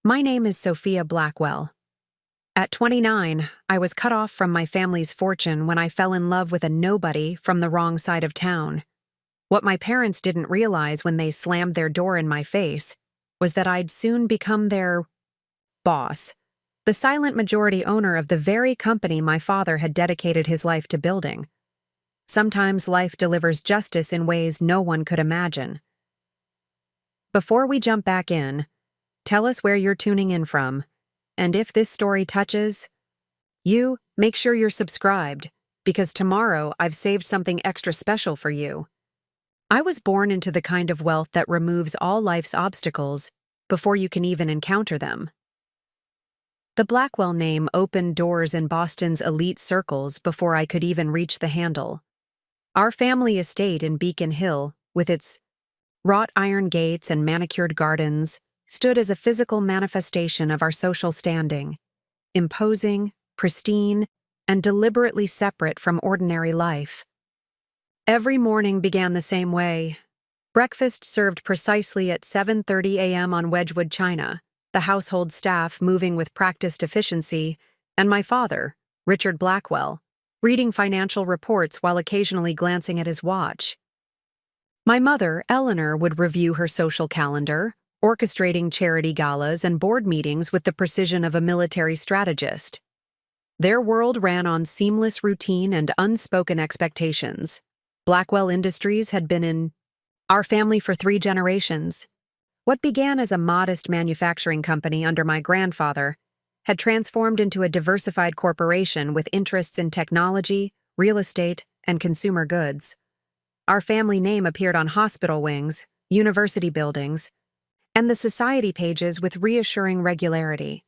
My name is Sophia Blackwell. At 29, I was cut off from my family's fortune when I fell in love with a nobody from the wrong side of town. What my parents didn't realize when they slammed their door in my face was that I'd soon become their boss, the silent majority owner of the very company my father had dedicated his life to building. Sometimes life delivers justice in ways no one could imagine. Before we jump back in, tell us where you're tuning in from, and if this story touches you, make sure you're subscribed, because tomorrow I've saved something extra special for you. I was born into the kind of wealth that removes all life's obstacles before you can even encounter them. The Blackwell name opened doors in Boston's elite circles before I could even reach the handle. Our family estate in Beacon Hill, with its wrought iron gates and manicured gardens, stood as a physical manifestation of our social standing, imposing, pristine, and deliberately separate from ordinary life. Every morning began the same way. Breakfast served precisely at 7:30 a.m. on Wedgwood china, the household staff moving with practiced efficiency, and my father, Richard Blackwell, reading financial reports while occasionally glancing at his watch. My mother, Eleanor, would review her social calendar, orchestrating charity galas and board meetings with the precision of a military strategist. Their world ran on seamless routine and unspoken expectations. Blackwell Industries had been in our family for 3 generations. What began as a modest manufacturing company under my grandfather had transformed into a diversified corporation with interests in technology, real estate, and consumer goods. Our family name appeared on hospital wings, university buildings, and the society pages with reassuring regularity.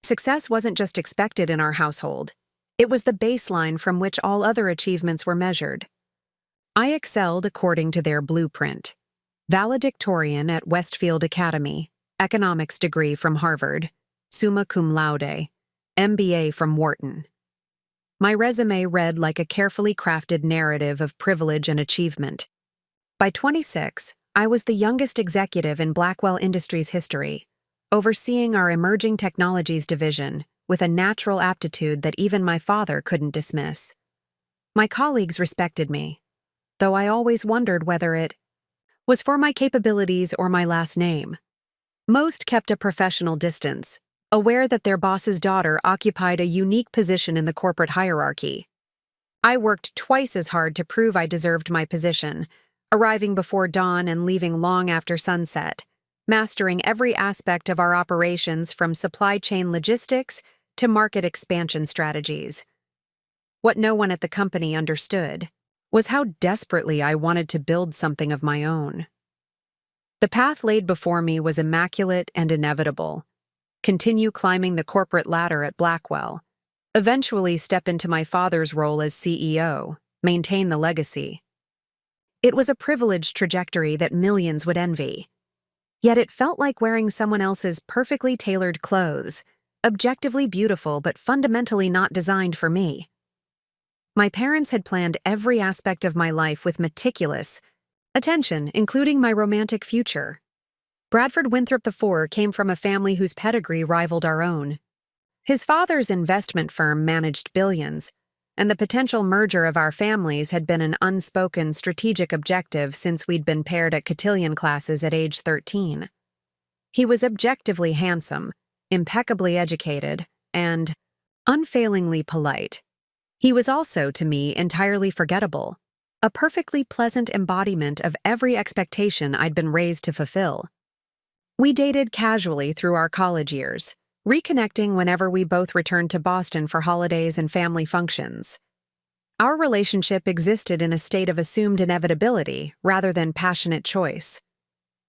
Success wasn't just expected in our household. It was the baseline from which all other achievements were measured. I excelled according to their blueprint. Valedictorian at Westfield Academy, economics degree from Harvard, summa cum laude, MBA from Wharton. My resume read like a carefully crafted narrative of privilege and achievement. By 26, I was the youngest executive in Blackwell Industries history, overseeing our emerging technologies division with a natural aptitude that even my father couldn't dismiss. My colleagues respected me, though I always wondered whether it was for my capabilities or my last name. Most kept a professional distance, aware that their boss's daughter occupied a unique position in the corporate hierarchy. I worked twice as hard to prove I deserved my position, arriving before dawn and leaving long after sunset, mastering every aspect of our operations from supply chain logistics to market expansion strategies. What no one at the company understood was how desperately I wanted to build something of my own. The path laid before me was immaculate and inevitable. Continue climbing the corporate ladder at Blackwell, eventually step into my father's role as CEO, maintain the legacy. It was a privileged trajectory that millions would envy. Yet it felt like wearing someone else's perfectly tailored clothes, objectively beautiful but fundamentally not designed for me. My parents had planned every aspect of my life with meticulous attention, including my romantic future. Bradford Winthrop IV came from a family whose pedigree rivaled our own. His father's investment firm managed billions, and the potential merger of our families had been an unspoken strategic objective since we'd been paired at cotillion classes at age 13. He was objectively handsome, impeccably educated, and unfailingly polite. He was also, to me, entirely forgettable, a perfectly pleasant embodiment of every expectation I'd been raised to fulfill. We dated casually through our college years, reconnecting whenever we both returned to Boston for holidays and family functions. Our relationship existed in a state of assumed inevitability rather than passionate choice.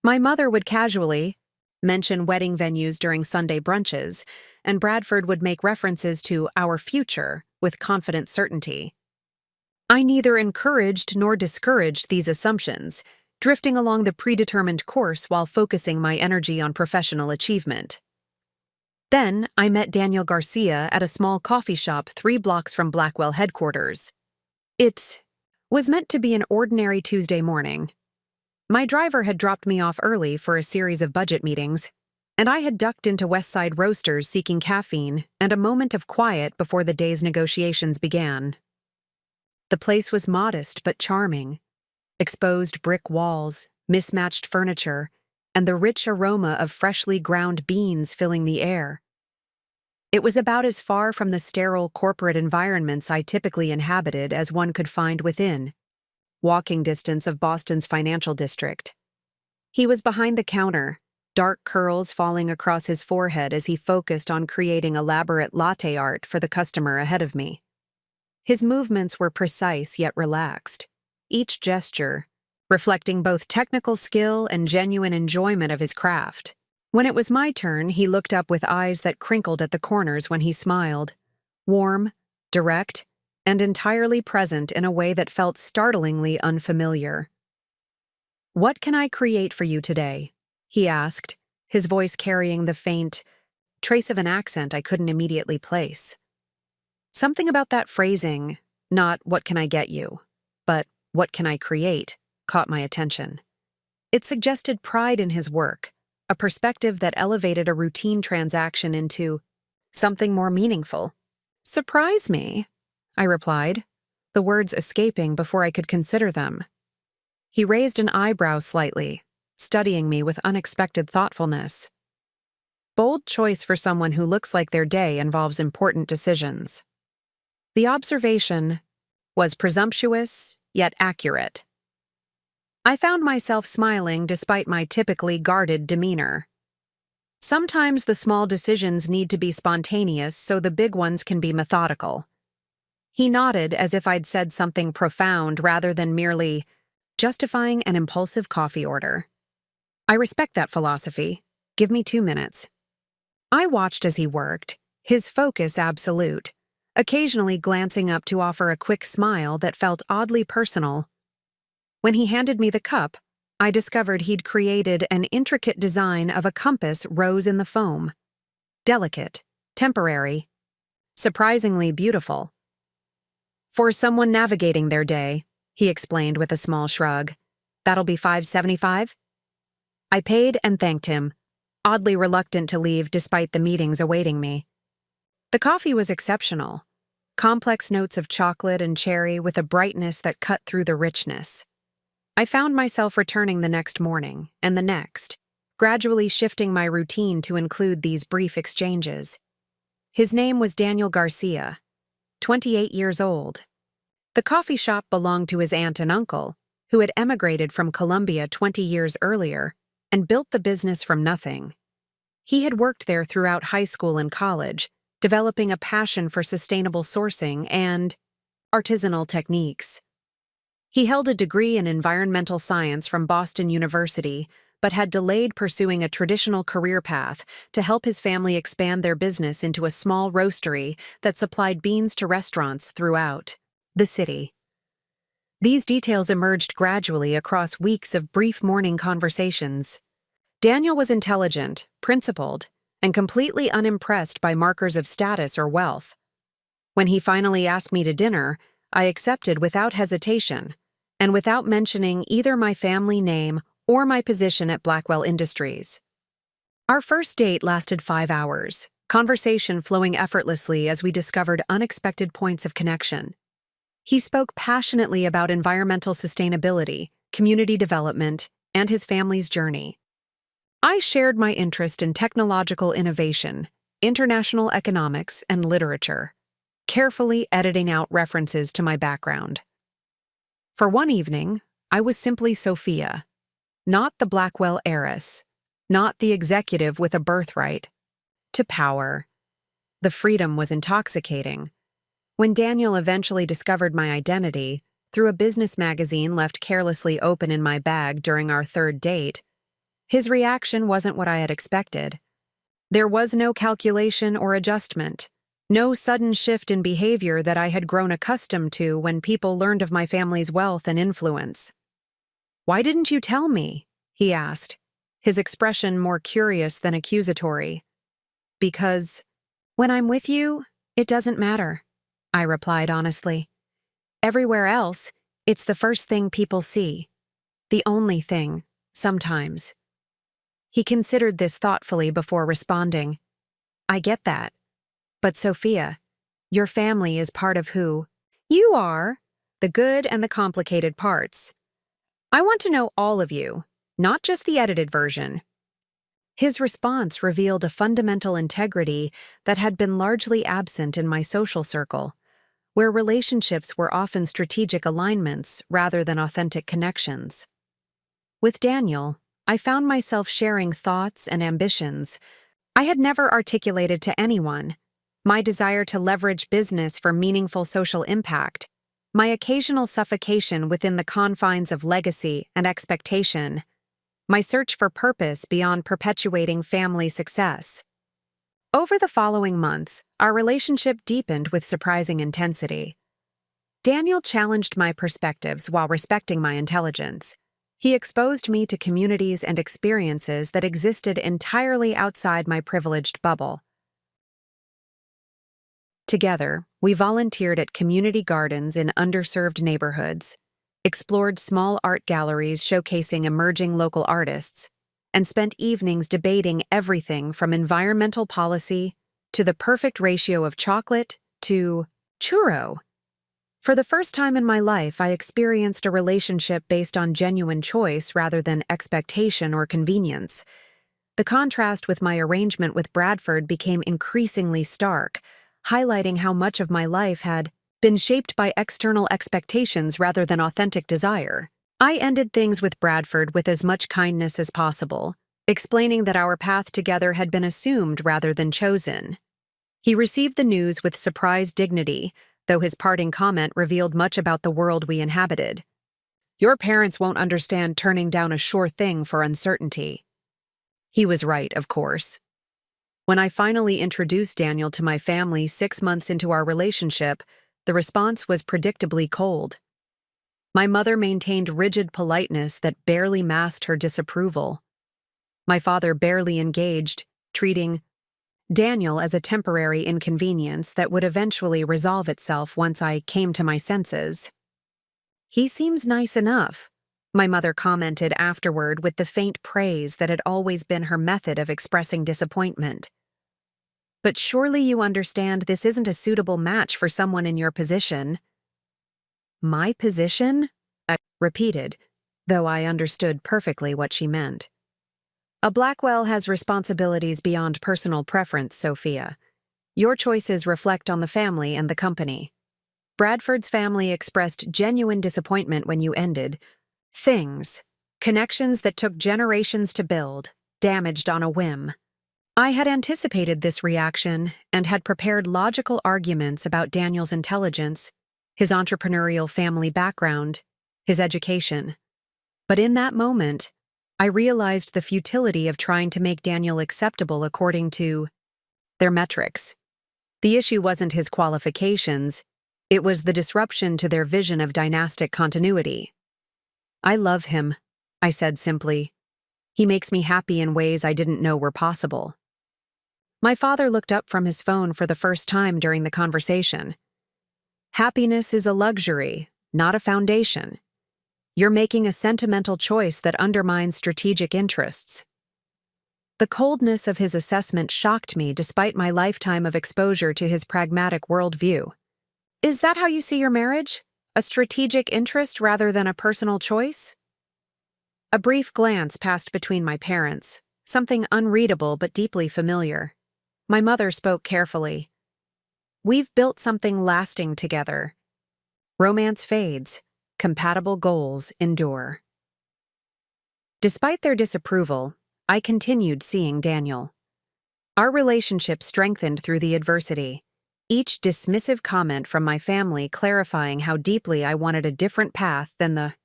My mother would casually mention wedding venues during Sunday brunches, and Bradford would make references to our future with confident certainty. I neither encouraged nor discouraged these assumptions, drifting along the predetermined course while focusing my energy on professional achievement. Then, I met Daniel Garcia at a small coffee shop 3 blocks from Blackwell headquarters. It was meant to be an ordinary Tuesday morning. My driver had dropped me off early for a series of budget meetings. and I had ducked into West Side Roasters seeking caffeine and a moment of quiet before the day's negotiations began. The place was modest but charming. Exposed brick walls, mismatched furniture, and the rich aroma of freshly ground beans filling the air. It was about as far from the sterile corporate environments I typically inhabited as one could find within walking distance of Boston's financial district. He was behind the counter, dark curls falling across his forehead as he focused on creating elaborate latte art for the customer ahead of me. His movements were precise yet relaxed, each gesture reflecting both technical skill and genuine enjoyment of his craft. When it was my turn, he looked up with eyes that crinkled at the corners when he smiled, warm, direct, and entirely present in a way that felt startlingly unfamiliar. "What can I create for you today?" he asked, his voice carrying the faint trace of an accent I couldn't immediately place. Something about that phrasing, not "what can I get you," but "what can I create," caught my attention. It suggested pride in his work, a perspective that elevated a routine transaction into something more meaningful. "Surprise me," I replied, the words escaping before I could consider them. He raised an eyebrow slightly, studying me with unexpected thoughtfulness. Bold choice for someone who looks like their day involves important decisions. The observation was presumptuous, yet accurate. I found myself smiling despite my typically guarded demeanor. Sometimes the small decisions need to be spontaneous so the big ones can be methodical. He nodded as if I'd said something profound rather than merely justifying an impulsive coffee order. "I respect that philosophy. Give me 2 minutes." I watched as he worked, his focus absolute, occasionally glancing up to offer a quick smile that felt oddly personal. When he handed me the cup, I discovered he'd created an intricate design of a compass rose in the foam. Delicate, temporary, surprisingly beautiful. "For someone navigating their day," he explained with a small shrug. "That'll be $5.75? I paid and thanked him, oddly reluctant to leave despite the meetings awaiting me. The coffee was exceptional, complex notes of chocolate and cherry with a brightness that cut through the richness. I found myself returning the next morning, and the next, gradually shifting my routine to include these brief exchanges. His name was Daniel Garcia, 28 years old. The coffee shop belonged to his aunt and uncle, who had emigrated from Colombia 20 years earlier and built the business from nothing. He had worked there throughout high school and college, developing a passion for sustainable sourcing and artisanal techniques. He held a degree in environmental science from Boston University, but had delayed pursuing a traditional career path to help his family expand their business into a small roastery that supplied beans to restaurants throughout the city. These details emerged gradually across weeks of brief morning conversations. Daniel was intelligent, principled, and completely unimpressed by markers of status or wealth. When he finally asked me to dinner, I accepted without hesitation, and without mentioning either my family name or my position at Blackwell Industries. Our first date lasted 5 hours, conversation flowing effortlessly as we discovered unexpected points of connection. He spoke passionately about environmental sustainability, community development, and his family's journey. I shared my interest in technological innovation, international economics, and literature, carefully editing out references to my background. For one evening, I was simply Sophia, not the Blackwell heiress, not the executive with a birthright to power. The freedom was intoxicating. When Daniel eventually discovered my identity through a business magazine left carelessly open in my bag during our third date, his reaction wasn't what I had expected. There was no calculation or adjustment, no sudden shift in behavior that I had grown accustomed to when people learned of my family's wealth and influence. "Why didn't you tell me?" he asked, his expression more curious than accusatory. "Because when I'm with you, it doesn't matter," I replied honestly. "Everywhere else, it's the first thing people see. The only thing, sometimes." He considered this thoughtfully before responding. I get that. But Sophia, your family is part of who you are, the good and the complicated parts. I want to know all of you, not just the edited version. His response revealed a fundamental integrity that had been largely absent in my social circle, where relationships were often strategic alignments rather than authentic connections. With Daniel, I found myself sharing thoughts and ambitions I had never articulated to anyone, my desire to leverage business for meaningful social impact, my occasional suffocation within the confines of legacy and expectation, my search for purpose beyond perpetuating family success. Over the following months, our relationship deepened with surprising intensity. Daniel challenged my perspectives while respecting my intelligence. He exposed me to communities and experiences that existed entirely outside my privileged bubble. Together, we volunteered at community gardens in underserved neighborhoods, explored small art galleries showcasing emerging local artists, and spent evenings debating everything from environmental policy to the perfect ratio of chocolate to churro. For the first time in my life, I experienced a relationship based on genuine choice rather than expectation or convenience. The contrast with my arrangement with Bradford became increasingly stark, highlighting how much of my life had been shaped by external expectations rather than authentic desire. I ended things with Bradford with as much kindness as possible, explaining that our path together had been assumed rather than chosen. He received the news with surprised dignity, though his parting comment revealed much about the world we inhabited. Your parents won't understand turning down a sure thing for uncertainty. He was right, of course. When I finally introduced Daniel to my family 6 months into our relationship, the response was predictably cold. My mother maintained rigid politeness that barely masked her disapproval. My father barely engaged, treating Daniel as a temporary inconvenience that would eventually resolve itself once I came to my senses. He seems nice enough, my mother commented afterward with the faint praise that had always been her method of expressing disappointment. But surely you understand this isn't a suitable match for someone in your position. My position? I repeated, though I understood perfectly what she meant. A Blackwell has responsibilities beyond personal preference, Sophia. Your choices reflect on the family and the company. Bradford's family expressed genuine disappointment when you ended. Things, connections that took generations to build, damaged on a whim. I had anticipated this reaction and had prepared logical arguments about Daniel's intelligence, his entrepreneurial family background, his education. But in that moment, I realized the futility of trying to make Daniel acceptable according to their metrics. The issue wasn't his qualifications, it was the disruption to their vision of dynastic continuity. I love him, I said simply. He makes me happy in ways I didn't know were possible. My father looked up from his phone for the first time during the conversation. Happiness is a luxury, not a foundation. You're making a sentimental choice that undermines strategic interests. The coldness of his assessment shocked me despite my lifetime of exposure to his pragmatic worldview. Is that how you see your marriage? A strategic interest rather than a personal choice? A brief glance passed between my parents, something unreadable but deeply familiar. My mother spoke carefully. We've built something lasting together. Romance fades. Compatible goals endure. Despite their disapproval, I continued seeing Daniel. Our relationship strengthened through the adversity, each dismissive comment from my family clarifying how deeply I wanted a different path than the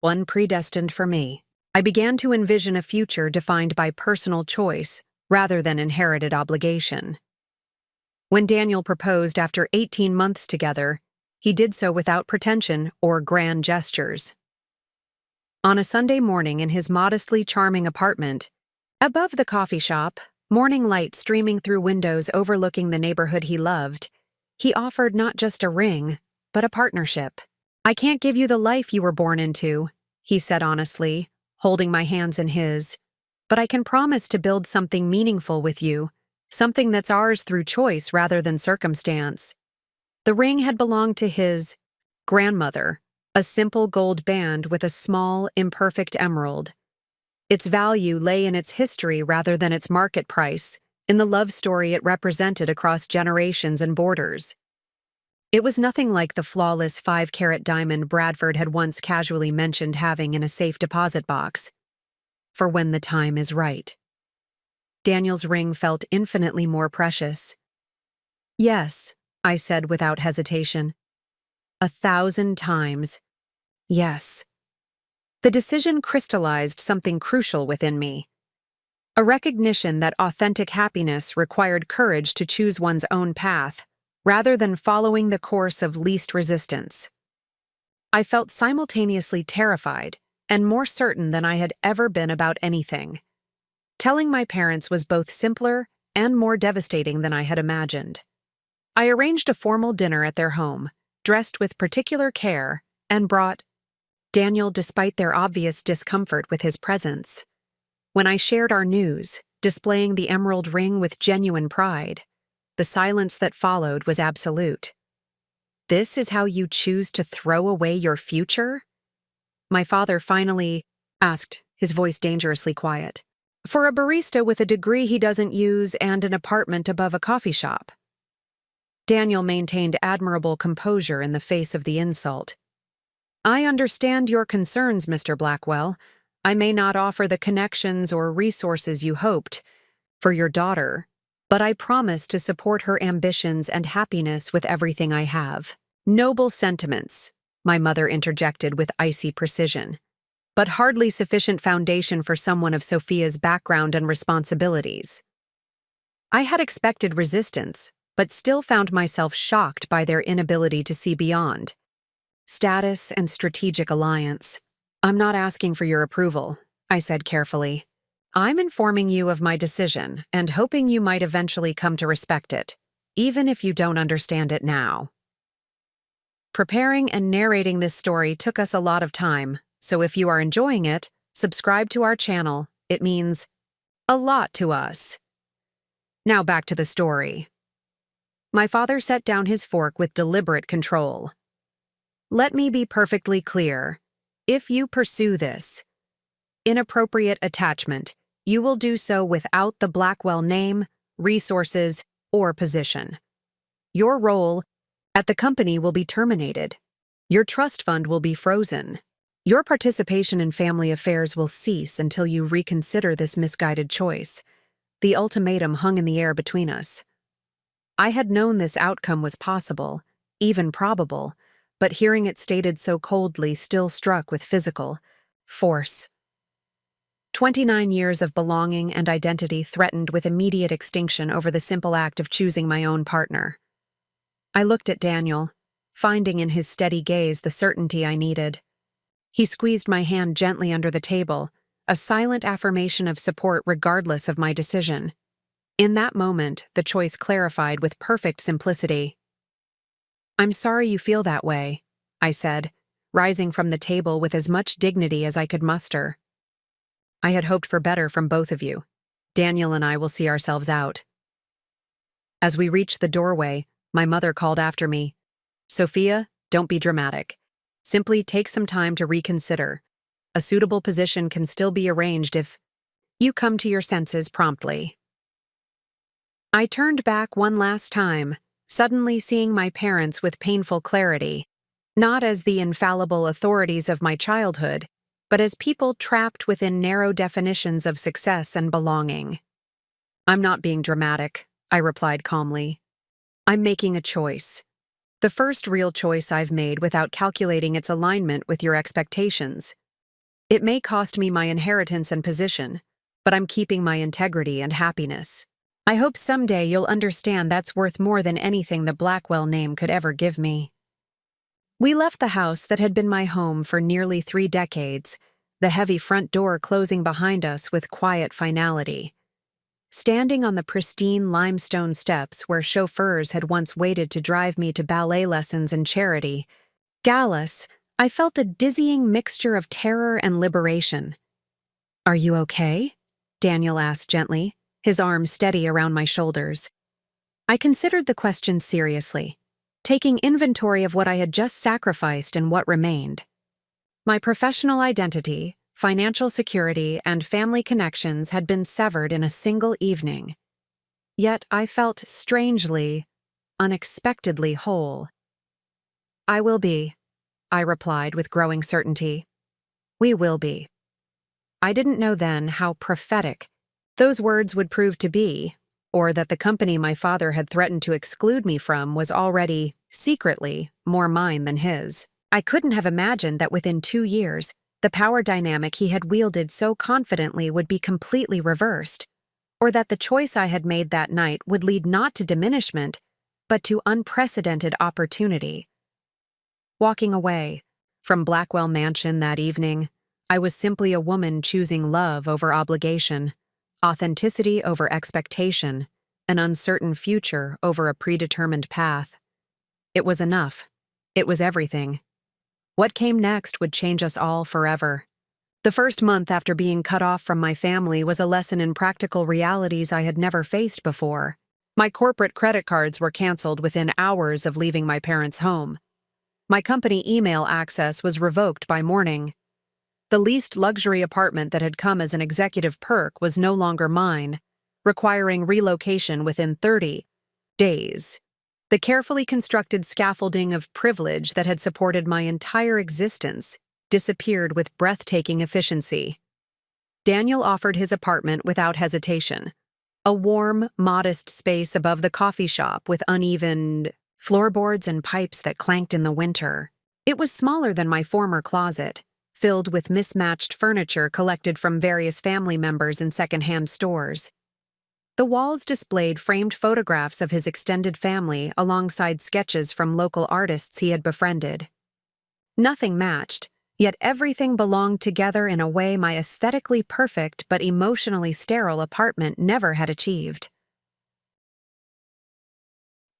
one predestined for me. I began to envision a future defined by personal choice rather than inherited obligation. When Daniel proposed after 18 months together, he did so without pretension or grand gestures. On a Sunday morning in his modestly charming apartment, above the coffee shop, morning light streaming through windows overlooking the neighborhood he loved, he offered not just a ring, but a partnership. I can't give you the life you were born into, he said honestly, holding my hands in his, but I can promise to build something meaningful with you, something that's ours through choice rather than circumstance." The ring had belonged to his grandmother, a simple gold band with a small, imperfect emerald. Its value lay in its history rather than its market price, in the love story it represented across generations and borders. It was nothing like the flawless 5-carat diamond Bradford had once casually mentioned having in a safe deposit box. For when the time is right. Daniel's ring felt infinitely more precious. "Yes," I said without hesitation. 1,000 times. Yes. The decision crystallized something crucial within me. A recognition that authentic happiness required courage to choose one's own path, rather than following the course of least resistance. I felt simultaneously terrified and more certain than I had ever been about anything. Telling my parents was both simpler and more devastating than I had imagined. I arranged a formal dinner at their home, dressed with particular care, and brought Daniel despite their obvious discomfort with his presence. When I shared our news, displaying the emerald ring with genuine pride, the silence that followed was absolute. "This is how you choose to throw away your future?" My father finally asked, his voice dangerously quiet. "For a barista with a degree he doesn't use and an apartment above a coffee shop." Daniel maintained admirable composure in the face of the insult. "I understand your concerns, Mr. Blackwell. I may not offer the connections or resources you hoped for your daughter, but I promise to support her ambitions and happiness with everything I have." "Noble sentiments," my mother interjected with icy precision, "but hardly sufficient foundation for someone of Sophia's background and responsibilities." I had expected resistance, but still found myself shocked by their inability to see beyond. "Status and strategic alliance. I'm not asking for your approval," I said carefully. "I'm informing you of my decision and hoping you might eventually come to respect it, even if you don't understand it now." Preparing and narrating this story took us a lot of time, so if you are enjoying it, subscribe to our channel. It means a lot to us. Now back to the story. My father set down his fork with deliberate control. "Let me be perfectly clear. If you pursue this inappropriate attachment, you will do so without the Blackwell name, resources, or position. Your role at the company will be terminated. Your trust fund will be frozen. Your participation in family affairs will cease until you reconsider this misguided choice." The ultimatum hung in the air between us. I had known this outcome was possible, even probable, but hearing it stated so coldly still struck with physical force. 29 years of belonging and identity threatened with immediate extinction over the simple act of choosing my own partner. I looked at Daniel, finding in his steady gaze the certainty I needed. He squeezed my hand gently under the table, a silent affirmation of support regardless of my decision. In that moment, the choice clarified with perfect simplicity. "I'm sorry you feel that way," I said, rising from the table with as much dignity as I could muster. "I had hoped for better from both of you. Daniel and I will see ourselves out." As we reached the doorway, my mother called after me, "Sophia, don't be dramatic. Simply take some time to reconsider. A suitable position can still be arranged if you come to your senses promptly." I turned back one last time, suddenly seeing my parents with painful clarity, not as the infallible authorities of my childhood, but as people trapped within narrow definitions of success and belonging. "I'm not being dramatic," I replied calmly. "I'm making a choice. The first real choice I've made without calculating its alignment with your expectations. It may cost me my inheritance and position, but I'm keeping my integrity and happiness. I hope someday you'll understand that's worth more than anything the Blackwell name could ever give me." We left the house that had been my home for nearly 3 decades, the heavy front door closing behind us with quiet finality. Standing on the pristine limestone steps where chauffeurs had once waited to drive me to ballet lessons and charity, Gallus, I felt a dizzying mixture of terror and liberation. "Are you okay?" Daniel asked gently, his arm steady around my shoulders. I considered the question seriously, taking inventory of what I had just sacrificed and what remained. My professional identity, financial security, and family connections had been severed in a single evening. Yet I felt strangely, unexpectedly whole. I will be, I replied with growing certainty. We will be. I didn't know then how prophetic those words would prove to be, or that the company my father had threatened to exclude me from was already, secretly, more mine than his. I couldn't have imagined that within 2 years, the power dynamic he had wielded so confidently would be completely reversed, or that the choice I had made that night would lead not to diminishment, but to unprecedented opportunity. Walking away from Blackwell Mansion that evening, I was simply a woman choosing love over obligation, authenticity over expectation, an uncertain future over a predetermined path. It was enough. It was everything. What came next would change us all forever. The first month after being cut off from my family was a lesson in practical realities I had never faced before. My corporate credit cards were canceled within hours of leaving my parents' home. My company email access was revoked by morning. The leased luxury apartment that had come as an executive perk was no longer mine, requiring relocation within 30 days. The carefully constructed scaffolding of privilege that had supported my entire existence disappeared with breathtaking efficiency. Daniel offered his apartment without hesitation. A warm, modest space above the coffee shop with uneven floorboards and pipes that clanked in the winter. It was smaller than my former closet, filled with mismatched furniture collected from various family members in secondhand stores. The walls displayed framed photographs of his extended family alongside sketches from local artists he had befriended. Nothing matched, yet everything belonged together in a way my aesthetically perfect but emotionally sterile apartment never had achieved.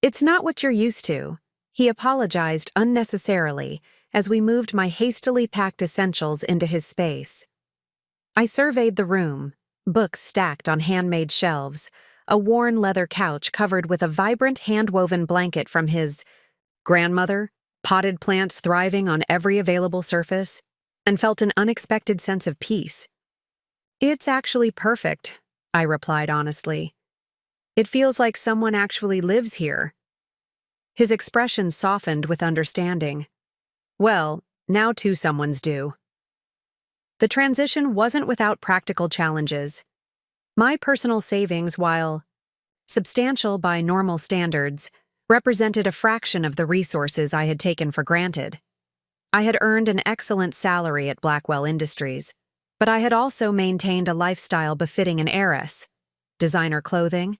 "It's not what you're used to," he apologized unnecessarily as we moved my hastily packed essentials into his space. I surveyed the room, books stacked on handmade shelves, a worn leather couch covered with a vibrant hand-woven blanket from his grandmother, potted plants thriving on every available surface, and felt an unexpected sense of peace. "It's actually perfect," I replied honestly. "It feels like someone actually lives here." His expression softened with understanding. "Well, now 2 someones do." The transition wasn't without practical challenges. My personal savings, while substantial by normal standards, represented a fraction of the resources I had taken for granted. I had earned an excellent salary at Blackwell Industries, but I had also maintained a lifestyle befitting an heiress: designer clothing,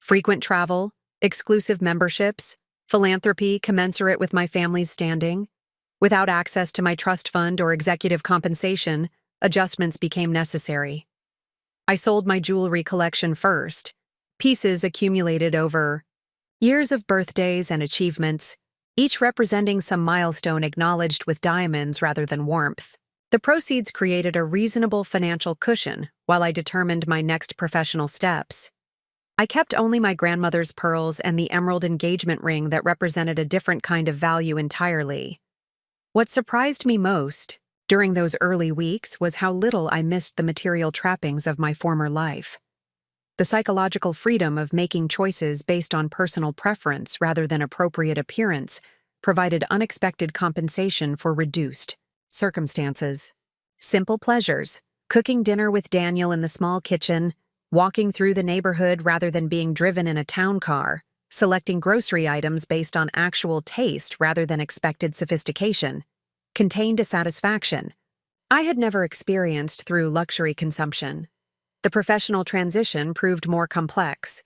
frequent travel, exclusive memberships, philanthropy commensurate with my family's standing. Without access to my trust fund or executive compensation, adjustments became necessary. I sold my jewelry collection first, pieces accumulated over years of birthdays and achievements, each representing some milestone acknowledged with diamonds rather than warmth. The proceeds created a reasonable financial cushion while I determined my next professional steps. I kept only my grandmother's pearls and the emerald engagement ring that represented a different kind of value entirely. What surprised me most during those early weeks was how little I missed the material trappings of my former life. The psychological freedom of making choices based on personal preference rather than appropriate appearance provided unexpected compensation for reduced circumstances. Simple pleasures, cooking dinner with Daniel in the small kitchen, walking through the neighborhood rather than being driven in a town car, selecting grocery items based on actual taste rather than expected sophistication, contained a satisfaction I had never experienced through luxury consumption. The professional transition proved more complex.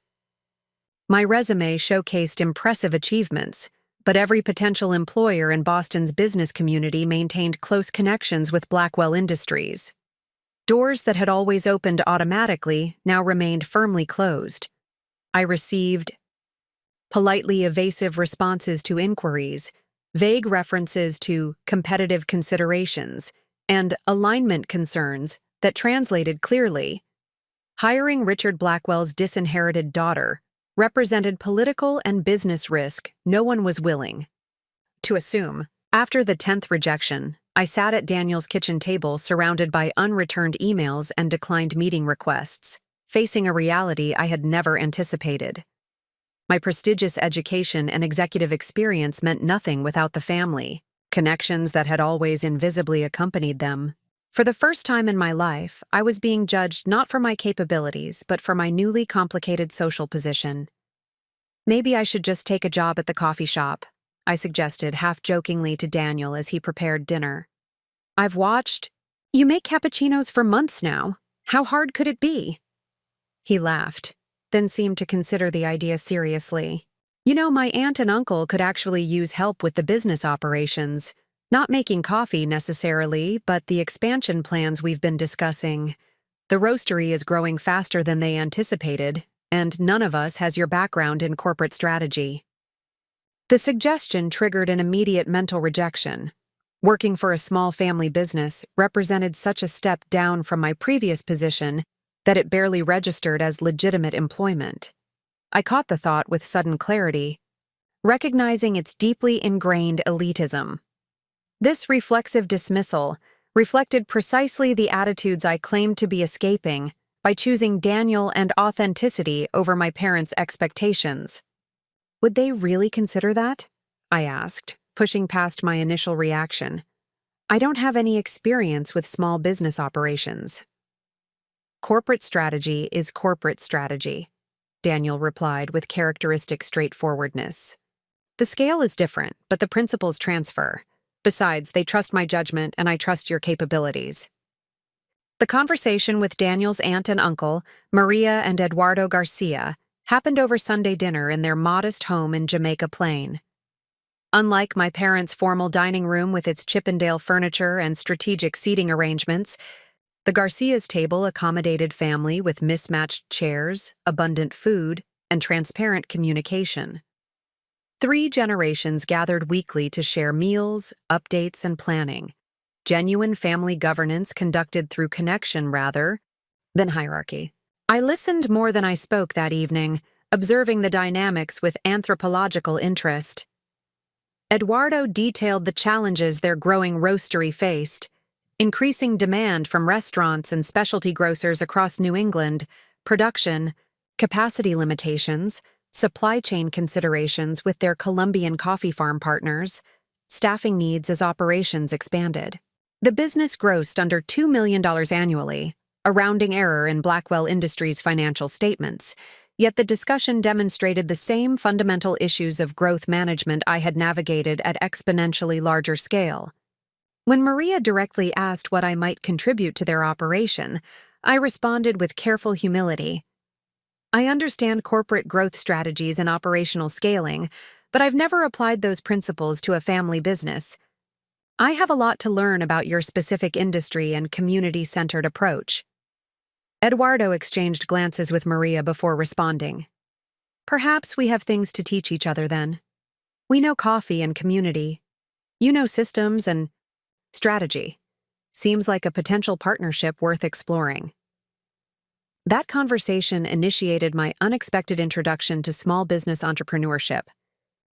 My resume showcased impressive achievements, but every potential employer in Boston's business community maintained close connections with Blackwell Industries. Doors that had always opened automatically now remained firmly closed. I received politely evasive responses to inquiries, vague references to competitive considerations, and alignment concerns that translated clearly: Hiring Richard Blackwell's disinherited daughter represented political and business risk no one was willing to assume. After the 10th rejection, I sat at Daniel's kitchen table surrounded by unreturned emails and declined meeting requests, facing a reality I had never anticipated. My prestigious education and executive experience meant nothing without the family, connections that had always invisibly accompanied them. For the first time in my life, I was being judged not for my capabilities, but for my newly complicated social position. Maybe I should just take a job at the coffee shop, I suggested half-jokingly to Daniel as he prepared dinner. I've watched. You make cappuccinos for months now. How hard could it be? He laughed, then seemed to consider the idea seriously. You know, my aunt and uncle could actually use help with the business operations. Not making coffee necessarily, but the expansion plans we've been discussing. The roastery is growing faster than they anticipated, and none of us has your background in corporate strategy. The suggestion triggered an immediate mental rejection. Working for a small family business represented such a step down from my previous position that it barely registered as legitimate employment. I caught the thought with sudden clarity, recognizing its deeply ingrained elitism. This reflexive dismissal reflected precisely the attitudes I claimed to be escaping by choosing Daniel and authenticity over my parents' expectations. Would they really consider that? I asked, pushing past my initial reaction. I don't have any experience with small business operations. Corporate strategy is corporate strategy, Daniel replied with characteristic straightforwardness. The scale is different, but the principles transfer. Besides, they trust my judgment and I trust your capabilities. The conversation with Daniel's aunt and uncle, Maria and Eduardo Garcia, happened over Sunday dinner in their modest home in Jamaica Plain. Unlike my parents' formal dining room with its Chippendale furniture and strategic seating arrangements, the Garcia's table accommodated family with mismatched chairs, abundant food, and transparent communication. 3 generations gathered weekly to share meals, updates, and planning. Genuine family governance conducted through connection rather than hierarchy. I listened more than I spoke that evening, observing the dynamics with anthropological interest. Eduardo detailed the challenges their growing roastery faced: increasing demand from restaurants and specialty grocers across New England, production, capacity limitations, supply chain considerations with their Colombian coffee farm partners, staffing needs as operations expanded. The business grossed under $2 million annually, a rounding error in Blackwell Industries' financial statements, yet the discussion demonstrated the same fundamental issues of growth management I had navigated at exponentially larger scale. When Maria directly asked what I might contribute to their operation, I responded with careful humility. I understand corporate growth strategies and operational scaling, but I've never applied those principles to a family business. I have a lot to learn about your specific industry and community-centered approach. Eduardo exchanged glances with Maria before responding. Perhaps we have things to teach each other then. We know coffee and community. You know systems and strategy. Seems like a potential partnership worth exploring. That conversation initiated my unexpected introduction to small business entrepreneurship.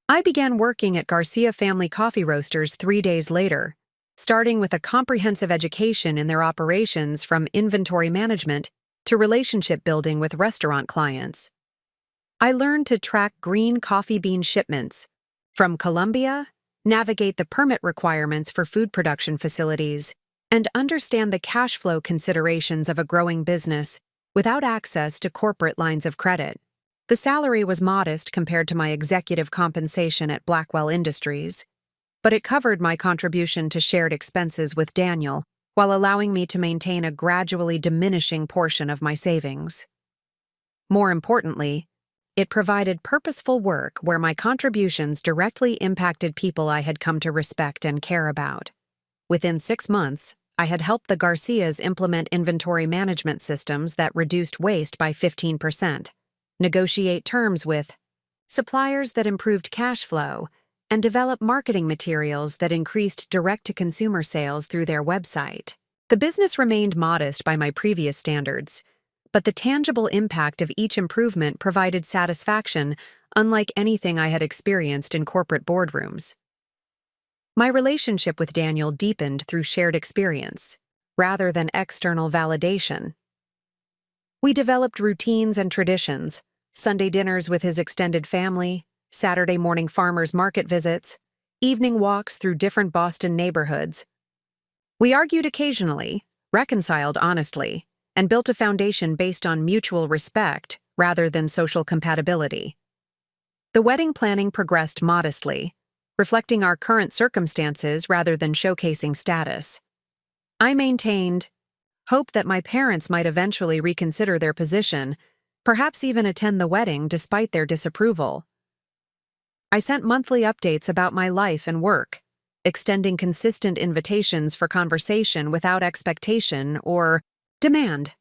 I began working at Garcia Family Coffee Roasters 3 days later, starting with a comprehensive education in their operations from inventory management to relationship building with restaurant clients. I learned to track green coffee bean shipments from Colombia, navigate the permit requirements for food production facilities, and understand the cash flow considerations of a growing business without access to corporate lines of credit. The salary was modest compared to my executive compensation at Blackwell Industries, but it covered my contribution to shared expenses with Daniel while allowing me to maintain a gradually diminishing portion of my savings. More importantly, it provided purposeful work where my contributions directly impacted people I had come to respect and care about. Within 6 months, I had helped the Garcias implement inventory management systems that reduced waste by 15%, negotiate terms with suppliers that improved cash flow, and develop marketing materials that increased direct-to-consumer sales through their website. The business remained modest by my previous standards, but the tangible impact of each improvement provided satisfaction unlike anything I had experienced in corporate boardrooms. My relationship with Daniel deepened through shared experience, rather than external validation. We developed routines and traditions, Sunday dinners with his extended family, Saturday morning farmers market visits, evening walks through different Boston neighborhoods. We argued occasionally, reconciled honestly, and built a foundation based on mutual respect rather than social compatibility. The wedding planning progressed modestly, reflecting our current circumstances rather than showcasing status. I maintained hope that my parents might eventually reconsider their position, perhaps even attend the wedding despite their disapproval. I sent monthly updates about my life and work, extending consistent invitations for conversation without expectation or demand.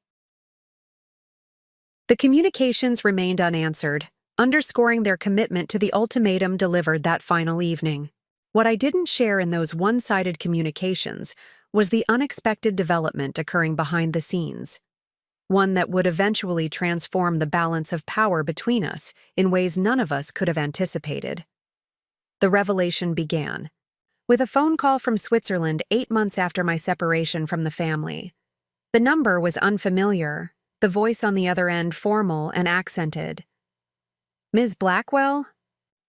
The communications remained unanswered, underscoring their commitment to the ultimatum delivered that final evening. What I didn't share in those one-sided communications was the unexpected development occurring behind the scenes, one that would eventually transform the balance of power between us in ways none of us could have anticipated. The revelation began with a phone call from Switzerland 8 months after my separation from the family. The number was unfamiliar, the voice on the other end formal and accented. "Ms. Blackwell?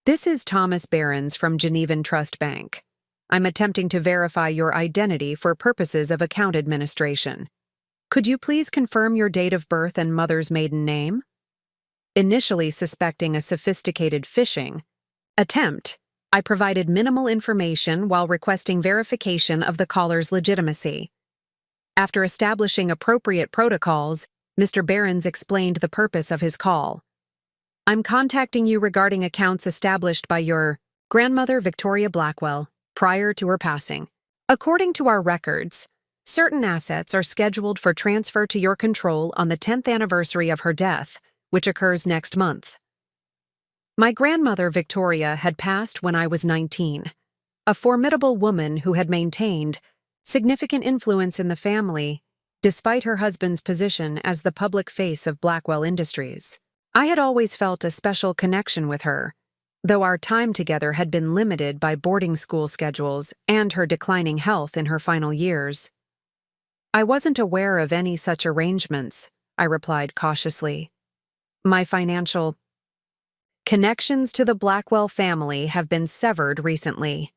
This is Thomas Behrens from Genevan Trust Bank. I'm attempting to verify your identity for purposes of account administration. Could you please confirm your date of birth and mother's maiden name?" Initially suspecting a sophisticated phishing attempt, I provided minimal information while requesting verification of the caller's legitimacy. After establishing appropriate protocols, Mr. Behrens explained the purpose of his call. "I'm contacting you regarding accounts established by your grandmother, Victoria Blackwell, prior to her passing. According to our records, certain assets are scheduled for transfer to your control on the 10th anniversary of her death, which occurs next month." My grandmother, Victoria, had passed when I was 19, a formidable woman who had maintained significant influence in the family, despite her husband's position as the public face of Blackwell Industries. I had always felt a special connection with her, though our time together had been limited by boarding school schedules and her declining health in her final years. "I wasn't aware of any such arrangements," I replied cautiously. "My financial connections to the Blackwell family have been severed recently.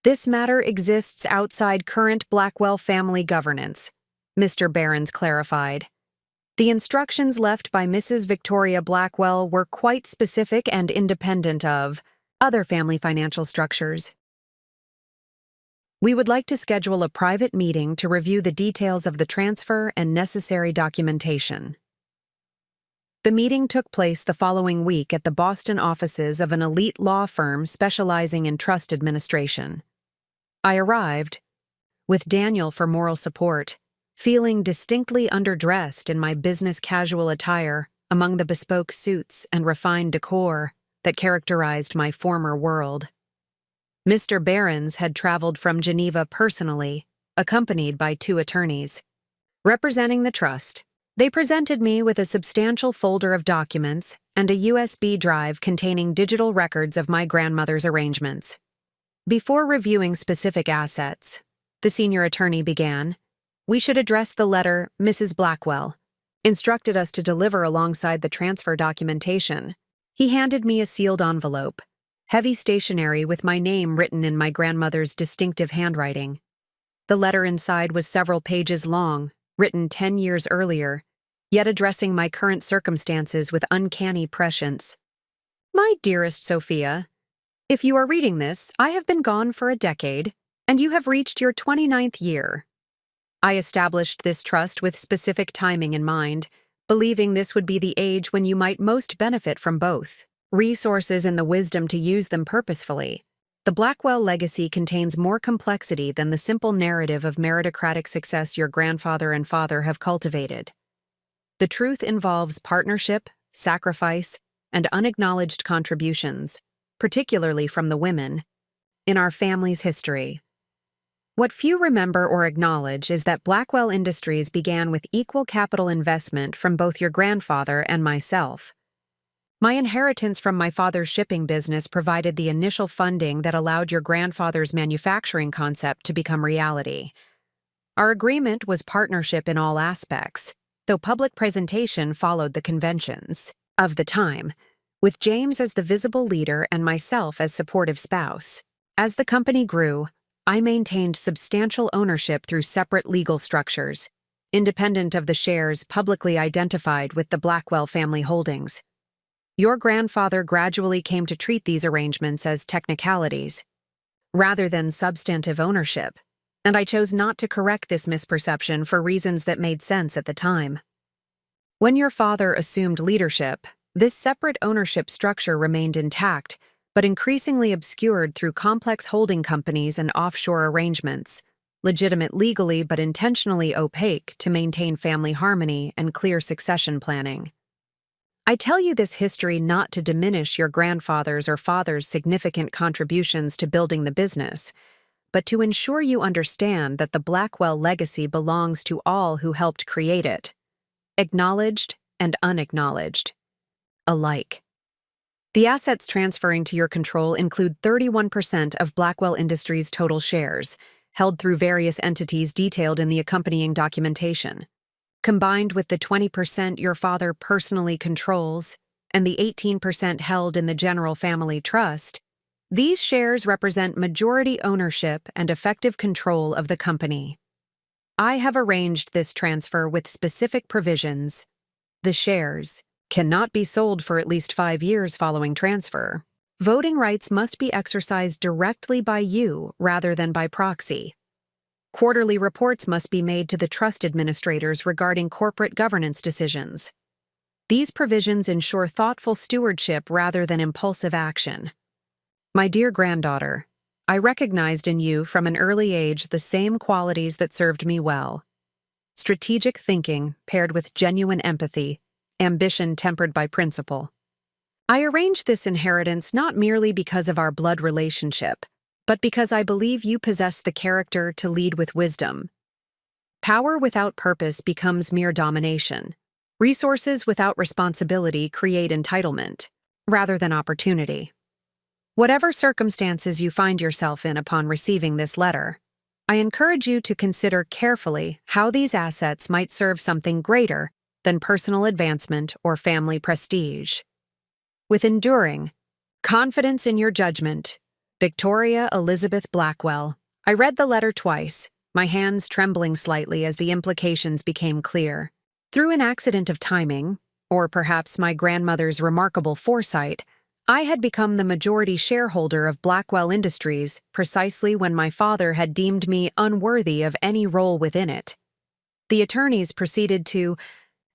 This matter exists outside current Blackwell family governance," Mr. Behrens clarified. "The instructions left by Mrs. Victoria Blackwell were quite specific and independent of other family financial structures. We would like to schedule a private meeting to review the details of the transfer and necessary documentation." The meeting took place the following week at the Boston offices of an elite law firm specializing in trust administration. I arrived, with Daniel for moral support, feeling distinctly underdressed in my business casual attire among the bespoke suits and refined decor that characterized my former world. Mr. Behrens had traveled from Geneva personally, accompanied by 2 attorneys. Representing the trust, they presented me with a substantial folder of documents and a USB drive containing digital records of my grandmother's arrangements. Before reviewing specific assets, the senior attorney began, "We should address the letter Mrs. Blackwell," instructed us to deliver alongside the transfer documentation. He handed me a sealed envelope, heavy stationery with my name written in my grandmother's distinctive handwriting. The letter inside was several pages long, written 10 years earlier, yet addressing my current circumstances with uncanny prescience. "My dearest Sophia, if you are reading this, I have been gone for a decade, and you have reached your 29th year. I established this trust with specific timing in mind, believing this would be the age when you might most benefit from both resources and the wisdom to use them purposefully. The Blackwell legacy contains more complexity than the simple narrative of meritocratic success your grandfather and father have cultivated. The truth involves partnership, sacrifice, and unacknowledged contributions, particularly from the women, in our family's history. What few remember or acknowledge is that Blackwell Industries began with equal capital investment from both your grandfather and myself. My inheritance from my father's shipping business provided the initial funding that allowed your grandfather's manufacturing concept to become reality. Our agreement was partnership in all aspects, though public presentation followed the conventions of the time, with James as the visible leader and myself as supportive spouse. As the company grew, I maintained substantial ownership through separate legal structures, independent of the shares publicly identified with the Blackwell family holdings. Your grandfather gradually came to treat these arrangements as technicalities, rather than substantive ownership, and I chose not to correct this misperception for reasons that made sense at the time. When your father assumed leadership, this separate ownership structure remained intact, but increasingly obscured through complex holding companies and offshore arrangements, legitimate legally but intentionally opaque to maintain family harmony and clear succession planning. I tell you this history not to diminish your grandfather's or father's significant contributions to building the business, but to ensure you understand that the Blackwell legacy belongs to all who helped create it, acknowledged and unacknowledged, alike. The assets transferring to your control include 31% of Blackwell Industries' total shares, held through various entities detailed in the accompanying documentation. Combined with the 20% your father personally controls and the 18% held in the general family trust, these shares represent majority ownership and effective control of the company. I have arranged this transfer with specific provisions. The shares cannot be sold for at least 5 years following transfer. Voting rights must be exercised directly by you rather than by proxy. Quarterly reports must be made to the trust administrators regarding corporate governance decisions. These provisions ensure thoughtful stewardship rather than impulsive action. My dear granddaughter, I recognized in you from an early age the same qualities that served me well: strategic thinking paired with genuine empathy, ambition tempered by principle. I arranged this inheritance not merely because of our blood relationship, but because I believe you possess the character to lead with wisdom. Power without purpose becomes mere domination. Resources without responsibility create entitlement, rather than opportunity. Whatever circumstances you find yourself in upon receiving this letter, I encourage you to consider carefully how these assets might serve something greater than personal advancement or family prestige. With enduring confidence in your judgment, Victoria Elizabeth Blackwell. I read the letter twice, my hands trembling slightly as the implications became clear. Through an accident of timing, or perhaps my grandmother's remarkable foresight, I had become the majority shareholder of Blackwell Industries precisely when my father had deemed me unworthy of any role within it. The attorneys proceeded to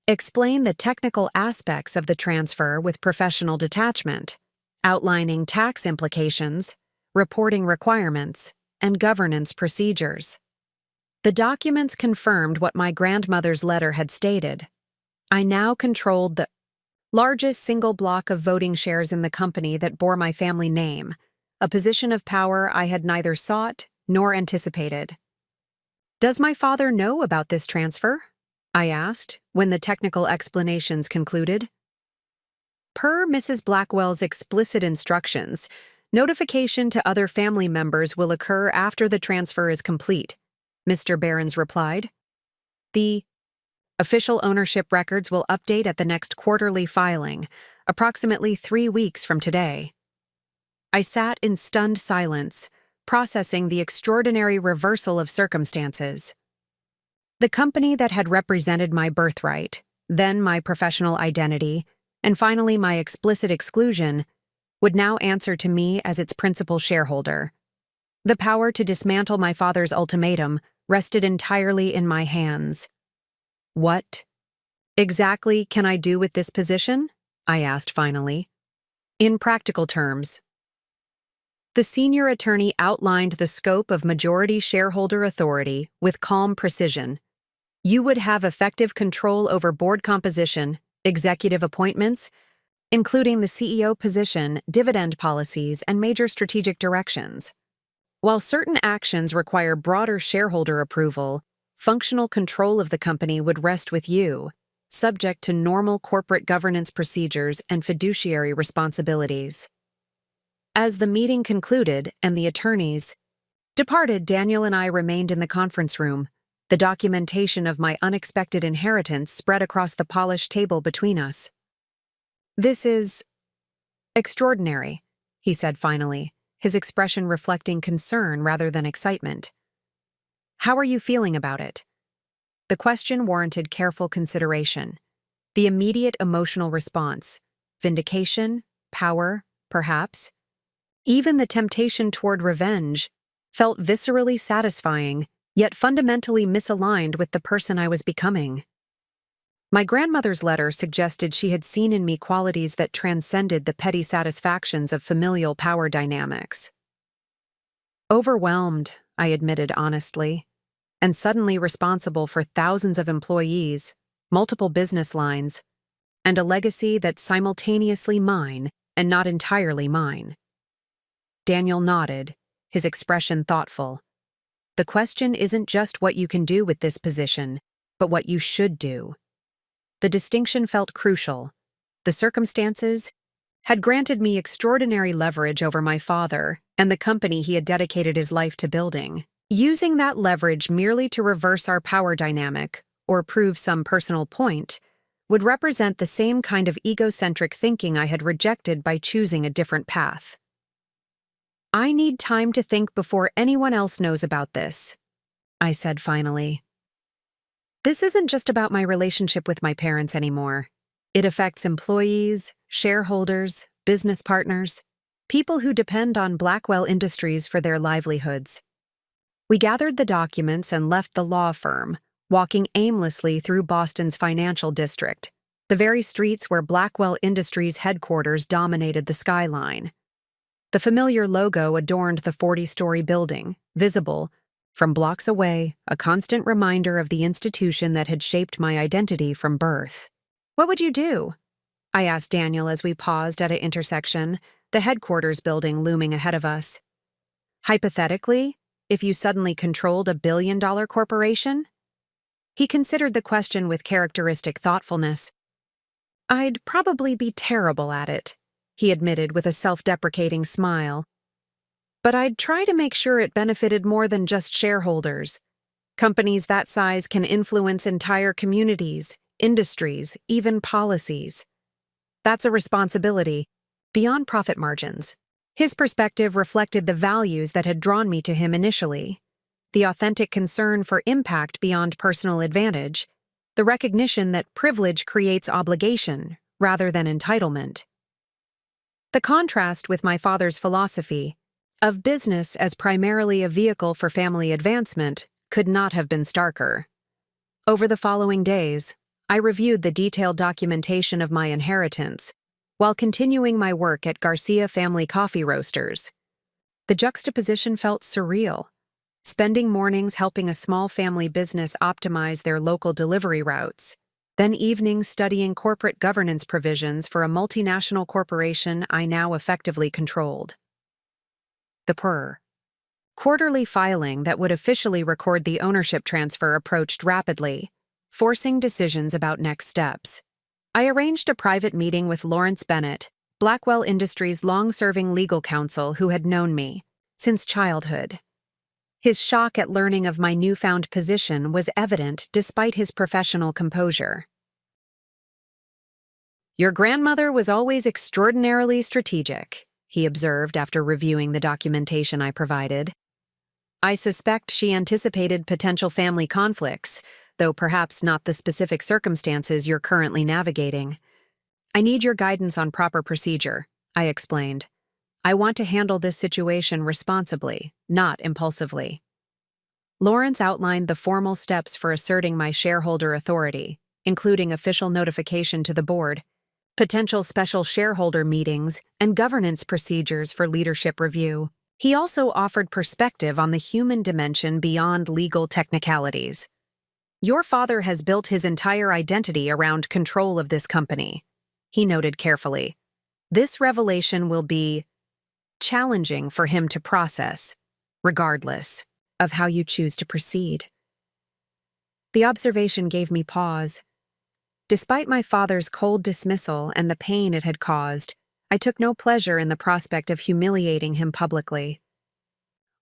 explain the technical aspects of the transfer with professional detachment, outlining tax implications, reporting requirements, and governance procedures. The documents confirmed what my grandmother's letter had stated. I now controlled the largest single block of voting shares in the company that bore my family name, a position of power I had neither sought nor anticipated. Does my father know about this transfer? I asked, when the technical explanations concluded. Per Mrs. Blackwell's explicit instructions, notification to other family members will occur after the transfer is complete, Mr. Behrens replied. The official ownership records will update at the next quarterly filing, approximately 3 weeks from today. I sat in stunned silence, processing the extraordinary reversal of circumstances. The company that had represented my birthright, then my professional identity, and finally my explicit exclusion, would now answer to me as its principal shareholder. The power to dismantle my father's ultimatum rested entirely in my hands. What exactly can I do with this position? I asked finally. In practical terms, the senior attorney outlined the scope of majority shareholder authority with calm precision. You would have effective control over board composition, executive appointments, including the CEO position, dividend policies, and major strategic directions. While certain actions require broader shareholder approval, functional control of the company would rest with you, subject to normal corporate governance procedures and fiduciary responsibilities. As the meeting concluded and the attorneys departed, Daniel and I remained in the conference room, the documentation of my unexpected inheritance spread across the polished table between us. "This is extraordinary," he said finally, his expression reflecting concern rather than excitement. "How are you feeling about it?" The question warranted careful consideration. The immediate emotional response, vindication, power, perhaps, even the temptation toward revenge, felt viscerally satisfying, yet fundamentally misaligned with the person I was becoming. My grandmother's letter suggested she had seen in me qualities that transcended the petty satisfactions of familial power dynamics. "Overwhelmed," I admitted honestly, "and suddenly responsible for thousands of employees, multiple business lines, and a legacy that's simultaneously mine and not entirely mine." Daniel nodded, his expression thoughtful. "The question isn't just what you can do with this position, but what you should do." The distinction felt crucial. The circumstances had granted me extraordinary leverage over my father and the company he had dedicated his life to building. Using that leverage merely to reverse our power dynamic, or prove some personal point, would represent the same kind of egocentric thinking I had rejected by choosing a different path. "I need time to think before anyone else knows about this," I said finally. "This isn't just about my relationship with my parents anymore. It affects employees, shareholders, business partners, people who depend on Blackwell Industries for their livelihoods." We gathered the documents and left the law firm, walking aimlessly through Boston's financial district, the very streets where Blackwell Industries' headquarters dominated the skyline. The familiar logo adorned the 40-story building, visible, from blocks away, a constant reminder of the institution that had shaped my identity from birth. "What would you do?" I asked Daniel as we paused at an intersection, the headquarters building looming ahead of us. "Hypothetically, if you suddenly controlled a billion-dollar corporation?" He considered the question with characteristic thoughtfulness. "I'd probably be terrible at it," he admitted with a self-deprecating smile. "But I'd try to make sure it benefited more than just shareholders. Companies that size can influence entire communities, industries, even policies. That's a responsibility, beyond profit margins." His perspective reflected the values that had drawn me to him initially: the authentic concern for impact beyond personal advantage, the recognition that privilege creates obligation rather than entitlement. The contrast with my father's philosophy, of business as primarily a vehicle for family advancement, could not have been starker. Over the following days, I reviewed the detailed documentation of my inheritance, while continuing my work at Garcia Family Coffee Roasters. The juxtaposition felt surreal. Spending mornings helping a small family business optimize their local delivery routes, then evenings studying corporate governance provisions for a multinational corporation I now effectively controlled. The quarterly filing that would officially record the ownership transfer approached rapidly, forcing decisions about next steps. I arranged a private meeting with Lawrence Bennett, Blackwell Industries' long-serving legal counsel who had known me since childhood. His shock at learning of my newfound position was evident despite his professional composure. "Your grandmother was always extraordinarily strategic," he observed after reviewing the documentation I provided. "I suspect she anticipated potential family conflicts, though perhaps not the specific circumstances you're currently navigating. I need your guidance on proper procedure," I explained. "I want to handle this situation responsibly, not impulsively." Lawrence outlined the formal steps for asserting my shareholder authority, including official notification to the board, potential special shareholder meetings, and governance procedures for leadership review. He also offered perspective on the human dimension beyond legal technicalities. "Your father has built his entire identity around control of this company," he noted carefully. "This revelation will be challenging for him to process. regardless of how you choose to proceed. The observation gave me pause. Despite my father's cold dismissal and the pain it had caused, I took no pleasure in the prospect of humiliating him publicly.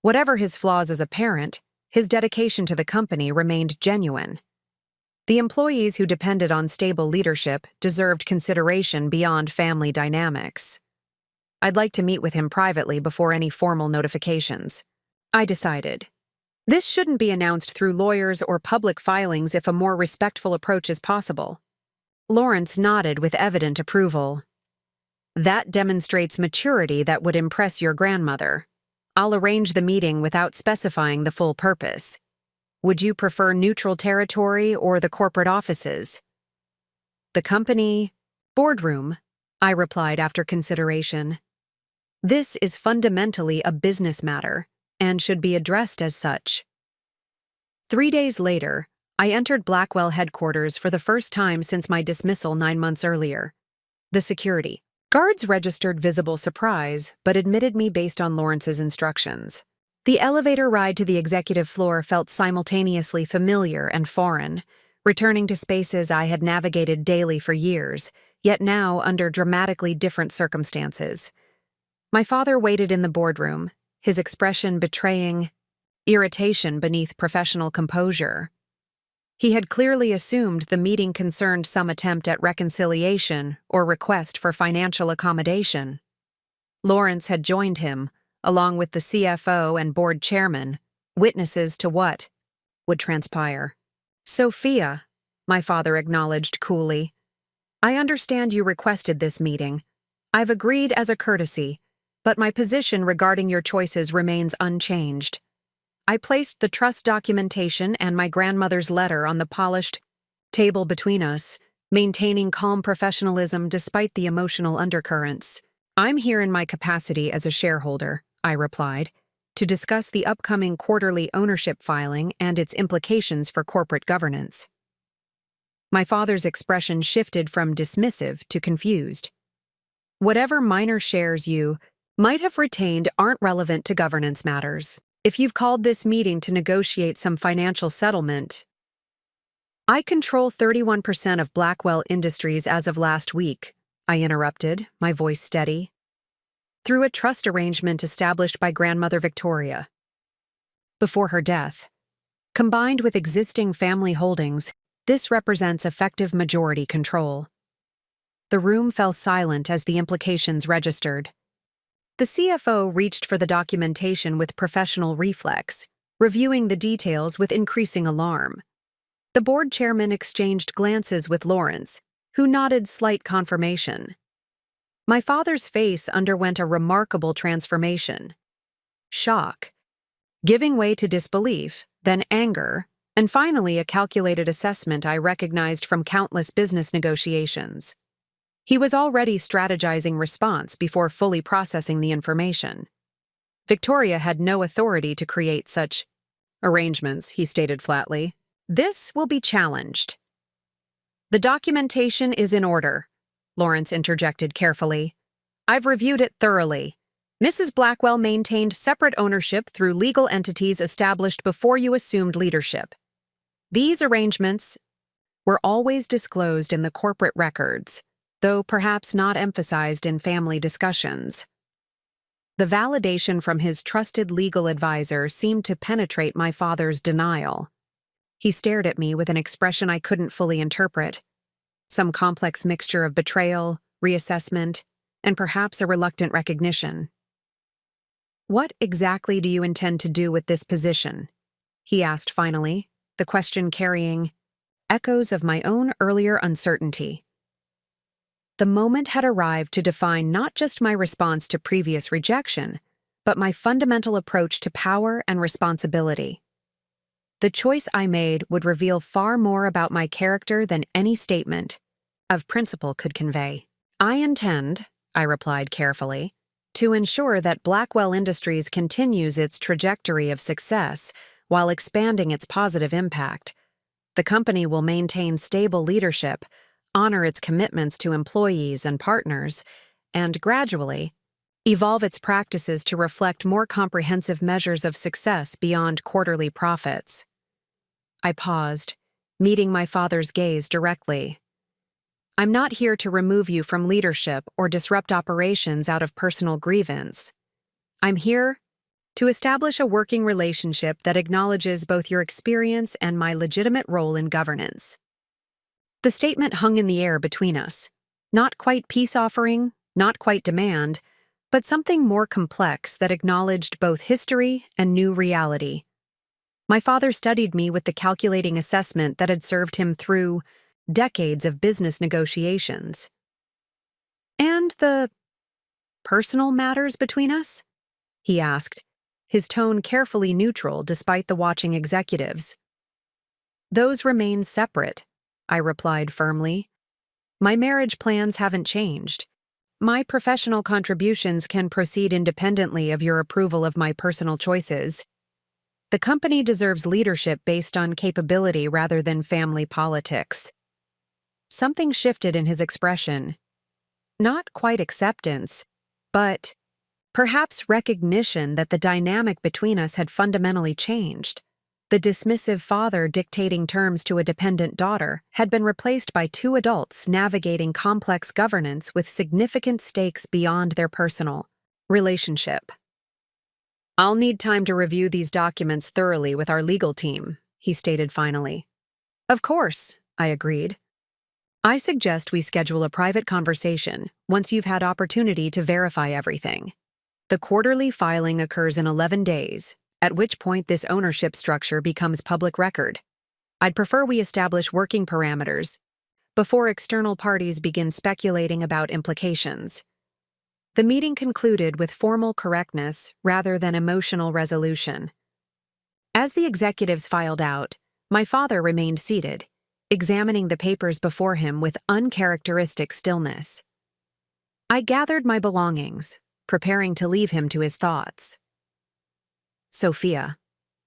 Whatever his flaws as a parent, his dedication to the company remained genuine. The employees who depended on stable leadership deserved consideration beyond family dynamics. I'd like to meet with him privately before any formal notifications, I decided. This shouldn't be announced through lawyers or public filings if a more respectful approach is possible. Lawrence nodded with evident approval. That demonstrates maturity that would impress your grandmother. I'll arrange the meeting without specifying the full purpose. Would you prefer neutral territory or the corporate offices? The company boardroom, I replied after consideration. This is fundamentally a business matter and should be addressed as such. 3 days later, I entered Blackwell headquarters for the first time since my dismissal 9 months earlier. The security guards registered visible surprise, but admitted me based on Lawrence's instructions. The elevator ride to the executive floor felt simultaneously familiar and foreign, returning to spaces I had navigated daily for years, yet now under dramatically different circumstances. My father waited in the boardroom, his expression betraying irritation beneath professional composure. He had clearly assumed the meeting concerned some attempt at reconciliation or request for financial accommodation. Lawrence had joined him, along with the CFO and board chairman, witnesses to what would transpire. Sophia, my father acknowledged coolly. I understand you requested this meeting. I've agreed as a courtesy, but my position regarding your choices remains unchanged. I placed the trust documentation and my grandmother's letter on the polished table between us, maintaining calm professionalism despite the emotional undercurrents. I'm here in my capacity as a shareholder, I replied, to discuss the upcoming quarterly ownership filing and its implications for corporate governance. My father's expression shifted from dismissive to confused. Whatever minor shares you might have retained aren't relevant to governance matters. If you've called this meeting to negotiate some financial settlement, I control 31% of Blackwell Industries as of last week, I interrupted, my voice steady. Through a trust arrangement established by Grandmother Victoria. Before her death, combined with existing family holdings, this represents effective majority control. The room fell silent as the implications registered. The CFO reached for the documentation with professional reflex, reviewing the details with increasing alarm. The board chairman exchanged glances with Lawrence, who nodded slight confirmation. My father's face underwent a remarkable transformation. Shock, giving way to disbelief, then anger, and finally a calculated assessment I recognized from countless business negotiations. He was already strategizing response before fully processing the information. Victoria had no authority to create such arrangements, he stated flatly. This will be challenged. The documentation is in order, Lawrence interjected carefully. I've reviewed it thoroughly. Mrs. Blackwell maintained separate ownership through legal entities established before you assumed leadership. These arrangements were always disclosed in the corporate records, though perhaps not emphasized in family discussions. The validation from his trusted legal advisor seemed to penetrate my father's denial. He stared at me with an expression I couldn't fully interpret, some complex mixture of betrayal, reassessment, and perhaps a reluctant recognition. What exactly do you intend to do with this position? He asked finally, the question carrying echoes of my own earlier uncertainty. The moment had arrived to define not just my response to previous rejection, but my fundamental approach to power and responsibility. The choice I made would reveal far more about my character than any statement of principle could convey. I intend, I replied carefully, to ensure that Blackwell Industries continues its trajectory of success while expanding its positive impact. The company will maintain stable leadership, honor its commitments to employees and partners, and gradually, evolve its practices to reflect more comprehensive measures of success beyond quarterly profits. I paused, meeting my father's gaze directly. I'm not here to remove you from leadership or disrupt operations out of personal grievance. I'm here to establish a working relationship that acknowledges both your experience and my legitimate role in governance. The statement hung in the air between us. Not quite peace offering, not quite demand, but something more complex that acknowledged both history and new reality. My father studied me with the calculating assessment that had served him through decades of business negotiations. And the personal matters between us? He asked, his tone carefully neutral despite the watching executives. Those remain separate, I replied firmly. My marriage plans haven't changed. My professional contributions can proceed independently of your approval of my personal choices. The company deserves leadership based on capability rather than family politics. Something shifted in his expression. Not quite acceptance, but perhaps recognition that the dynamic between us had fundamentally changed. The dismissive father dictating terms to a dependent daughter had been replaced by two adults navigating complex governance with significant stakes beyond their personal relationship. I'll need time to review these documents thoroughly with our legal team, he stated finally. Of course, I agreed. I suggest we schedule a private conversation once you've had opportunity to verify everything. The quarterly filing occurs in 11 days, at which point this ownership structure becomes public record. I'd prefer we establish working parameters before external parties begin speculating about implications. The meeting concluded with formal correctness rather than emotional resolution. As the executives filed out, my father remained seated, examining the papers before him with uncharacteristic stillness. I gathered my belongings, preparing to leave him to his thoughts. Sophia,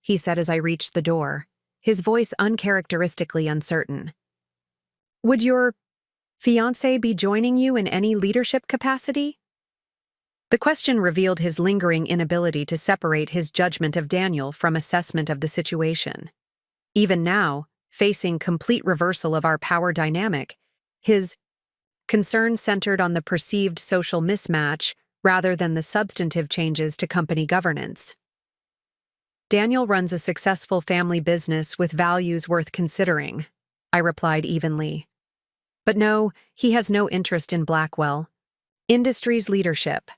he said as I reached the door, his voice uncharacteristically uncertain. Would your fiancé be joining you in any leadership capacity? The question revealed his lingering inability to separate his judgment of Daniel from assessment of the situation. Even now, facing complete reversal of our power dynamic, his concern centered on the perceived social mismatch rather than the substantive changes to company governance. Daniel runs a successful family business with values worth considering, I replied evenly. But no, he has no interest in Blackwell. Industry's leadership.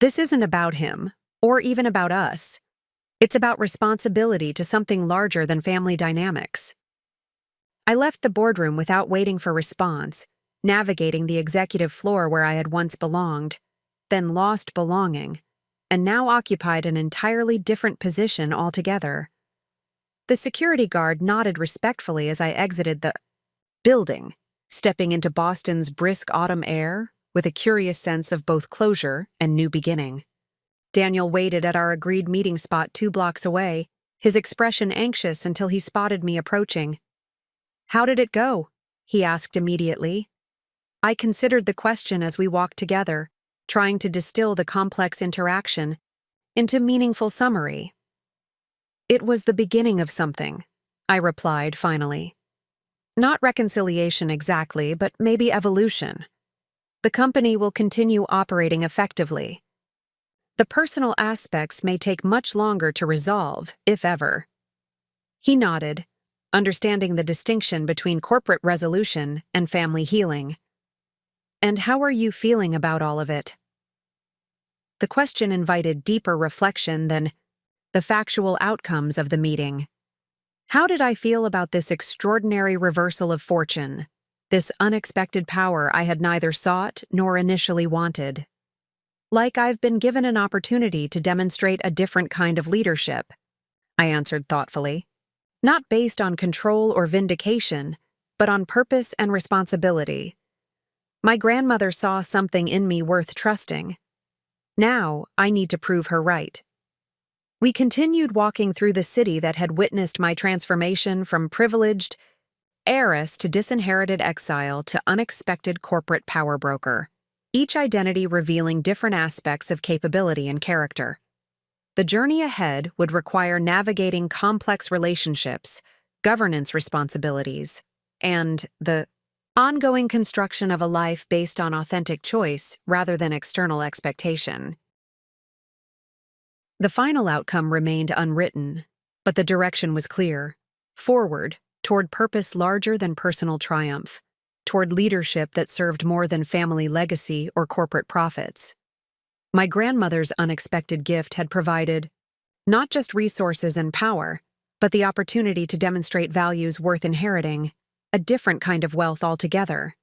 This isn't about him, or even about us. It's about responsibility to something larger than family dynamics. I left the boardroom without waiting for response, navigating the executive floor where I had once belonged, then lost belonging, and now occupied an entirely different position altogether. The security guard nodded respectfully as I exited the building, stepping into Boston's brisk autumn air with a curious sense of both closure and new beginning. Daniel waited at our agreed meeting spot 2 blocks away, his expression anxious until he spotted me approaching. How did it go? He asked immediately. I considered the question as we walked together, trying to distill the complex interaction into meaningful summary. It was the beginning of something, I replied finally. Not reconciliation exactly, but maybe evolution. The company will continue operating effectively. The personal aspects may take much longer to resolve, if ever. He nodded, understanding the distinction between corporate resolution and family healing. And how are you feeling about all of it? The question invited deeper reflection than the factual outcomes of the meeting. How did I feel about this extraordinary reversal of fortune, this unexpected power I had neither sought nor initially wanted? Like I've been given an opportunity to demonstrate a different kind of leadership, I answered thoughtfully. Not based on control or vindication, but on purpose and responsibility. My grandmother saw something in me worth trusting. Now, I need to prove her right. We continued walking through the city that had witnessed my transformation from privileged heiress to disinherited exile to unexpected corporate power broker. each identity revealing different aspects of capability and character. The journey ahead would require navigating complex relationships, governance responsibilities, and the ongoing construction of a life based on authentic choice rather than external expectation. The final outcome remained unwritten, but the direction was clear: forward, toward purpose larger than personal triumph, toward leadership that served more than family legacy or corporate profits. My grandmother's unexpected gift had provided not just resources and power, but the opportunity to demonstrate values worth inheriting, a different kind of wealth altogether.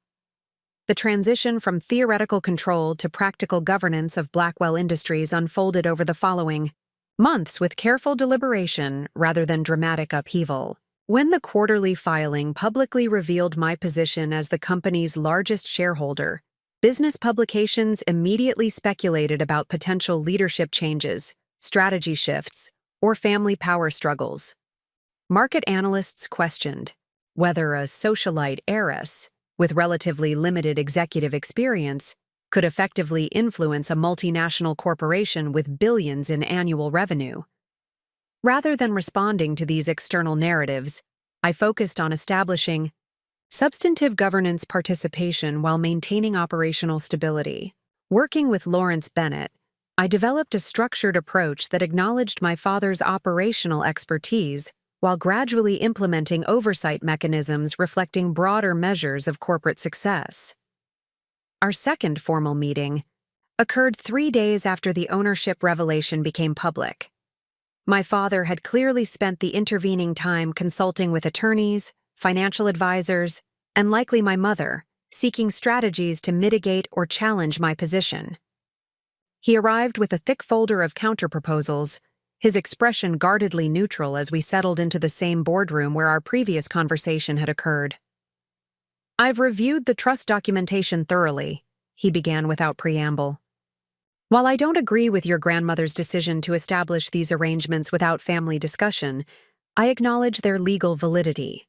The transition from theoretical control to practical governance of Blackwell Industries unfolded over the following months with careful deliberation rather than dramatic upheaval. When the quarterly filing publicly revealed my position as the company's largest shareholder, business publications immediately speculated about potential leadership changes, strategy shifts, or family power struggles. Market analysts questioned whether a socialite heiress with relatively limited executive experience could effectively influence a multinational corporation with billions in annual revenue. Rather than responding to these external narratives, I focused on establishing substantive governance participation while maintaining operational stability. Working with Lawrence Bennett, I developed a structured approach that acknowledged my father's operational expertise while gradually implementing oversight mechanisms reflecting broader measures of corporate success. Our second formal meeting occurred 3 days after the ownership revelation became public. My father had clearly spent the intervening time consulting with attorneys, financial advisors, and likely my mother, seeking strategies to mitigate or challenge my position. He arrived with a thick folder of counterproposals, his expression guardedly neutral as we settled into the same boardroom where our previous conversation had occurred. "I've reviewed the trust documentation thoroughly," he began without preamble. "While I don't agree with your grandmother's decision to establish these arrangements without family discussion, I acknowledge their legal validity.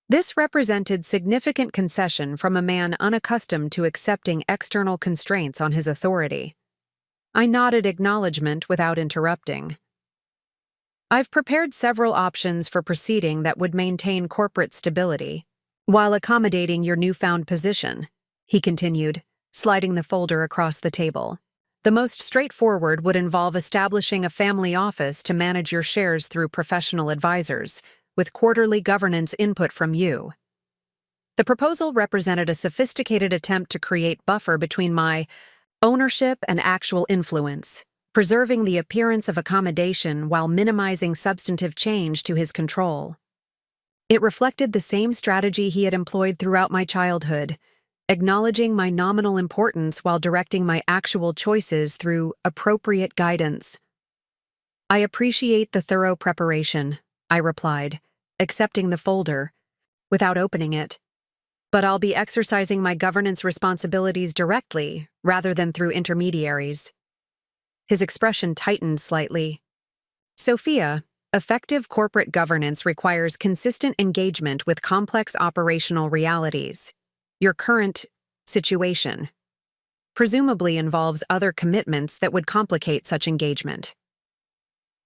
This represented significant concession from a man unaccustomed to accepting external constraints on his authority." I nodded acknowledgement without interrupting. "I've prepared several options for proceeding that would maintain corporate stability while accommodating your newfound position," he continued, sliding the folder across the table. "The most straightforward would involve establishing a family office to manage your shares through professional advisors, with quarterly governance input from you." The proposal represented a sophisticated attempt to create buffer between my ownership and actual influence, preserving the appearance of accommodation while minimizing substantive change to his control. It reflected the same strategy he had employed throughout my childhood, acknowledging my nominal importance while directing my actual choices through appropriate guidance. "I appreciate the thorough preparation," I replied, accepting the folder without opening it. "But I'll be exercising my governance responsibilities directly, rather than through intermediaries." His expression tightened slightly. "Sophia, effective corporate governance requires consistent engagement with complex operational realities. Your current situation presumably involves other commitments that would complicate such engagement."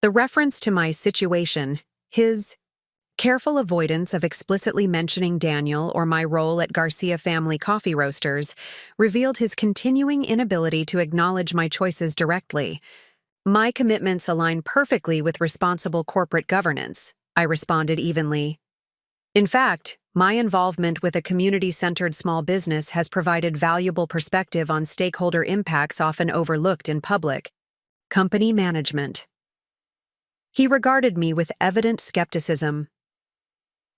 The reference to my situation, his careful avoidance of explicitly mentioning Daniel or my role at Garcia Family Coffee Roasters, revealed his continuing inability to acknowledge my choices directly. "My commitments align perfectly with responsible corporate governance," I responded evenly. "In fact, my involvement with a community-centered small business has provided valuable perspective on stakeholder impacts often overlooked in public company management." He regarded me with evident skepticism.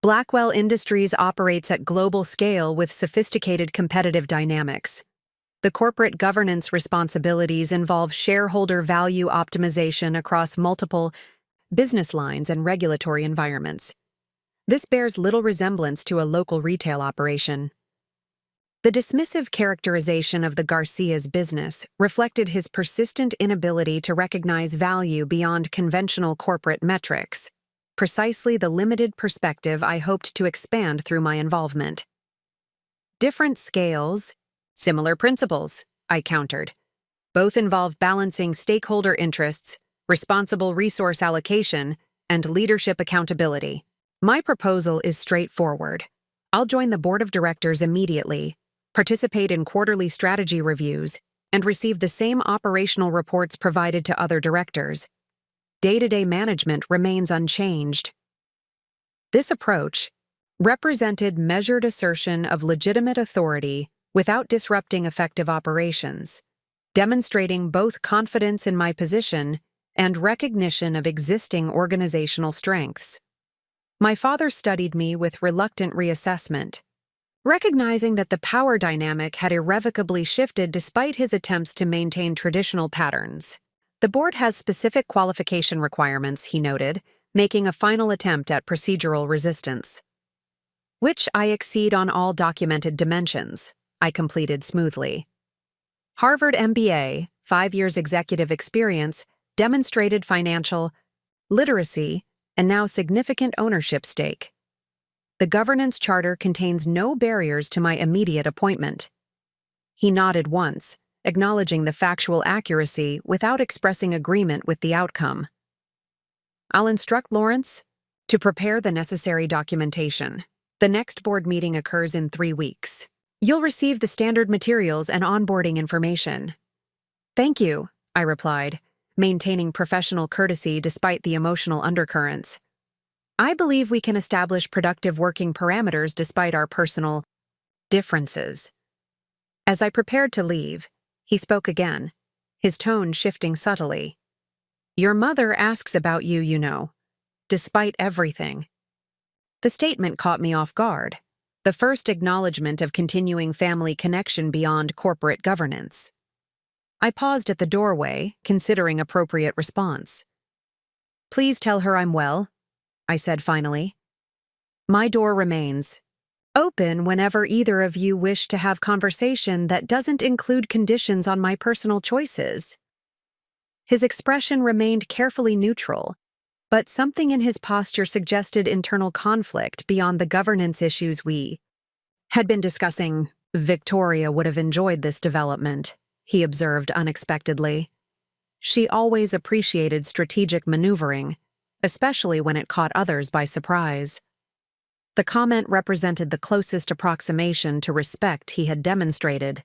"Blackwell Industries operates at global scale with sophisticated competitive dynamics. The corporate governance responsibilities involve shareholder value optimization across multiple business lines and regulatory environments. This bears little resemblance to a local retail operation." The dismissive characterization of the Garcia's business reflected his persistent inability to recognize value beyond conventional corporate metrics, precisely the limited perspective I hoped to expand through my involvement. "Different scales, Similar principles, I countered. Both involve balancing stakeholder interests, responsible resource allocation, and leadership accountability. My proposal is straightforward. I'll join the board of directors immediately, participate in quarterly strategy reviews, and receive the same operational reports provided to other directors. Day-to-day management remains unchanged. This approach represented measured assertion of legitimate authority without disrupting effective operations, demonstrating both confidence in my position and recognition of existing organizational strengths. My father studied me with reluctant reassessment, recognizing that the power dynamic had irrevocably shifted despite his attempts to maintain traditional patterns. The board has specific qualification requirements, he noted, making a final attempt at procedural resistance. Which I exceed on all documented dimensions, I completed smoothly. Harvard MBA, 5 years executive experience, demonstrated financial literacy, and now significant ownership stake. The governance charter contains no barriers to my immediate appointment. He nodded once, acknowledging the factual accuracy without expressing agreement with the outcome. I'll instruct Lawrence to prepare the necessary documentation. The next board meeting occurs in 3 weeks. You'll receive the standard materials and onboarding information. Thank you, I replied, maintaining professional courtesy despite the emotional undercurrents. I believe we can establish productive working parameters despite our personal differences. As I prepared to leave, he spoke again, his tone shifting subtly. Your mother asks about you, you know, despite everything. The statement caught me off guard, the first acknowledgement of continuing family connection beyond corporate governance. I paused at the doorway, considering appropriate response. Please tell her I'm well, I said finally. My door remains open whenever either of you wish to have conversation that doesn't include conditions on my personal choices. His expression remained carefully neutral, but something in his posture suggested internal conflict beyond the governance issues we had been discussing. Victoria would have enjoyed this development, he observed unexpectedly. She always appreciated strategic maneuvering, especially when it caught others by surprise. The comment represented the closest approximation to respect he had demonstrated.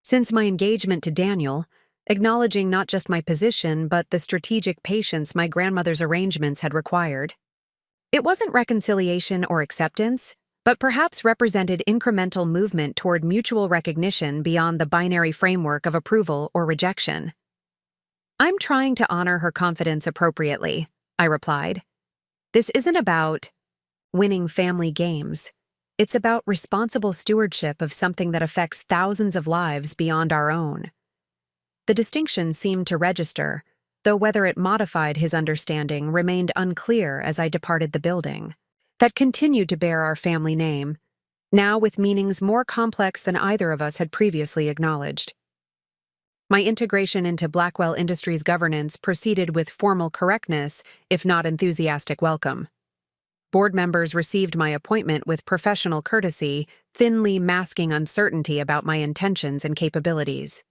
Since my engagement to Daniel, acknowledging not just my position but the strategic patience my grandmother's arrangements had required. It wasn't reconciliation or acceptance, but perhaps represented incremental movement toward mutual recognition beyond the binary framework of approval or rejection. I'm trying to honor her confidence appropriately, I replied. This isn't about winning family games. It's about responsible stewardship of something that affects thousands of lives beyond our own. The distinction seemed to register, though whether it modified his understanding remained unclear as I departed the building. That continued to bear our family name, now with meanings more complex than either of us had previously acknowledged. My integration into Blackwell Industries governance proceeded with formal correctness, if not enthusiastic welcome. Board members received my appointment with professional courtesy, thinly masking uncertainty about my intentions and capabilities.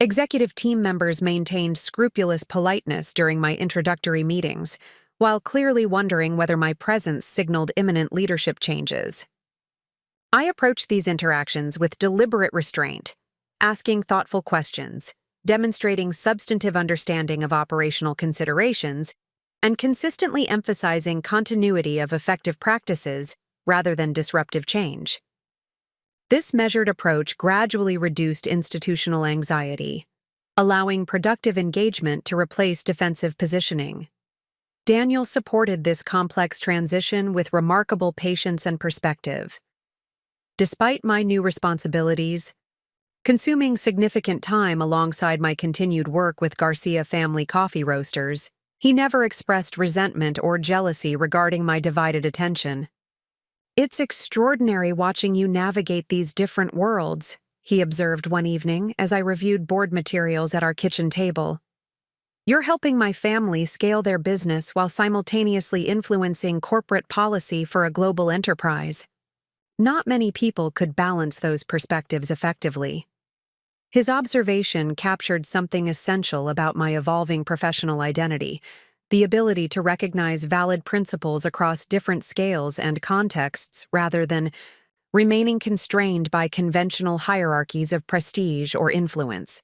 Executive team members maintained scrupulous politeness during my introductory meetings, while clearly wondering whether my presence signaled imminent leadership changes. I approached these interactions with deliberate restraint, asking thoughtful questions, demonstrating substantive understanding of operational considerations, and consistently emphasizing continuity of effective practices rather than disruptive change. This measured approach gradually reduced institutional anxiety, allowing productive engagement to replace defensive positioning. Daniel supported this complex transition with remarkable patience and perspective. Despite my new responsibilities, consuming significant time alongside my continued work with Garcia Family Coffee Roasters, he never expressed resentment or jealousy regarding my divided attention. It's extraordinary watching you navigate these different worlds, he observed one evening as I reviewed board materials at our kitchen table. You're helping my family scale their business while simultaneously influencing corporate policy for a global enterprise. not many people could balance those perspectives effectively. His observation captured something essential about my evolving professional identity: the ability to recognize valid principles across different scales and contexts rather than remaining constrained by conventional hierarchies of prestige or influence.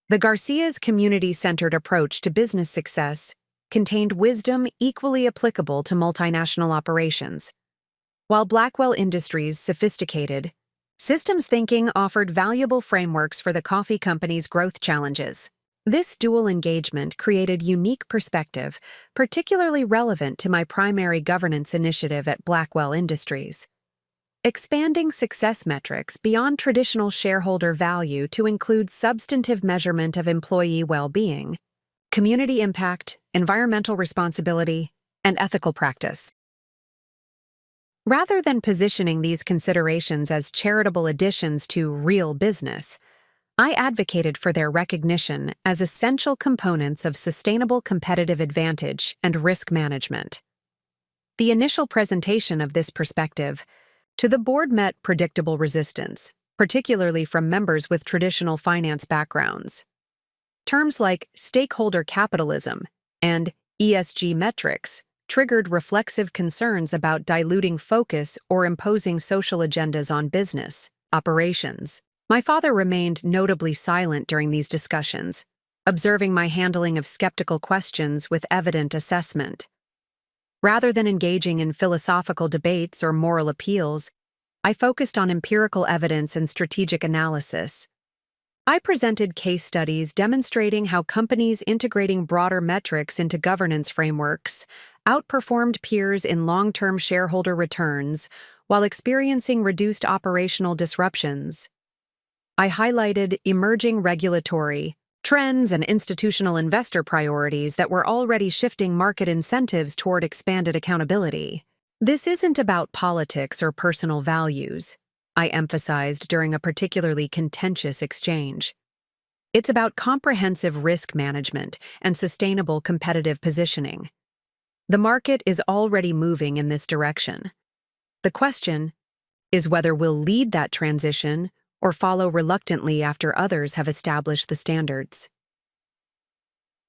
The Garcia's community-centered approach to business success contained wisdom equally applicable to multinational operations. While Blackwell Industries' sophisticated, systems thinking offered valuable frameworks for the coffee company's growth challenges. This dual engagement created unique perspective, particularly relevant to my primary governance initiative at Blackwell Industries. Expanding success metrics beyond traditional shareholder value to include substantive measurement of employee well-being, community impact, environmental responsibility, and ethical practice. Rather than positioning these considerations as charitable additions to real business, I advocated for their recognition as essential components of sustainable competitive advantage and risk management. The initial presentation of this perspective to the board met predictable resistance, particularly from members with traditional finance backgrounds. Terms like stakeholder capitalism and ESG metrics triggered reflexive concerns about diluting focus or imposing social agendas on business operations. My father remained notably silent during these discussions, observing my handling of skeptical questions with evident assessment. Rather than engaging in philosophical debates or moral appeals, I focused on empirical evidence and strategic analysis. I presented case studies demonstrating how companies integrating broader metrics into governance frameworks outperformed peers in long-term shareholder returns while experiencing reduced operational disruptions. I highlighted emerging regulatory trends and institutional investor priorities that were already shifting market incentives toward expanded accountability. This isn't about politics or personal values, I emphasized during a particularly contentious exchange. It's about comprehensive risk management and sustainable competitive positioning. The market is already moving in this direction. The question is whether we'll lead that transition or follow reluctantly after others have established the standards.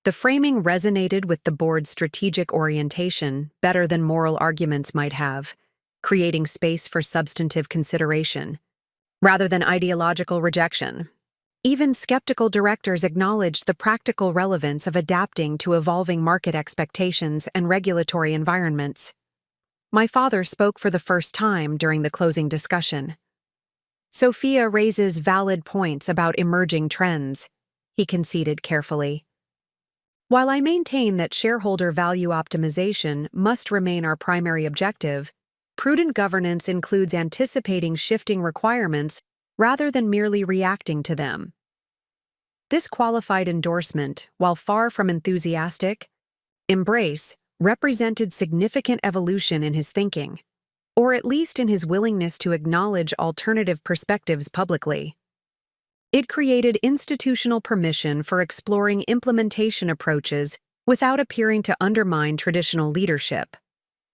The framing resonated with the board's strategic orientation better than moral arguments might have, creating space for substantive consideration, rather than ideological rejection. Even skeptical directors acknowledged the practical relevance of adapting to evolving market expectations and regulatory environments. My father spoke for the first time during the closing discussion. Sophia raises valid points about emerging trends, he conceded carefully. While I maintain that shareholder value optimization must remain our primary objective, prudent governance includes anticipating shifting requirements rather than merely reacting to them. This qualified endorsement, while far from enthusiastic, embrace represented significant evolution in his thinking, or at least in his willingness to acknowledge alternative perspectives publicly. It created institutional permission for exploring implementation approaches without appearing to undermine traditional leadership.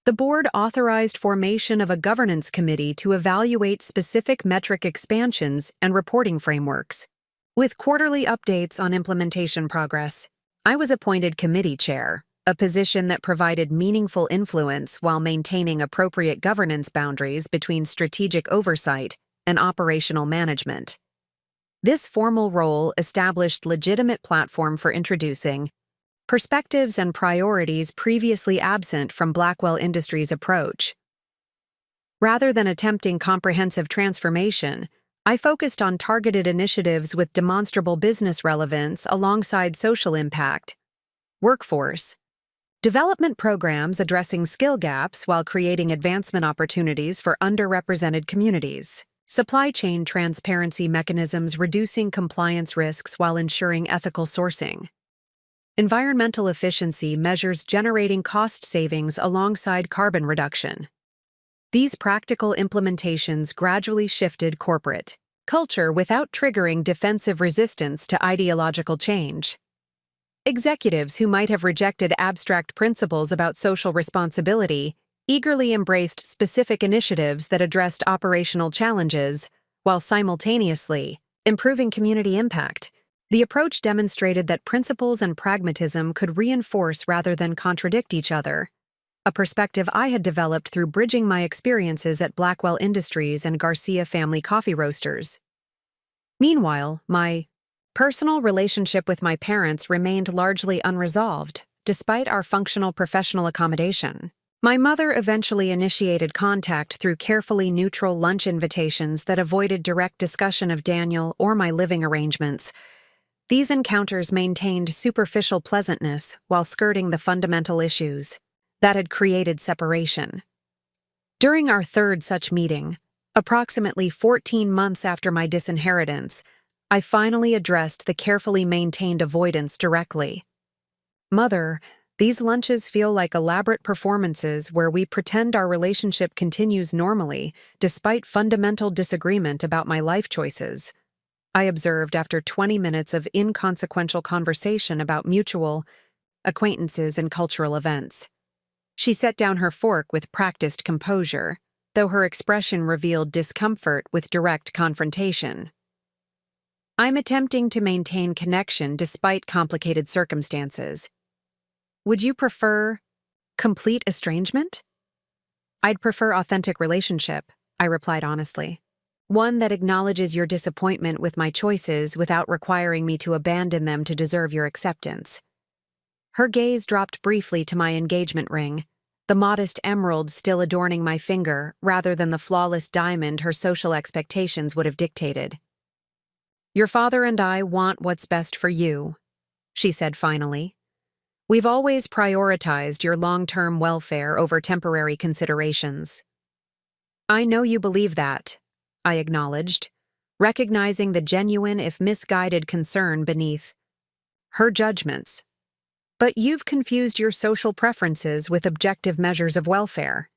The board authorized formation of a governance committee to evaluate specific metric expansions and reporting frameworks. With quarterly updates on implementation progress, I was appointed committee chair, a position that provided meaningful influence while maintaining appropriate governance boundaries between strategic oversight and operational management. This formal role established legitimate platform for introducing perspectives and priorities previously absent from Blackwell Industries' approach. Rather than attempting comprehensive transformation, I focused on targeted initiatives with demonstrable business relevance alongside social impact. Workforce development programs addressing skill gaps while creating advancement opportunities for underrepresented communities. Supply chain transparency mechanisms reducing compliance risks while ensuring ethical sourcing. Environmental efficiency measures generating cost savings alongside carbon reduction. These practical implementations gradually shifted corporate culture without triggering defensive resistance to ideological change. Executives who might have rejected abstract principles about social responsibility eagerly embraced specific initiatives that addressed operational challenges while simultaneously improving community impact. The approach demonstrated that principles and pragmatism could reinforce rather than contradict each other, a perspective I had developed through bridging my experiences at Blackwell Industries and Garcia Family Coffee Roasters. Meanwhile, my personal relationship with my parents remained largely unresolved, despite our functional professional accommodation. My mother eventually initiated contact through carefully neutral lunch invitations that avoided direct discussion of Daniel or my living arrangements. These encounters maintained superficial pleasantness while skirting the fundamental issues that had created separation. During our third such meeting, approximately 14 months after my disinheritance, I finally addressed the carefully maintained avoidance directly. "Mother, these lunches feel like elaborate performances where we pretend our relationship continues normally, despite fundamental disagreement about my life choices," I observed after 20 minutes of inconsequential conversation about mutual acquaintances and cultural events. She set down her fork with practiced composure, though her expression revealed discomfort with direct confrontation. "I'm attempting to maintain connection despite complicated circumstances. Would you prefer complete estrangement?" "I'd prefer authentic relationship," I replied honestly. "One that acknowledges your disappointment with my choices without requiring me to abandon them to deserve your acceptance." Her gaze dropped briefly to my engagement ring, the modest emerald still adorning my finger rather than the flawless diamond her social expectations would have dictated. "Your father and I want what's best for you," she said finally. "We've always prioritized your long-term welfare over temporary considerations." "I know you believe that," I acknowledged, recognizing the genuine if misguided concern beneath her judgments. "But you've confused your social preferences with objective measures of welfare.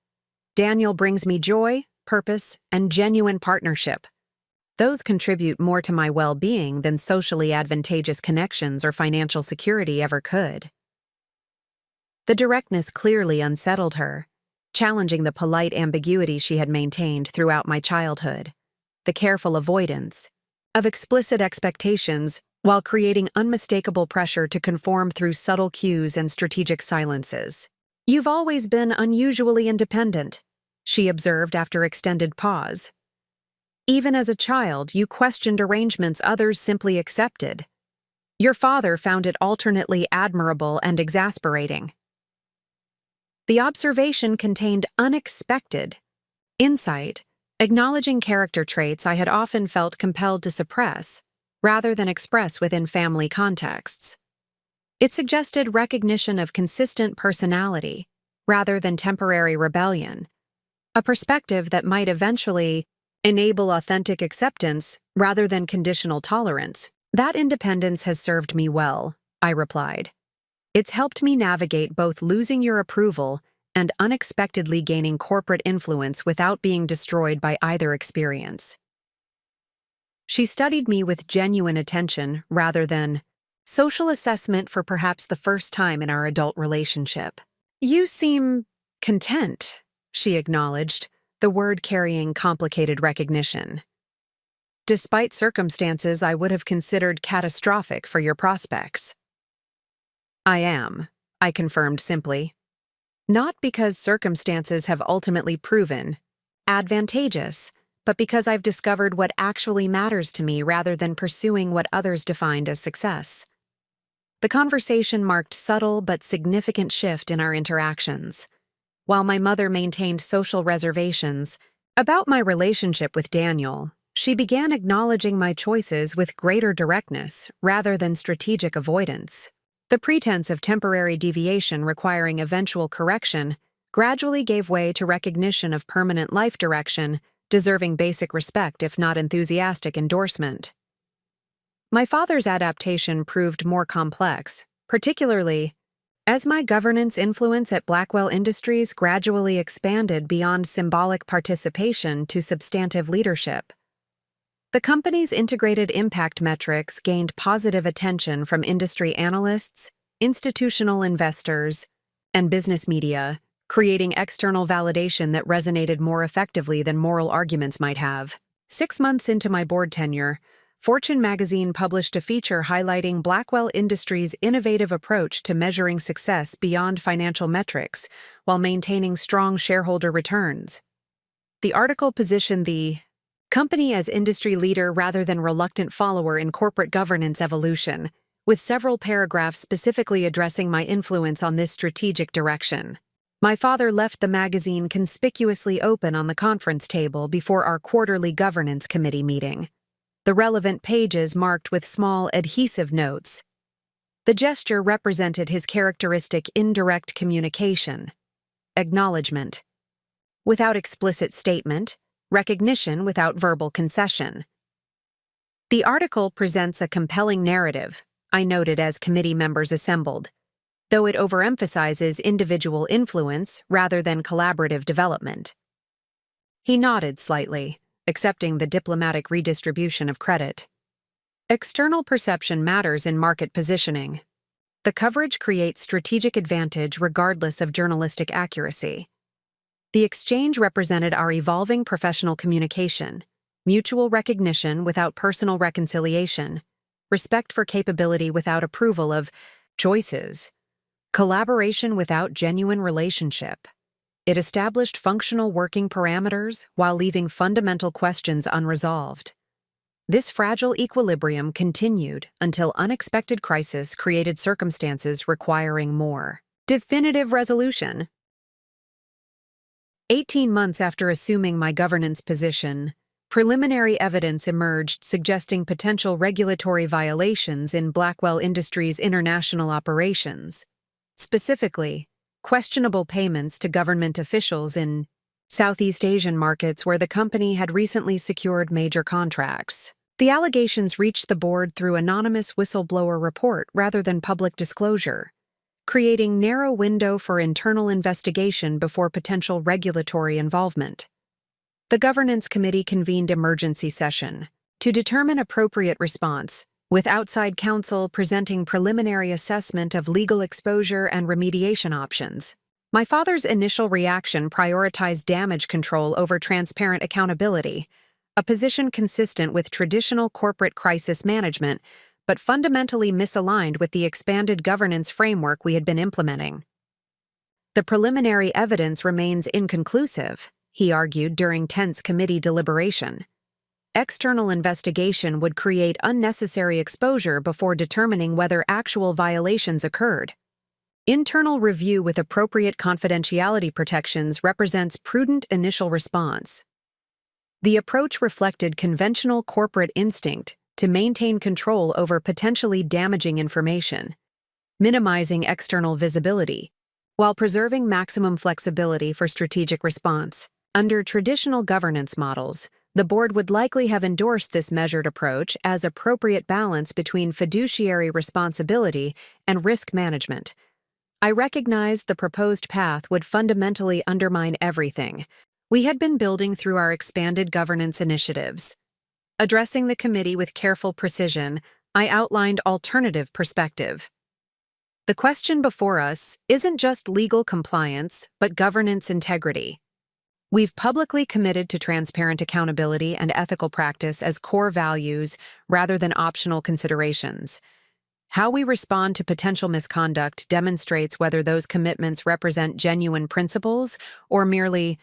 Daniel brings me joy, purpose, and genuine partnership. Those contribute more to my well-being than socially advantageous connections or financial security ever could." The directness clearly unsettled her, challenging the polite ambiguity she had maintained throughout my childhood, the careful avoidance of explicit expectations while creating unmistakable pressure to conform through subtle cues and strategic silences. "You've always been unusually independent," she observed after extended pause. "Even as a child, you questioned arrangements others simply accepted. Your father found it alternately admirable and exasperating." The observation contained unexpected insight, acknowledging character traits I had often felt compelled to suppress, rather than express within family contexts. It suggested recognition of consistent personality, rather than temporary rebellion, a perspective that might eventually enable authentic acceptance rather than conditional tolerance. "That independence has served me well," I replied. "It's helped me navigate both losing your approval and unexpectedly gaining corporate influence without being destroyed by either experience." She studied me with genuine attention rather than social assessment for perhaps the first time in our adult relationship. "You seem content," she acknowledged, the word carrying complicated recognition. "Despite circumstances I would have considered catastrophic for your prospects." "I am," I confirmed simply. "Not because circumstances have ultimately proven advantageous, but because I've discovered what actually matters to me rather than pursuing what others defined as success." The conversation marked subtle but significant shift in our interactions. While my mother maintained social reservations about my relationship with Daniel, she began acknowledging my choices with greater directness rather than strategic avoidance. The pretense of temporary deviation requiring eventual correction gradually gave way to recognition of permanent life direction, deserving basic respect if not enthusiastic endorsement. My father's adaptation proved more complex, particularly as my governance influence at Blackwell Industries gradually expanded beyond symbolic participation to substantive leadership. The company's integrated impact metrics gained positive attention from industry analysts, institutional investors, and business media, creating external validation that resonated more effectively than moral arguments might have. 6 months into my board tenure, Fortune magazine published a feature highlighting Blackwell Industries' innovative approach to measuring success beyond financial metrics while maintaining strong shareholder returns. The article positioned the company as industry leader rather than reluctant follower in corporate governance evolution, with several paragraphs specifically addressing my influence on this strategic direction. My father left the magazine conspicuously open on the conference table before our quarterly governance committee meeting, the relevant pages marked with small adhesive notes. The gesture represented his characteristic indirect communication, acknowledgement, without explicit statement, recognition without verbal concession. The article presents a compelling narrative, I noted as committee members assembled, though it overemphasizes individual influence rather than collaborative development. He nodded slightly, accepting the diplomatic redistribution of credit. External perception matters in market positioning. The coverage creates strategic advantage regardless of journalistic accuracy. The exchange represented our evolving professional communication, mutual recognition without personal reconciliation, respect for capability without approval of choices, collaboration without genuine relationship. It established functional working parameters while leaving fundamental questions unresolved. This fragile equilibrium continued until unexpected crisis created circumstances requiring more definitive resolution. 18 months after assuming my governance position, preliminary evidence emerged suggesting potential regulatory violations in Blackwell Industries' international operations. Specifically, questionable payments to government officials in Southeast Asian markets where the company had recently secured major contracts. The allegations reached the board through anonymous whistleblower report rather than public disclosure, creating narrow window for internal investigation before potential regulatory involvement. The governance committee convened emergency session to determine appropriate response, with outside counsel presenting preliminary assessment of legal exposure and remediation options. My father's initial reaction prioritized damage control over transparent accountability, a position consistent with traditional corporate crisis management, but fundamentally misaligned with the expanded governance framework we had been implementing. The preliminary evidence remains inconclusive, he argued during tense committee deliberation. External investigation would create unnecessary exposure before determining whether actual violations occurred. Internal review with appropriate confidentiality protections represents prudent initial response. The approach reflected conventional corporate instinct to maintain control over potentially damaging information, minimizing external visibility, while preserving maximum flexibility for strategic response. Under traditional governance models, the board would likely have endorsed this measured approach as appropriate balance between fiduciary responsibility and risk management. I recognized the proposed path would fundamentally undermine everything we had been building through our expanded governance initiatives. Addressing the committee with careful precision, I outlined alternative perspective. The question before us isn't just legal compliance, but governance integrity. We've publicly committed to transparent accountability and ethical practice as core values rather than optional considerations. How we respond to potential misconduct demonstrates whether those commitments represent genuine principles or merely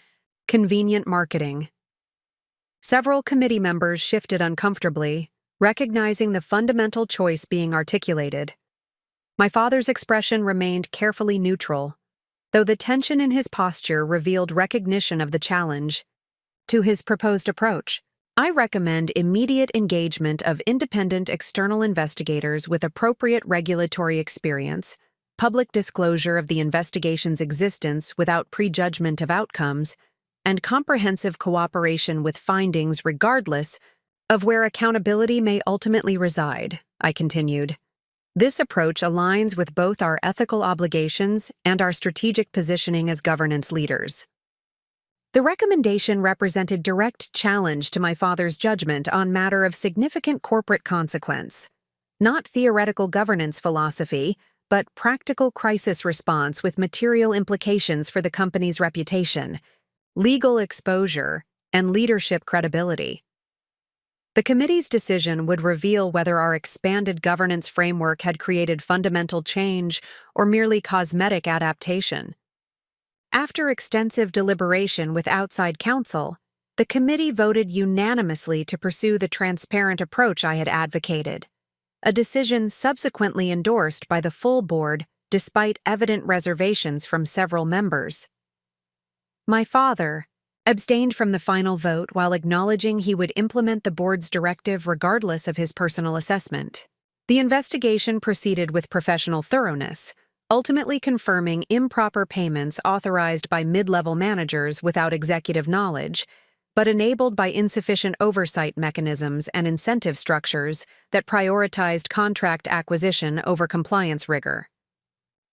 convenient marketing. Several committee members shifted uncomfortably, recognizing the fundamental choice being articulated. My father's expression remained carefully neutral, though the tension in his posture revealed recognition of the challenge to his proposed approach. I recommend immediate engagement of independent external investigators with appropriate regulatory experience, public disclosure of the investigation's existence without prejudgment of outcomes, and comprehensive cooperation with findings regardless of where accountability may ultimately reside, I continued. This approach aligns with both our ethical obligations and our strategic positioning as governance leaders. The recommendation represented direct challenge to my father's judgment on matter of significant corporate consequence, not theoretical governance philosophy, but practical crisis response with material implications for the company's reputation, legal exposure, and leadership credibility. The committee's decision would reveal whether our expanded governance framework had created fundamental change or merely cosmetic adaptation. After extensive deliberation with outside counsel, the committee voted unanimously to pursue the transparent approach I had advocated, a decision subsequently endorsed by the full board despite evident reservations from several members. My father abstained from the final vote while acknowledging he would implement the board's directive regardless of his personal assessment. The investigation proceeded with professional thoroughness, ultimately confirming improper payments authorized by mid-level managers without executive knowledge, but enabled by insufficient oversight mechanisms and incentive structures that prioritized contract acquisition over compliance rigor.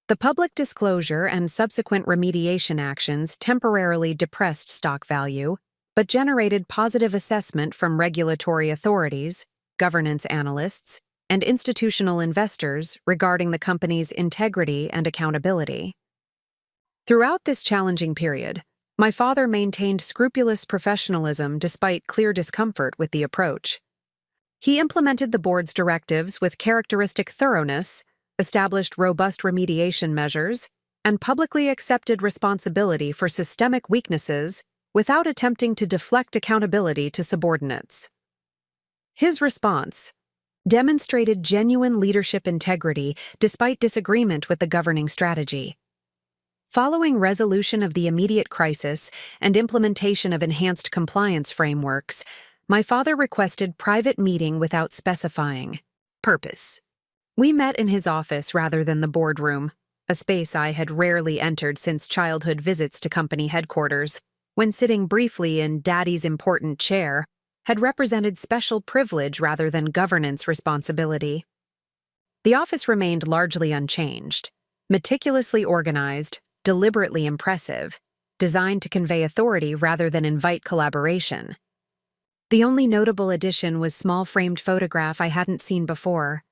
The public disclosure and subsequent remediation actions temporarily depressed stock value, but generated positive assessment from regulatory authorities, governance analysts, and institutional investors regarding the company's integrity and accountability. Throughout this challenging period, my father maintained scrupulous professionalism despite clear discomfort with the approach. He implemented the board's directives with characteristic thoroughness, established robust remediation measures, and publicly accepted responsibility for systemic weaknesses without attempting to deflect accountability to subordinates. His response demonstrated genuine leadership integrity despite disagreement with the governing strategy. Following resolution of the immediate crisis and implementation of enhanced compliance frameworks, my father requested private meeting without specifying purpose. We met in his office rather than the boardroom, a space I had rarely entered since childhood visits to company headquarters, when sitting briefly in Daddy's important chair had represented special privilege rather than governance responsibility. The office remained largely unchanged, meticulously organized, deliberately impressive, designed to convey authority rather than invite collaboration. The only notable addition was small framed photograph I hadn't seen before.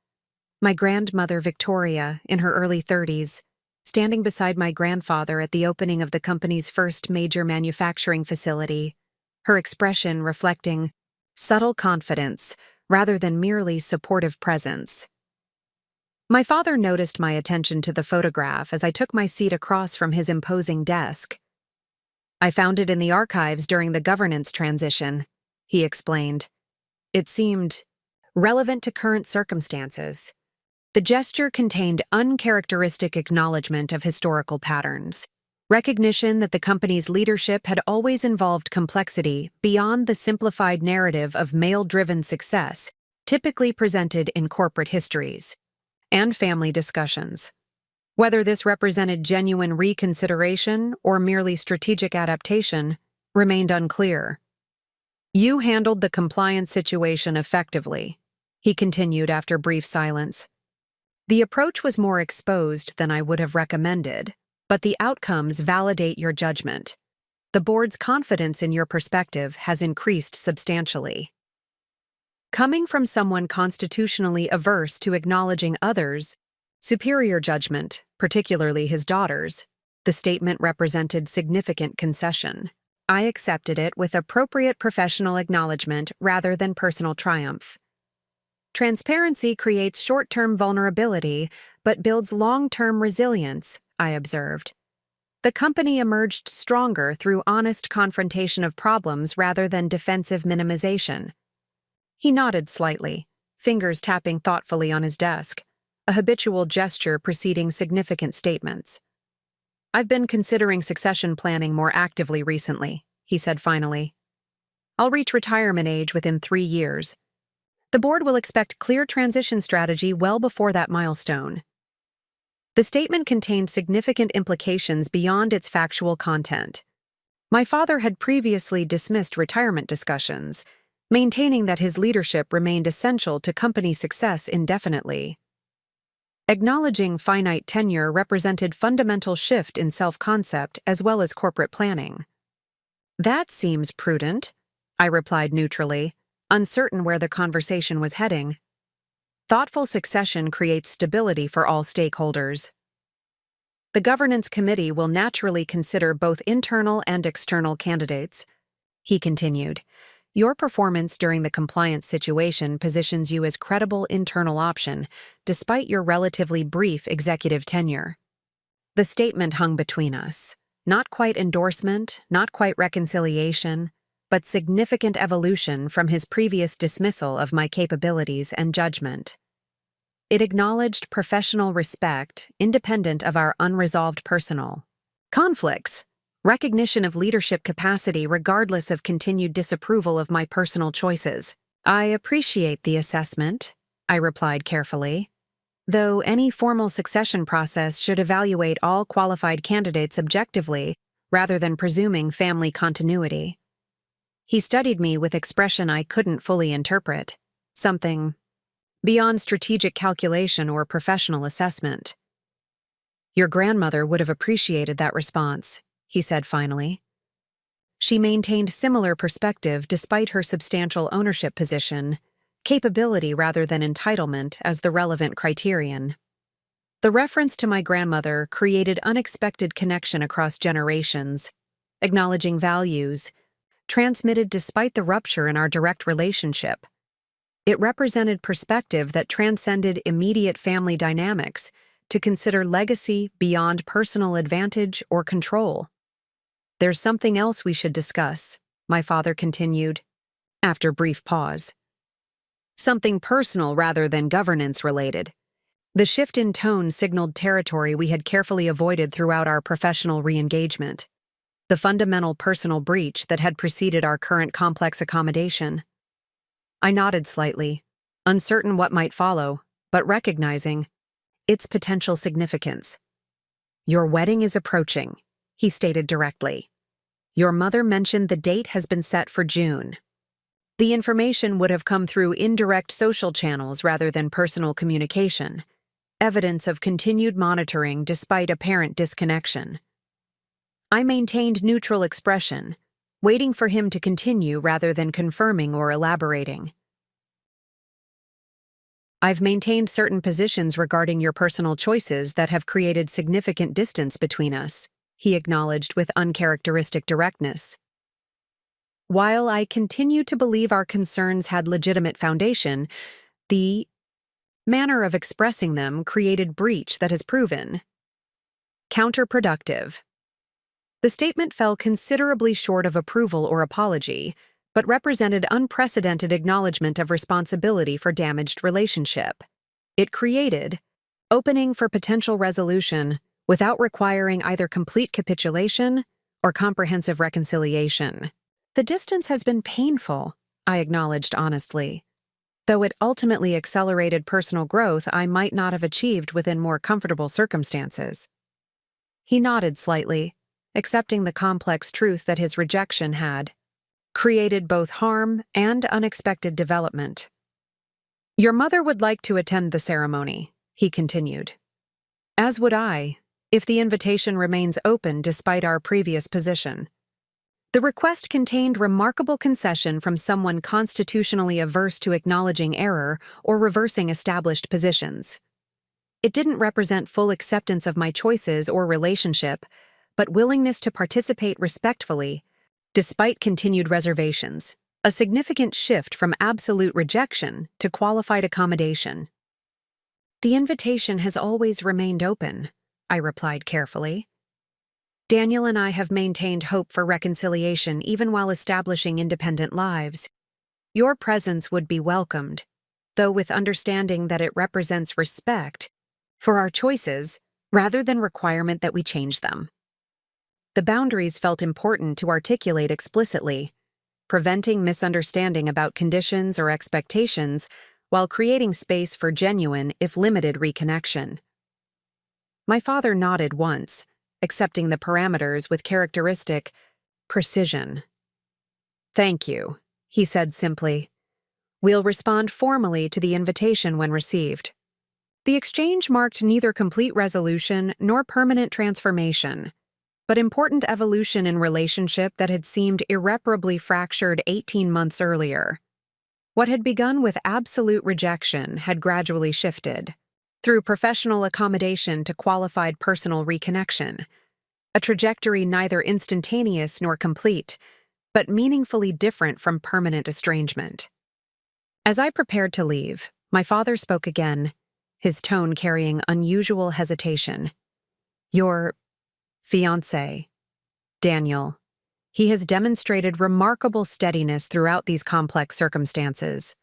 My grandmother Victoria, in her early 30s, standing beside my grandfather at the opening of the company's first major manufacturing facility, her expression reflecting subtle confidence rather than merely supportive presence. My father noticed my attention to the photograph as I took my seat across from his imposing desk. "I found it in the archives during the governance transition," he explained. It seemed relevant to current circumstances. The gesture contained uncharacteristic acknowledgement of historical patterns, recognition that the company's leadership had always involved complexity beyond the simplified narrative of male-driven success typically presented in corporate histories, and family discussions. Whether this represented genuine reconsideration or merely strategic adaptation remained unclear. "You handled the compliance situation effectively," he continued after brief silence. "The approach was more exposed than I would have recommended, but the outcomes validate your judgment. The board's confidence in your perspective has increased substantially." Coming from someone constitutionally averse to acknowledging others' superior judgment, particularly his daughter's, the statement represented significant concession. I accepted it with appropriate professional acknowledgement rather than personal triumph. "Transparency creates short-term vulnerability, but builds long-term resilience," I observed. "The company emerged stronger through honest confrontation of problems rather than defensive minimization." He nodded slightly, fingers tapping thoughtfully on his desk, a habitual gesture preceding significant statements. "I've been considering succession planning more actively recently," he said finally. "I'll reach retirement age within 3 years. The board will expect clear transition strategy well before that milestone." The statement contained significant implications beyond its factual content. My father had previously dismissed retirement discussions, maintaining that his leadership remained essential to company success indefinitely. Acknowledging finite tenure represented fundamental shift in self-concept as well as corporate planning. "That seems prudent," I replied neutrally, uncertain where the conversation was heading. Thoughtful succession creates stability for all stakeholders. The governance committee will naturally consider both internal and external candidates, he continued. Your performance during the compliance situation positions you as credible internal option, despite your relatively brief executive tenure. The statement hung between us. Not quite endorsement, not quite reconciliation, but significant evolution from his previous dismissal of my capabilities and judgment. It acknowledged professional respect, independent of our unresolved personal conflicts, recognition of leadership capacity regardless of continued disapproval of my personal choices. I appreciate the assessment, I replied carefully, though any formal succession process should evaluate all qualified candidates objectively rather than presuming family continuity. He studied me with expression I couldn't fully interpret, something beyond strategic calculation or professional assessment. Your grandmother would have appreciated that response, he said finally. She maintained similar perspective despite her substantial ownership position, capability rather than entitlement as the relevant criterion. The reference to my grandmother created unexpected connection across generations, acknowledging values, transmitted despite the rupture in our direct relationship. It represented perspective that transcended immediate family dynamics to consider legacy beyond personal advantage or control. There's something else we should discuss, my father continued, after brief pause. Something personal rather than governance-related. The shift in tone signaled territory we had carefully avoided throughout our professional re-engagement. The fundamental personal breach that had preceded our current complex accommodation. I nodded slightly, uncertain what might follow, but recognizing its potential significance. Your wedding is approaching, he stated directly. Your mother mentioned the date has been set for June. The information would have come through indirect social channels rather than personal communication, evidence of continued monitoring despite apparent disconnection. I maintained neutral expression, waiting for him to continue rather than confirming or elaborating. I've maintained certain positions regarding your personal choices that have created significant distance between us, he acknowledged with uncharacteristic directness. While I continue to believe our concerns had legitimate foundation, the manner of expressing them created breach that has proven counterproductive. The statement fell considerably short of approval or apology, but represented unprecedented acknowledgement of responsibility for damaged relationship. It created opening for potential resolution without requiring either complete capitulation or comprehensive reconciliation. The distance has been painful, I acknowledged honestly. Though it ultimately accelerated personal growth I might not have achieved within more comfortable circumstances. He nodded slightly, accepting the complex truth that his rejection had created both harm and unexpected development. Your mother would like to attend the ceremony, he continued. As would I, if the invitation remains open despite our previous position. The request contained remarkable concession from someone constitutionally averse to acknowledging error or reversing established positions. It didn't represent full acceptance of my choices or relationship, but willingness to participate respectfully, despite continued reservations, a significant shift from absolute rejection to qualified accommodation. The invitation has always remained open, I replied carefully. Daniel and I have maintained hope for reconciliation even while establishing independent lives. Your presence would be welcomed, though with understanding that it represents respect for our choices rather than requirement that we change them. The boundaries felt important to articulate explicitly, preventing misunderstanding about conditions or expectations while creating space for genuine, if limited, reconnection. My father nodded once, accepting the parameters with characteristic precision. Thank you, he said simply. We'll respond formally to the invitation when received. The exchange marked neither complete resolution nor permanent transformation, but important evolution in relationship that had seemed irreparably fractured 18 months earlier. What had begun with absolute rejection had gradually shifted, through professional accommodation to qualified personal reconnection, a trajectory neither instantaneous nor complete, but meaningfully different from permanent estrangement. As I prepared to leave, my father spoke again, his tone carrying unusual hesitation. "Your fiancé, Daniel. He has demonstrated remarkable steadiness throughout these complex circumstances.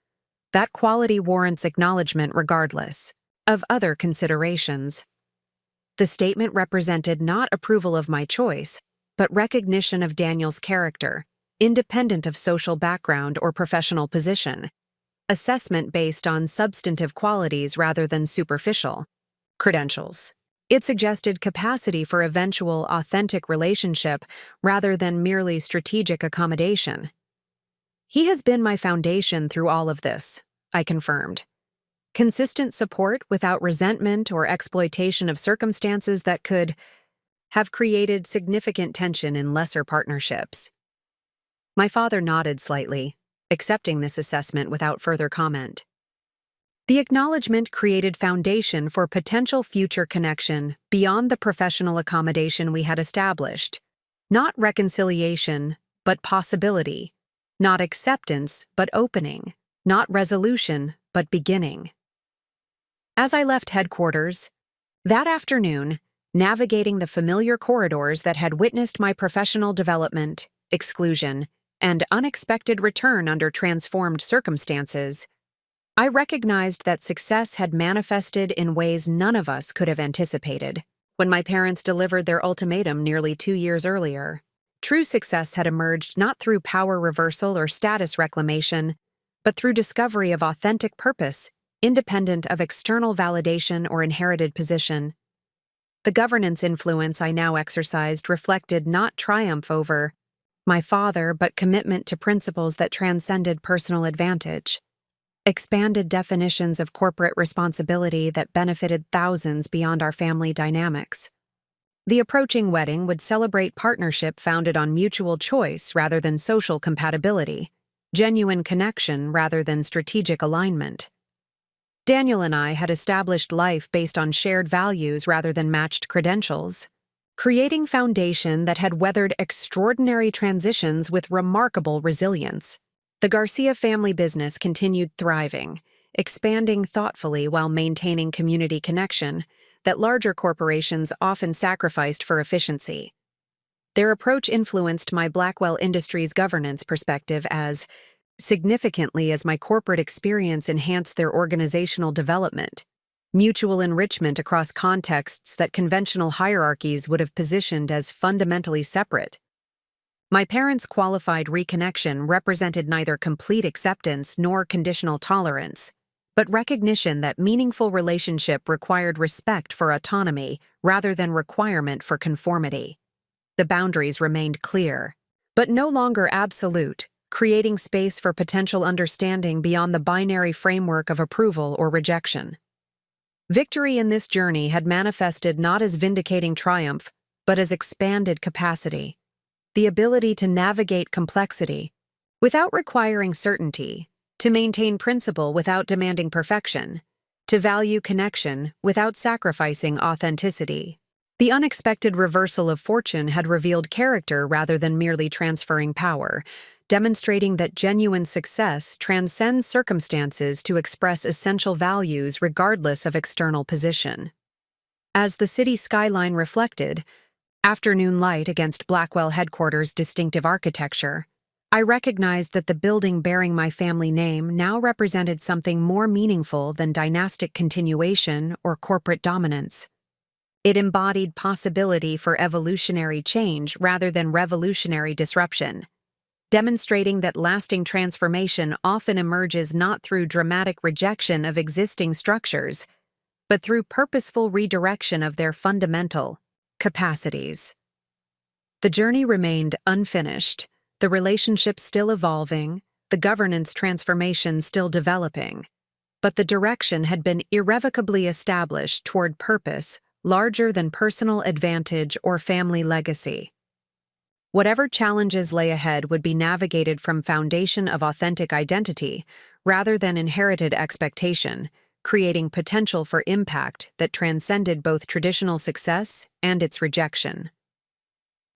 That quality warrants acknowledgement regardless of other considerations." The statement represented not approval of my choice, but recognition of Daniel's character, independent of social background or professional position. Assessment based on substantive qualities rather than superficial credentials. It suggested capacity for eventual authentic relationship rather than merely strategic accommodation. "He has been my foundation through all of this," I confirmed. "Consistent support without resentment or exploitation of circumstances that could have created significant tension in lesser partnerships." My father nodded slightly, accepting this assessment without further comment. The acknowledgement created foundation for potential future connection beyond the professional accommodation we had established. Not reconciliation, but possibility. Not acceptance, but opening. Not resolution, but beginning. As I left headquarters, that afternoon, navigating the familiar corridors that had witnessed my professional development, exclusion, and unexpected return under transformed circumstances, I recognized that success had manifested in ways none of us could have anticipated. When my parents delivered their ultimatum nearly 2 years earlier, true success had emerged not through power reversal or status reclamation, but through discovery of authentic purpose, independent of external validation or inherited position. The governance influence I now exercised reflected not triumph over my father, but commitment to principles that transcended personal advantage. Expanded definitions of corporate responsibility that benefited thousands beyond our family dynamics. The approaching wedding would celebrate partnership founded on mutual choice rather than social compatibility, genuine connection rather than strategic alignment. Daniel and I had established life based on shared values rather than matched credentials, creating foundation that had weathered extraordinary transitions with remarkable resilience. The Garcia family business continued thriving, expanding thoughtfully while maintaining community connection that larger corporations often sacrificed for efficiency. Their approach influenced my Blackwell Industries governance perspective as significantly as my corporate experience enhanced their organizational development, mutual enrichment across contexts that conventional hierarchies would have positioned as fundamentally separate. My parents' qualified reconnection represented neither complete acceptance nor conditional tolerance, but recognition that meaningful relationship required respect for autonomy rather than requirement for conformity. The boundaries remained clear, but no longer absolute, creating space for potential understanding beyond the binary framework of approval or rejection. Victory in this journey had manifested not as vindicating triumph, but as expanded capacity. The ability to navigate complexity without requiring certainty, to maintain principle without demanding perfection, to value connection without sacrificing authenticity. The unexpected reversal of fortune had revealed character rather than merely transferring power, demonstrating that genuine success transcends circumstances to express essential values regardless of external position. As the city skyline reflected, afternoon light against Blackwell headquarters' distinctive architecture, I recognized that the building bearing my family name now represented something more meaningful than dynastic continuation or corporate dominance. It embodied possibility for evolutionary change rather than revolutionary disruption, demonstrating that lasting transformation often emerges not through dramatic rejection of existing structures, but through purposeful redirection of their fundamental capacities. The journey remained unfinished, the relationship still evolving, the governance transformation still developing, but the direction had been irrevocably established toward purpose larger than personal advantage or family legacy. Whatever challenges lay ahead would be navigated from foundation of authentic identity rather than inherited expectation, creating potential for impact that transcended both traditional success and its rejection.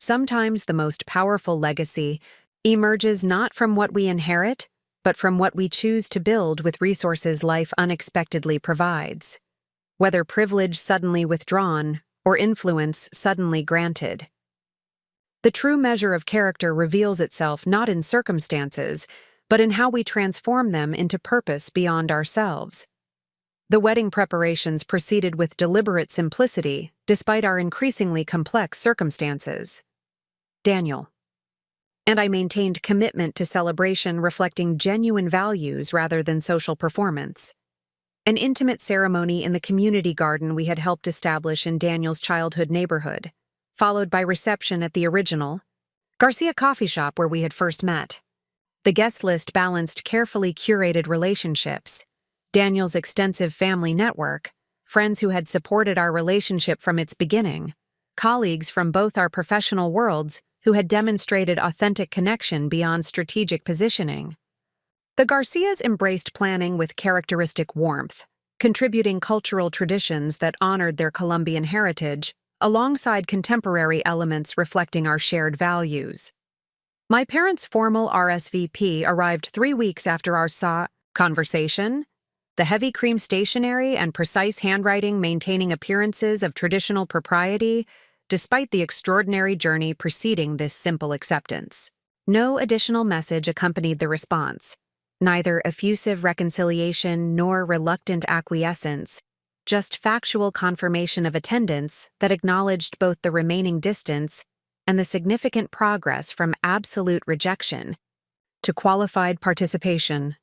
Sometimes the most powerful legacy emerges not from what we inherit, but from what we choose to build with resources life unexpectedly provides, whether privilege suddenly withdrawn or influence suddenly granted. The true measure of character reveals itself not in circumstances, but in how we transform them into purpose beyond ourselves. The wedding preparations proceeded with deliberate simplicity, despite our increasingly complex circumstances. Daniel. And I maintained commitment to celebration reflecting genuine values rather than social performance. An intimate ceremony in the community garden we had helped establish in Daniel's childhood neighborhood, followed by reception at the original Garcia coffee shop where we had first met. The guest list balanced carefully curated relationships, Daniel's extensive family network, friends who had supported our relationship from its beginning, colleagues from both our professional worlds who had demonstrated authentic connection beyond strategic positioning. The Garcias embraced planning with characteristic warmth, contributing cultural traditions that honored their Colombian heritage, alongside contemporary elements reflecting our shared values. My parents' formal RSVP arrived 3 weeks after our conversation, the heavy cream stationery and precise handwriting maintaining appearances of traditional propriety, despite the extraordinary journey preceding this simple acceptance. No additional message accompanied the response, neither effusive reconciliation nor reluctant acquiescence, just factual confirmation of attendance that acknowledged both the remaining distance and the significant progress from absolute rejection to qualified participation.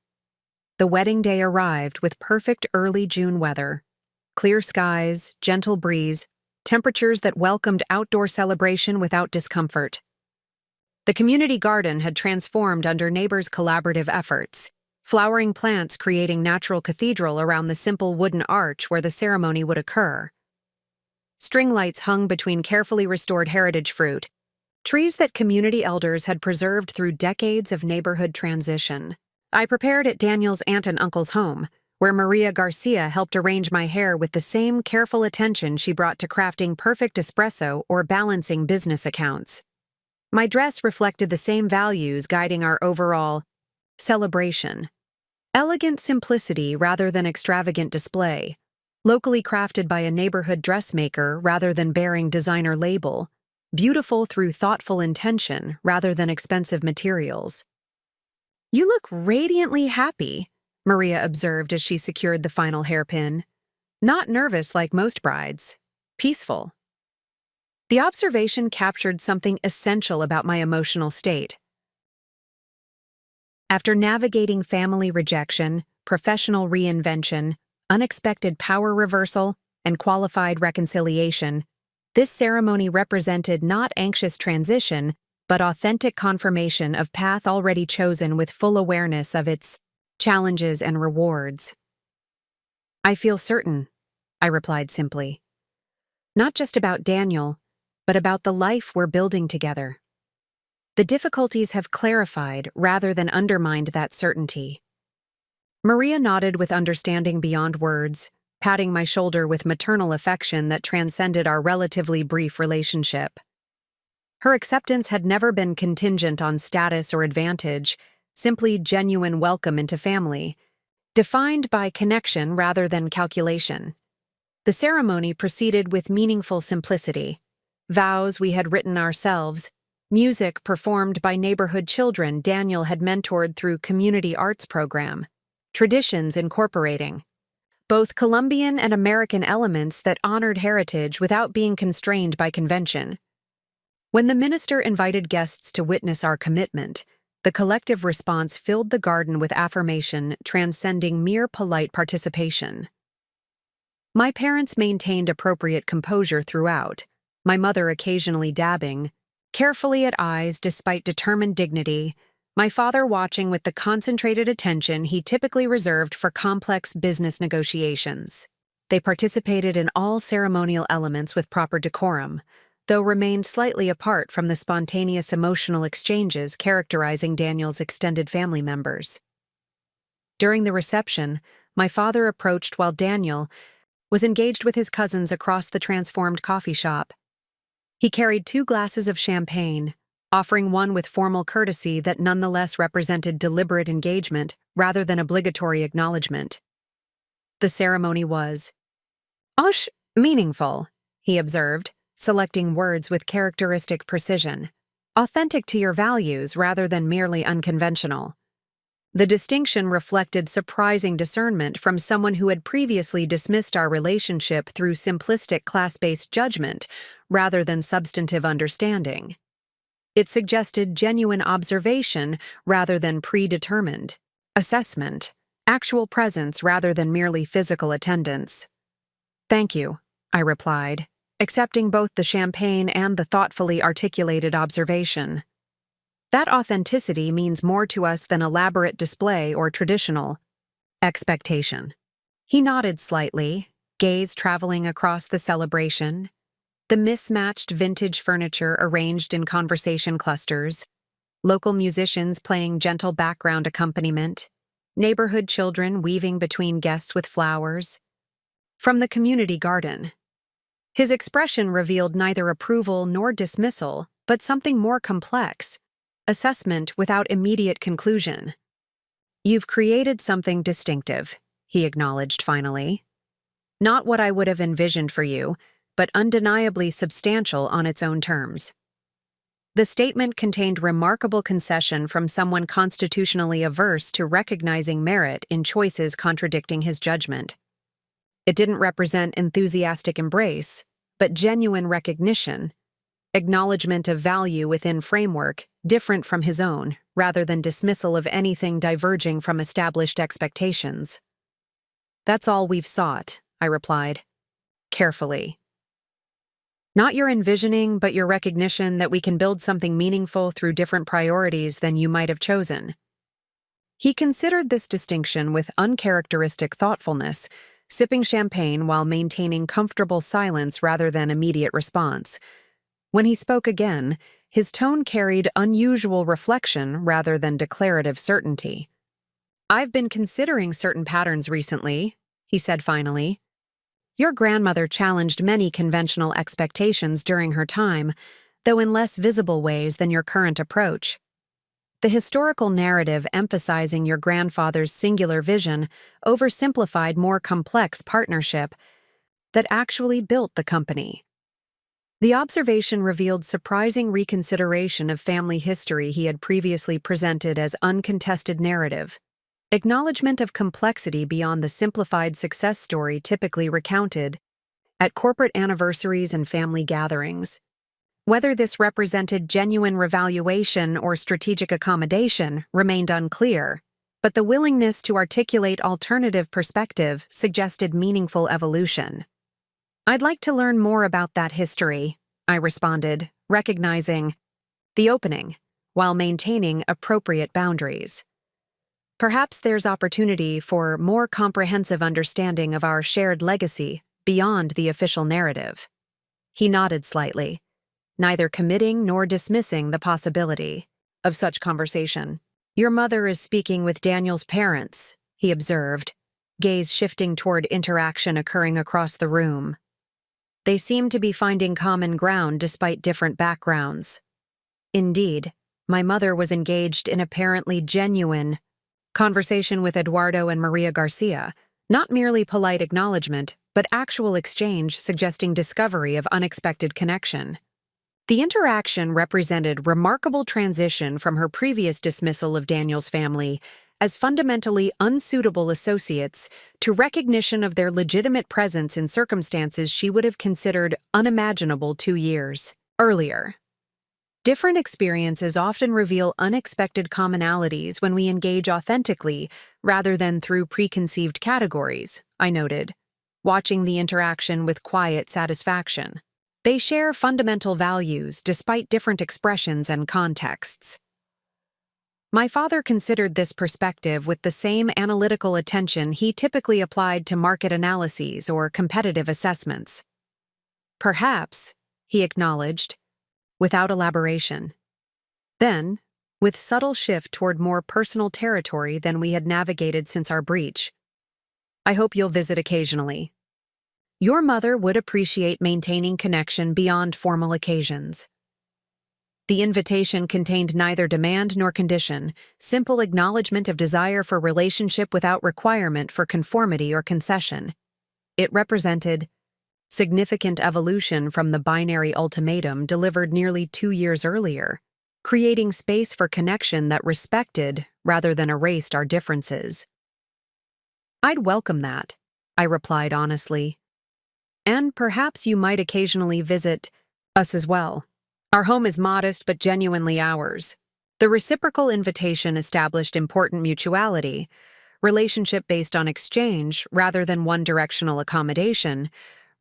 The wedding day arrived with perfect early June weather, clear skies, gentle breeze, temperatures that welcomed outdoor celebration without discomfort. The community garden had transformed under neighbors' collaborative efforts, flowering plants creating natural cathedral around the simple wooden arch where the ceremony would occur. String lights hung between carefully restored heritage fruit, trees that community elders had preserved through decades of neighborhood transition. I prepared at Daniel's aunt and uncle's home, where Maria Garcia helped arrange my hair with the same careful attention she brought to crafting perfect espresso or balancing business accounts. My dress reflected the same values guiding our overall celebration. Elegant simplicity rather than extravagant display, locally crafted by a neighborhood dressmaker rather than bearing designer label, beautiful through thoughtful intention rather than expensive materials. "You look radiantly happy," Maria observed as she secured the final hairpin. "Not nervous like most brides. Peaceful." The observation captured something essential about my emotional state. After navigating family rejection, professional reinvention, unexpected power reversal, and qualified reconciliation, this ceremony represented not anxious transition, but authentic confirmation of path already chosen with full awareness of its challenges and rewards. "I feel certain," I replied simply. "Not just about Daniel, but about the life we're building together. The difficulties have clarified rather than undermined that certainty." Maria nodded with understanding beyond words, patting my shoulder with maternal affection that transcended our relatively brief relationship. Her acceptance had never been contingent on status or advantage, simply genuine welcome into family, defined by connection rather than calculation. The ceremony proceeded with meaningful simplicity. Vows we had written ourselves, music performed by neighborhood children Daniel had mentored through community arts program, traditions incorporating both Colombian and American elements that honored heritage without being constrained by convention. When the minister invited guests to witness our commitment, the collective response filled the garden with affirmation transcending mere polite participation. My parents maintained appropriate composure throughout, my mother occasionally dabbing, carefully at eyes despite determined dignity, my father watching with the concentrated attention he typically reserved for complex business negotiations. They participated in all ceremonial elements with proper decorum, though remained slightly apart from the spontaneous emotional exchanges characterizing Daniel's extended family members. During the reception, my father approached while Daniel was engaged with his cousins across the transformed coffee shop. He carried 2 glasses of champagne, offering one with formal courtesy that nonetheless represented deliberate engagement rather than obligatory acknowledgement. The ceremony was meaningful, he observed, selecting words with characteristic precision, authentic to your values rather than merely unconventional. The distinction reflected surprising discernment from someone who had previously dismissed our relationship through simplistic class-based judgment rather than substantive understanding. It suggested genuine observation rather than predetermined assessment, actual presence rather than merely physical attendance. "Thank you," I replied, accepting both the champagne and the thoughtfully articulated observation. That authenticity means more to us than elaborate display or traditional expectation. He nodded slightly, gaze traveling across the celebration, the mismatched vintage furniture arranged in conversation clusters, local musicians playing gentle background accompaniment, neighborhood children weaving between guests with flowers. From the community garden. His expression revealed neither approval nor dismissal, but something more complex, assessment without immediate conclusion. "You've created something distinctive," he acknowledged finally. "Not what I would have envisioned for you, but undeniably substantial on its own terms." The statement contained remarkable concession from someone constitutionally averse to recognizing merit in choices contradicting his judgment. It didn't represent enthusiastic embrace, but genuine recognition, acknowledgement of value within framework different from his own, rather than dismissal of anything diverging from established expectations. "That's all we've sought," I replied, carefully. "Not your envisioning, but your recognition that we can build something meaningful through different priorities than you might have chosen." He considered this distinction with uncharacteristic thoughtfulness, sipping champagne while maintaining comfortable silence rather than immediate response. When he spoke again, his tone carried unusual reflection rather than declarative certainty. "I've been considering certain patterns recently," he said finally. "Your grandmother challenged many conventional expectations during her time, though in less visible ways than your current approach. The historical narrative emphasizing your grandfather's singular vision oversimplified more complex partnership that actually built the company." The observation revealed surprising reconsideration of family history he had previously presented as uncontested narrative, acknowledgement of complexity beyond the simplified success story typically recounted at corporate anniversaries and family gatherings. Whether this represented genuine revaluation or strategic accommodation remained unclear, but the willingness to articulate alternative perspective suggested meaningful evolution. "I'd like to learn more about that history," I responded, recognizing the opening while maintaining appropriate boundaries. "Perhaps there's opportunity for more comprehensive understanding of our shared legacy beyond the official narrative." He nodded slightly, neither committing nor dismissing the possibility of such conversation. "Your mother is speaking with Daniel's parents," he observed, gaze shifting toward interaction occurring across the room. "They seem to be finding common ground despite different backgrounds." Indeed, my mother was engaged in apparently genuine conversation with Eduardo and Maria Garcia, not merely polite acknowledgement, but actual exchange suggesting discovery of unexpected connection. The interaction represented remarkable transition from her previous dismissal of Daniel's family as fundamentally unsuitable associates to recognition of their legitimate presence in circumstances she would have considered unimaginable 2 years earlier. Different experiences often reveal unexpected commonalities when we engage authentically rather than through preconceived categories, I noted, watching the interaction with quiet satisfaction. They share fundamental values despite different expressions and contexts. My father considered this perspective with the same analytical attention he typically applied to market analyses or competitive assessments. "Perhaps," he acknowledged, without elaboration. Then, with subtle shift toward more personal territory than we had navigated since our breach. I hope you'll visit occasionally. Your mother would appreciate maintaining connection beyond formal occasions. The invitation contained neither demand nor condition, simple acknowledgement of desire for relationship without requirement for conformity or concession. It represented significant evolution from the binary ultimatum delivered nearly 2 years earlier, creating space for connection that respected rather than erased our differences. I'd welcome that, I replied honestly. And perhaps you might occasionally visit us as well. Our home is modest but genuinely ours. The reciprocal invitation established important mutuality, relationship based on exchange rather than one-directional accommodation,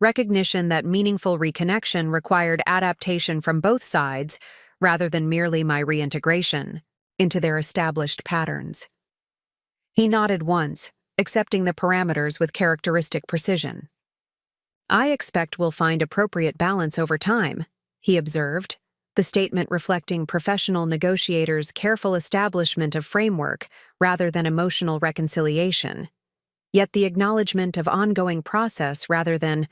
recognition that meaningful reconnection required adaptation from both sides rather than merely my reintegration into their established patterns. He nodded once, accepting the parameters with characteristic precision. I expect we'll find appropriate balance over time, he observed, the statement reflecting professional negotiators' careful establishment of framework rather than emotional reconciliation. Yet the acknowledgement of ongoing process rather than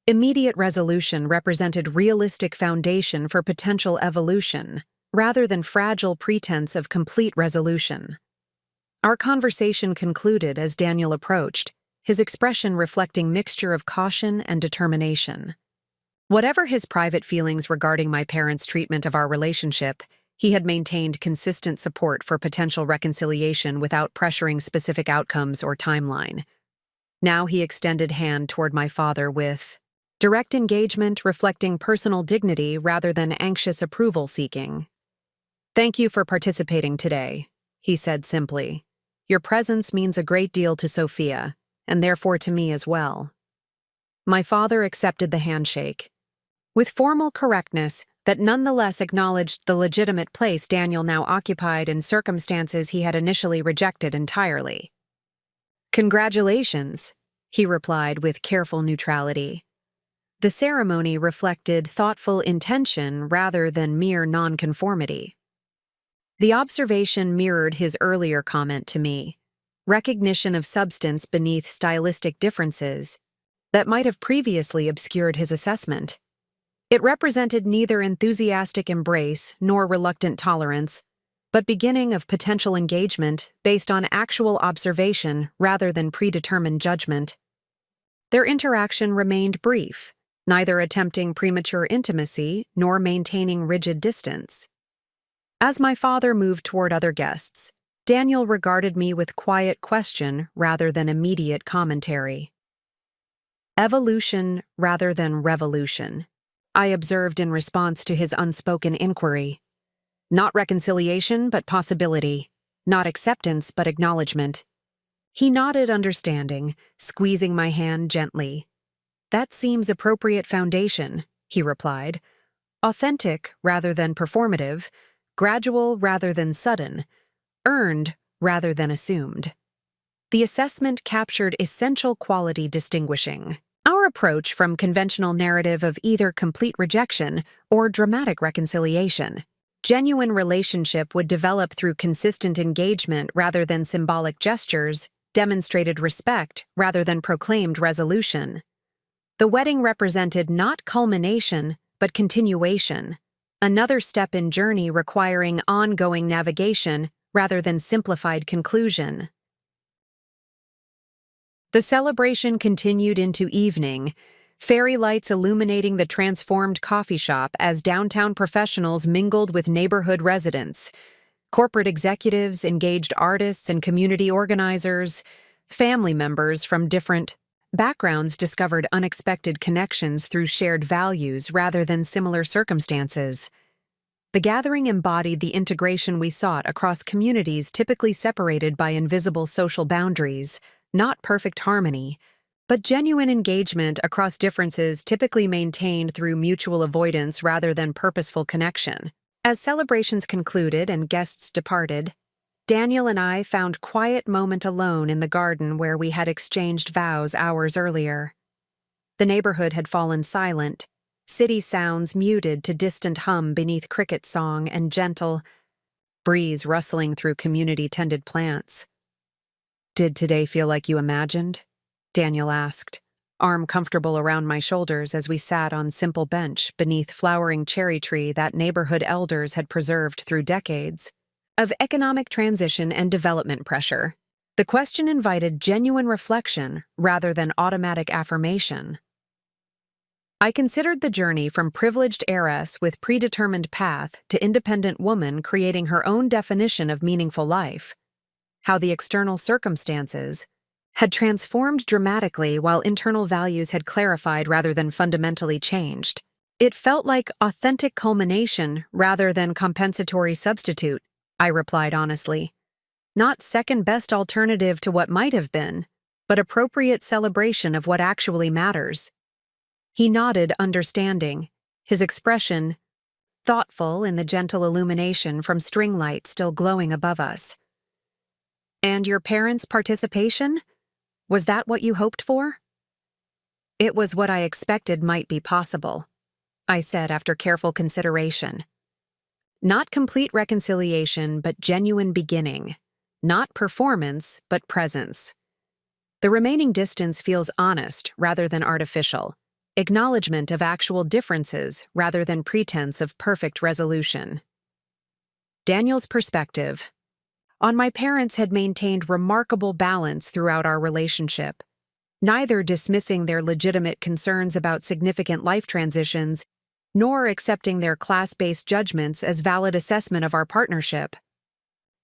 immediate resolution represented realistic foundation for potential evolution, rather than fragile pretense of complete resolution. Our conversation concluded as Daniel approached, his expression reflecting mixture of caution and determination. Whatever his private feelings regarding my parents' treatment of our relationship, he had maintained consistent support for potential reconciliation without pressuring specific outcomes or timeline. Now he extended hand toward my father with direct engagement reflecting personal dignity rather than anxious approval seeking. "Thank you for participating today," he said simply. "Your presence means a great deal to Sophia, and therefore to me as well." My father accepted the handshake, with formal correctness that nonetheless acknowledged the legitimate place Daniel now occupied in circumstances he had initially rejected entirely. "Congratulations," he replied with careful neutrality. The ceremony reflected thoughtful intention rather than mere nonconformity. The observation mirrored his earlier comment to me, recognition of substance beneath stylistic differences that might have previously obscured his assessment. It represented neither enthusiastic embrace nor reluctant tolerance, but beginning of potential engagement based on actual observation rather than predetermined judgment. Their interaction remained brief, neither attempting premature intimacy nor maintaining rigid distance. As my father moved toward other guests, Daniel regarded me with quiet question rather than immediate commentary. "Evolution rather than revolution," I observed in response to his unspoken inquiry. "Not reconciliation, but possibility. Not acceptance, but acknowledgement." He nodded understanding, squeezing my hand gently. "That seems appropriate foundation," he replied. "Authentic rather than performative, gradual rather than sudden, earned rather than assumed." The assessment captured essential quality distinguishing our approach from conventional narrative of either complete rejection or dramatic reconciliation. Genuine relationship would develop through consistent engagement rather than symbolic gestures, demonstrated respect rather than proclaimed resolution. The wedding represented not culmination, but continuation, another step in journey requiring ongoing navigation rather than simplified conclusion. The celebration continued into evening, fairy lights illuminating the transformed coffee shop as downtown professionals mingled with neighborhood residents. Corporate executives, engaged artists, and community organizers, family members from different backgrounds discovered unexpected connections through shared values rather than similar circumstances. The gathering embodied the integration we sought across communities typically separated by invisible social boundaries, not perfect harmony, but genuine engagement across differences typically maintained through mutual avoidance rather than purposeful connection. As celebrations concluded and guests departed, Daniel and I found quiet moment alone in the garden where we had exchanged vows hours earlier. The neighborhood had fallen silent, city sounds muted to distant hum beneath cricket song and gentle breeze rustling through community-tended plants. "Did today feel like you imagined?" Daniel asked, arm comfortable around my shoulders as we sat on simple bench beneath flowering cherry tree that neighborhood elders had preserved through decades. Of economic transition and development pressure, the question invited genuine reflection rather than automatic affirmation. I considered the journey from privileged heiress with predetermined path to independent woman creating her own definition of meaningful life, how the external circumstances had transformed dramatically while internal values had clarified rather than fundamentally changed. It felt like authentic culmination rather than compensatory substitute, I replied honestly. Not second-best alternative to what might have been, but appropriate celebration of what actually matters. He nodded, understanding, his expression thoughtful in the gentle illumination from string light still glowing above us. "And your parents' participation? Was that what you hoped for?" "It was what I expected might be possible," I said after careful consideration. Not complete reconciliation, but genuine beginning. Not performance, but presence. The remaining distance feels honest rather than artificial. Acknowledgement of actual differences rather than pretense of perfect resolution. Daniel's perspective. On my parents had maintained remarkable balance throughout our relationship, neither dismissing their legitimate concerns about significant life transitions, nor accepting their class-based judgments as valid assessment of our partnership.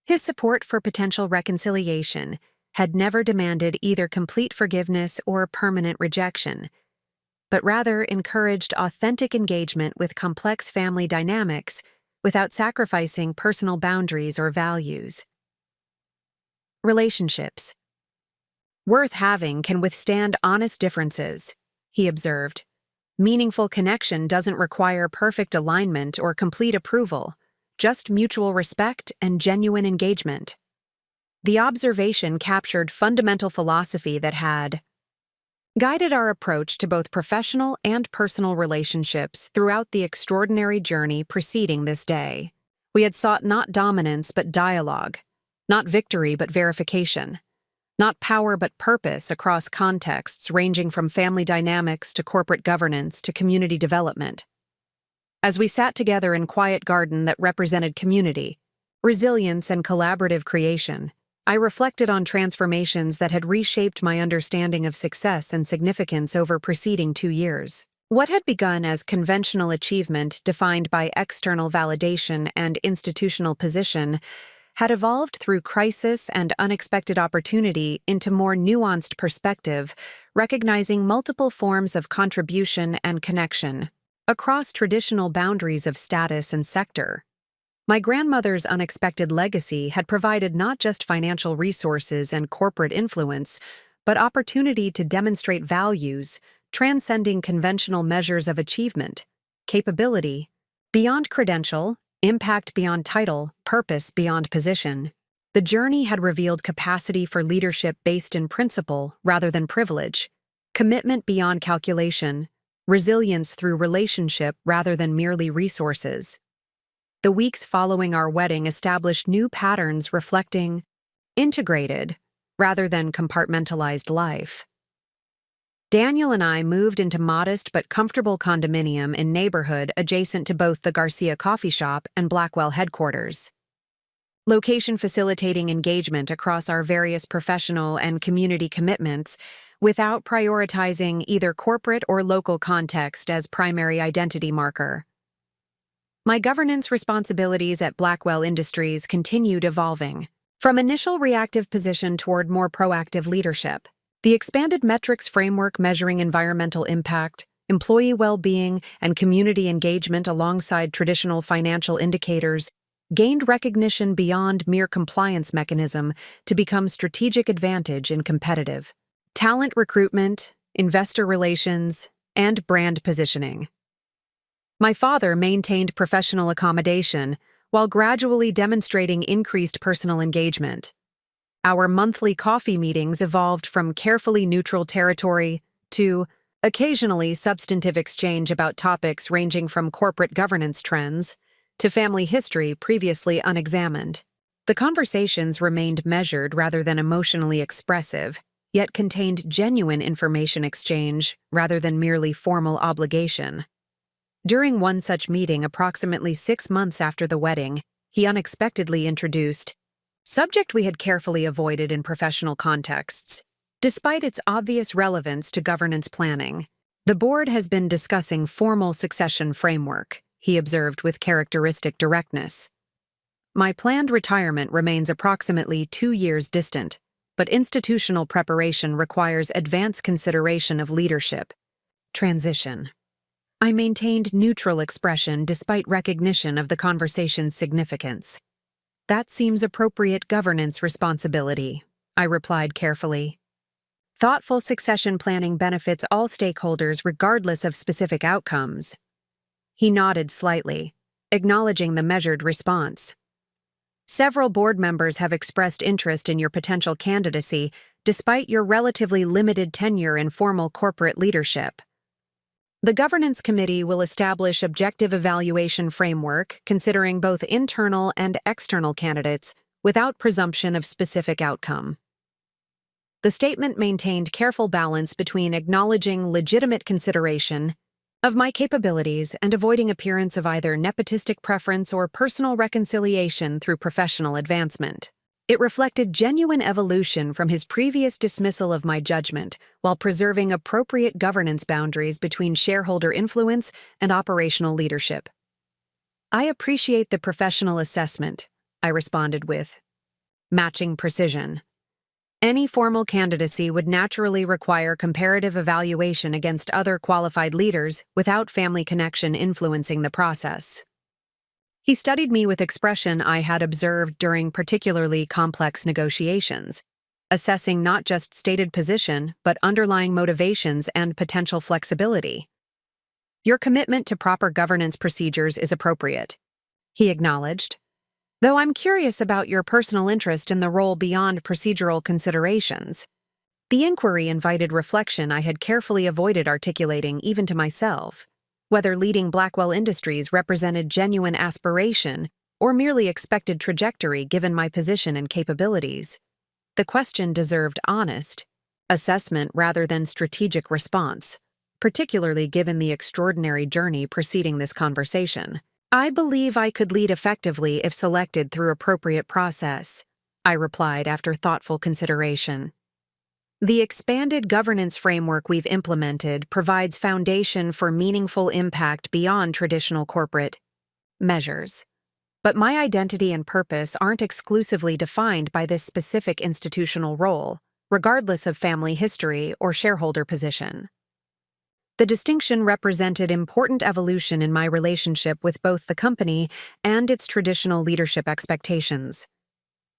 His support for potential reconciliation had never demanded either complete forgiveness or permanent rejection, but rather encouraged authentic engagement with complex family dynamics without sacrificing personal boundaries or values. Relationships. "Worth having can withstand honest differences," he observed. "Meaningful connection doesn't require perfect alignment or complete approval, just mutual respect and genuine engagement." The observation captured fundamental philosophy that had guided our approach to both professional and personal relationships throughout the extraordinary journey preceding this day. We had sought not dominance but dialogue, not victory but verification, not power but purpose across contexts ranging from family dynamics to corporate governance to community development. As we sat together in quiet garden that represented community, resilience, and collaborative creation, I reflected on transformations that had reshaped my understanding of success and significance over preceding 2 years. What had begun as conventional achievement defined by external validation and institutional position had evolved through crisis and unexpected opportunity into more nuanced perspective, recognizing multiple forms of contribution and connection across traditional boundaries of status and sector. My grandmother's unexpected legacy had provided not just financial resources and corporate influence, but opportunity to demonstrate values, transcending conventional measures of achievement, capability, beyond credential, impact beyond title, purpose beyond position. The journey had revealed capacity for leadership based in principle rather than privilege, commitment beyond calculation, resilience through relationship rather than merely resources. The weeks following our wedding established new patterns reflecting integrated rather than compartmentalized life. Daniel and I moved into modest but comfortable condominium in neighborhood adjacent to both the Garcia Coffee Shop and Blackwell headquarters. Location facilitating engagement across our various professional and community commitments without prioritizing either corporate or local context as primary identity marker. My governance responsibilities at Blackwell Industries continued evolving. From initial reactive position toward more proactive leadership, the expanded metrics framework measuring environmental impact, employee well-being, and community engagement alongside traditional financial indicators gained recognition beyond mere compliance mechanism to become strategic advantage in competitive talent recruitment, investor relations, and brand positioning. My father maintained professional accommodation while gradually demonstrating increased personal engagement. Our monthly coffee meetings evolved from carefully neutral territory to occasionally substantive exchange about topics ranging from corporate governance trends to family history previously unexamined. The conversations remained measured rather than emotionally expressive, yet contained genuine information exchange rather than merely formal obligation. During one such meeting approximately 6 months after the wedding, he unexpectedly introduced subject we had carefully avoided in professional contexts. Despite its obvious relevance to governance planning, the board has been discussing formal succession framework, he observed with characteristic directness. My planned retirement remains approximately 2 years distant, but institutional preparation requires advanced consideration of leadership. Transition. I maintained neutral expression despite recognition of the conversation's significance. That seems appropriate governance responsibility, I replied carefully. Thoughtful succession planning benefits all stakeholders regardless of specific outcomes. He nodded slightly, acknowledging the measured response. Several board members have expressed interest in your potential candidacy despite your relatively limited tenure in formal corporate leadership. The governance committee will establish objective evaluation framework considering both internal and external candidates without presumption of specific outcome. The statement maintained careful balance between acknowledging legitimate consideration of my capabilities and avoiding appearance of either nepotistic preference or personal reconciliation through professional advancement. It reflected genuine evolution from his previous dismissal of my judgment while preserving appropriate governance boundaries between shareholder influence and operational leadership. I appreciate the professional assessment, I responded with matching precision. Any formal candidacy would naturally require comparative evaluation against other qualified leaders without family connection influencing the process. He studied me with expression I had observed during particularly complex negotiations, assessing not just stated position but underlying motivations and potential flexibility. Your commitment to proper governance procedures is appropriate, he acknowledged. Though I'm curious about your personal interest in the role beyond procedural considerations. The inquiry invited reflection I had carefully avoided articulating even to myself, whether leading Blackwell Industries represented genuine aspiration or merely expected trajectory given my position and capabilities. The question deserved honest assessment rather than strategic response, particularly given the extraordinary journey preceding this conversation. I believe I could lead effectively if selected through appropriate process, I replied after thoughtful consideration. The expanded governance framework we've implemented provides foundation for meaningful impact beyond traditional corporate measures. But my identity and purpose aren't exclusively defined by this specific institutional role, regardless of family history or shareholder position. The distinction represented important evolution in my relationship with both the company and its traditional leadership expectations.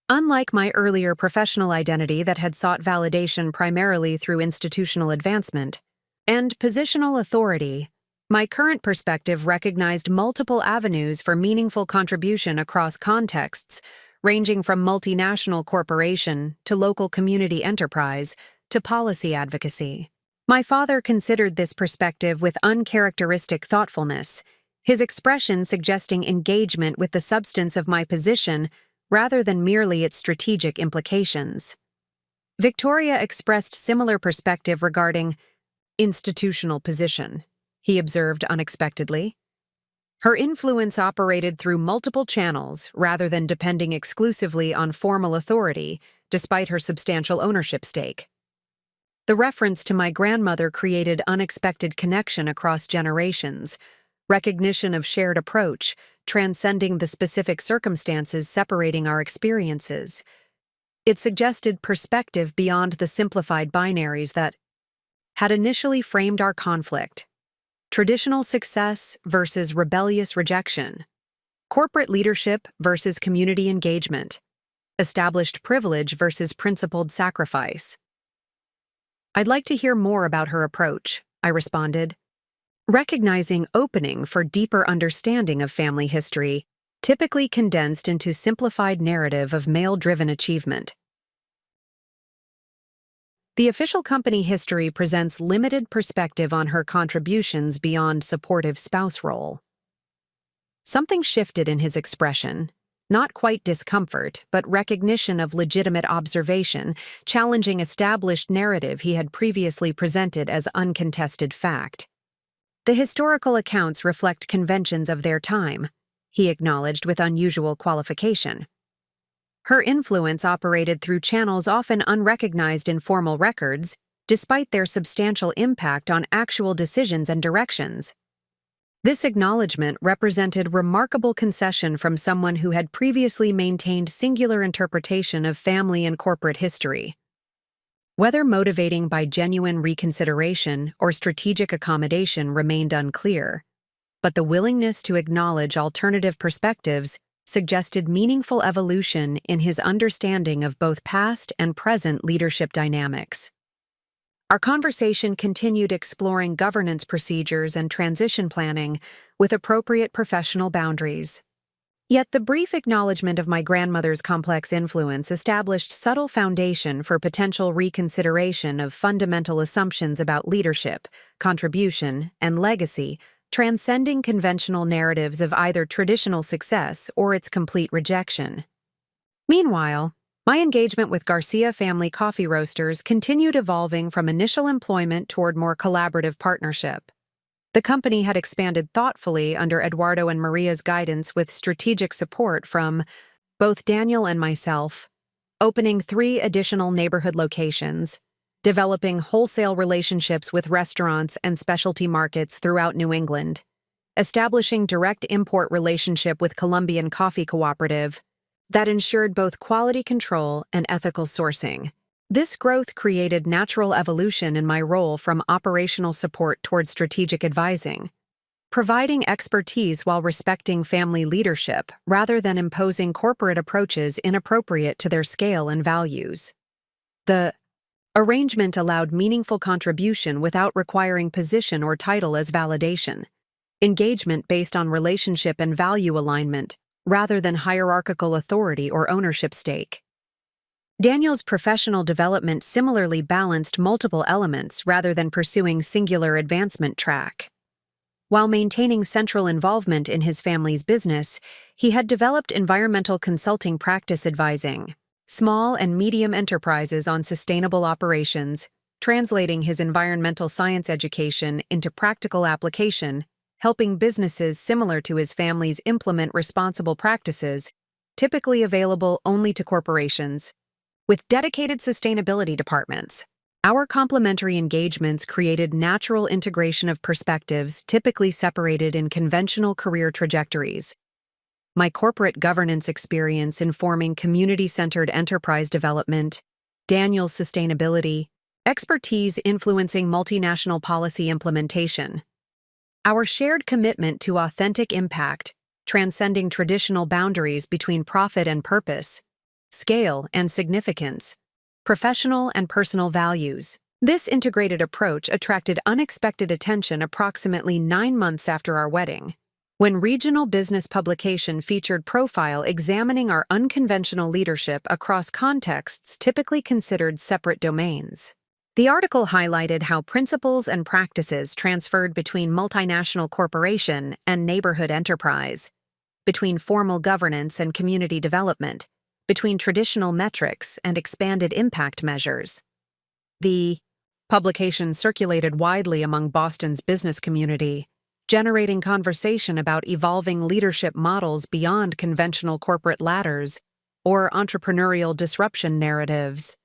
Unlike my earlier professional identity that had sought validation primarily through institutional advancement and positional authority, my current perspective recognized multiple avenues for meaningful contribution across contexts, ranging from multinational corporation to local community enterprise to policy advocacy. My father considered this perspective with uncharacteristic thoughtfulness, his expression suggesting engagement with the substance of my position rather than merely its strategic implications. Victoria expressed similar perspective regarding institutional position, he observed unexpectedly. Her influence operated through multiple channels rather than depending exclusively on formal authority, despite her substantial ownership stake. The reference to my grandmother created unexpected connection across generations, recognition of shared approach, transcending the specific circumstances separating our experiences. It suggested perspective beyond the simplified binaries that had initially framed our conflict. Traditional success versus rebellious rejection. Corporate leadership versus community engagement. Established privilege versus principled sacrifice. I'd like to hear more about her approach, I responded, recognizing opening for deeper understanding of family history, typically condensed into simplified narrative of male-driven achievement. The official company history presents limited perspective on her contributions beyond supportive spouse role. Something shifted in his expression. Not quite discomfort, but recognition of legitimate observation, challenging established narrative he had previously presented as uncontested fact. The historical accounts reflect conventions of their time, he acknowledged with unusual qualification. Her influence operated through channels often unrecognized in formal records, despite their substantial impact on actual decisions and directions. This acknowledgement represented remarkable concession from someone who had previously maintained singular interpretation of family and corporate history. Whether motivating by genuine reconsideration or strategic accommodation remained unclear, but the willingness to acknowledge alternative perspectives suggested meaningful evolution in his understanding of both past and present leadership dynamics. Our conversation continued exploring governance procedures and transition planning with appropriate professional boundaries. Yet the brief acknowledgement of my grandmother's complex influence established subtle foundation for potential reconsideration of fundamental assumptions about leadership, contribution, and legacy, transcending conventional narratives of either traditional success or its complete rejection. Meanwhile, my engagement with Garcia Family Coffee Roasters continued evolving from initial employment toward more collaborative partnership. The company had expanded thoughtfully under Eduardo and Maria's guidance with strategic support from both Daniel and myself, opening 3 additional neighborhood locations, developing wholesale relationships with restaurants and specialty markets throughout New England, establishing direct import relationship with Colombian Coffee Cooperative, that ensured both quality control and ethical sourcing. This growth created natural evolution in my role from operational support toward strategic advising, providing expertise while respecting family leadership rather than imposing corporate approaches inappropriate to their scale and values. The arrangement allowed meaningful contribution without requiring position or title as validation, engagement based on relationship and value alignment, rather than hierarchical authority or ownership stake. Daniel's professional development similarly balanced multiple elements rather than pursuing singular advancement track. While maintaining central involvement in his family's business, he had developed environmental consulting practice advising small and medium enterprises on sustainable operations, translating his environmental science education into practical application, helping businesses similar to his family's implement responsible practices, typically available only to corporations. With dedicated sustainability departments, our complementary engagements created natural integration of perspectives typically separated in conventional career trajectories. My corporate governance experience informing community-centered enterprise development, Daniel's sustainability, expertise influencing multinational policy implementation. Our shared commitment to authentic impact, transcending traditional boundaries between profit and purpose, scale and significance, professional and personal values. This integrated approach attracted unexpected attention approximately 9 months after our wedding, when regional business publication featured profile examining our unconventional leadership across contexts typically considered separate domains. The article highlighted how principles and practices transferred between multinational corporation and neighborhood enterprise, between formal governance and community development, between traditional metrics and expanded impact measures. The publication circulated widely among Boston's business community, generating conversation about evolving leadership models beyond conventional corporate ladders or entrepreneurial disruption narratives.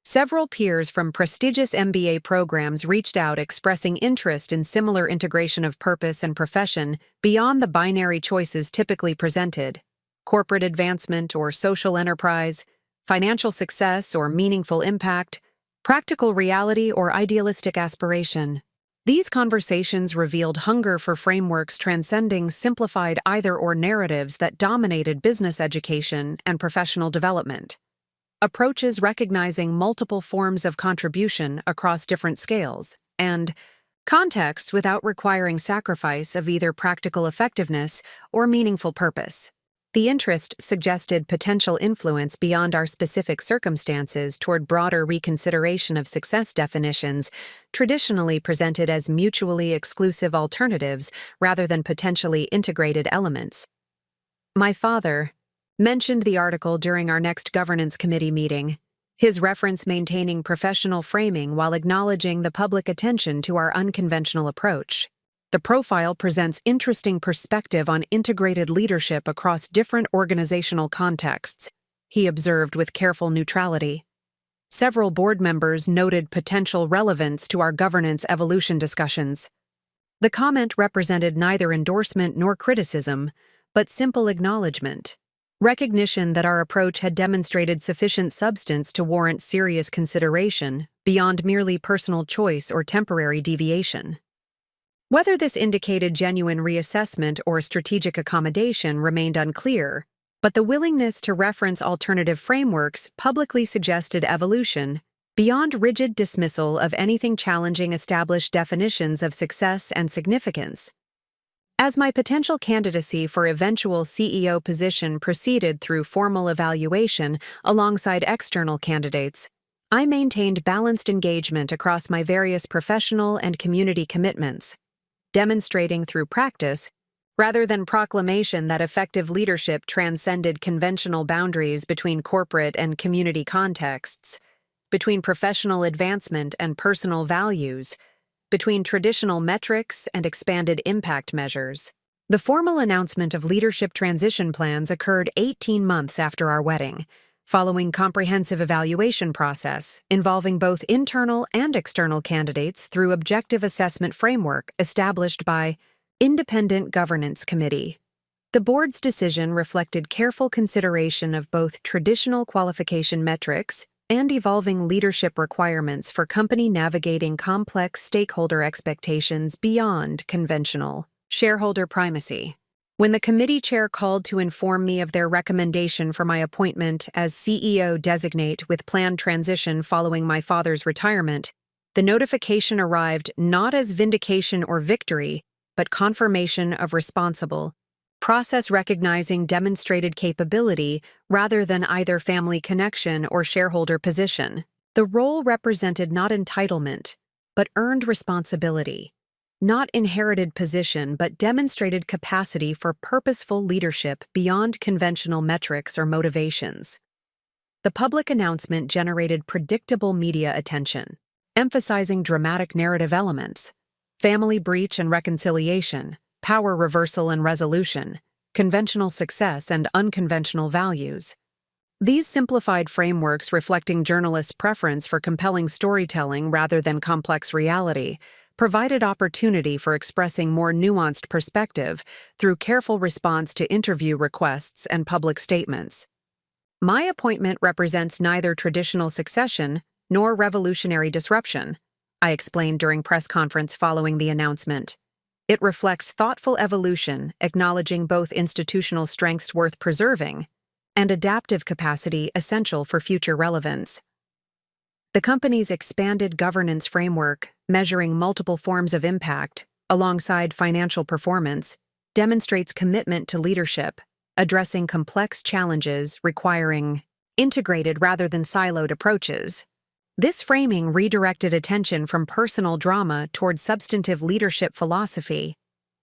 Several peers from prestigious MBA programs reached out expressing interest in similar integration of purpose and profession beyond the binary choices typically presented: corporate advancement or social enterprise, financial success or meaningful impact, practical reality or idealistic aspiration. These conversations revealed hunger for frameworks transcending simplified either-or narratives that dominated business education and professional development. Approaches recognizing multiple forms of contribution across different scales, and contexts without requiring sacrifice of either practical effectiveness or meaningful purpose. The interest suggested potential influence beyond our specific circumstances toward broader reconsideration of success definitions, traditionally presented as mutually exclusive alternatives rather than potentially integrated elements. My father mentioned the article during our next governance committee meeting, his reference maintaining professional framing while acknowledging the public attention to our unconventional approach. The profile presents interesting perspective on integrated leadership across different organizational contexts, he observed with careful neutrality. Several board members noted potential relevance to our governance evolution discussions. The comment represented neither endorsement nor criticism, but simple acknowledgement, recognition that our approach had demonstrated sufficient substance to warrant serious consideration beyond merely personal choice or temporary deviation. Whether this indicated genuine reassessment or strategic accommodation remained unclear, but the willingness to reference alternative frameworks publicly suggested evolution, beyond rigid dismissal of anything challenging established definitions of success and significance. As my potential candidacy for eventual CEO position proceeded through formal evaluation alongside external candidates, I maintained balanced engagement across my various professional and community commitments, demonstrating through practice, rather than proclamation, that effective leadership transcended conventional boundaries between corporate and community contexts, between professional advancement and personal values, between traditional metrics and expanded impact measures. The formal announcement of leadership transition plans occurred 18 months after our wedding, following comprehensive evaluation process involving both internal and external candidates through objective assessment framework established by Independent Governance Committee. The board's decision reflected careful consideration of both traditional qualification metrics and evolving leadership requirements for company navigating complex stakeholder expectations beyond conventional shareholder primacy. When the committee chair called to inform me of their recommendation for my appointment as CEO designate with planned transition following my father's retirement, the notification arrived not as vindication or victory, but confirmation of responsible process recognizing demonstrated capability rather than either family connection or shareholder position. The role represented not entitlement, but earned responsibility. Not inherited position, but demonstrated capacity for purposeful leadership beyond conventional metrics or motivations. The public announcement generated predictable media attention, emphasizing dramatic narrative elements, family breach and reconciliation, power reversal and resolution, conventional success and unconventional values. These simplified frameworks, reflecting journalists' preference for compelling storytelling rather than complex reality, provided opportunity for expressing more nuanced perspective through careful response to interview requests and public statements. My appointment represents neither traditional succession nor revolutionary disruption, I explained during press conference following the announcement. It reflects thoughtful evolution, acknowledging both institutional strengths worth preserving and adaptive capacity essential for future relevance. The company's expanded governance framework, measuring multiple forms of impact alongside financial performance, demonstrates commitment to leadership, addressing complex challenges requiring integrated rather than siloed approaches. This framing redirected attention from personal drama toward substantive leadership philosophy,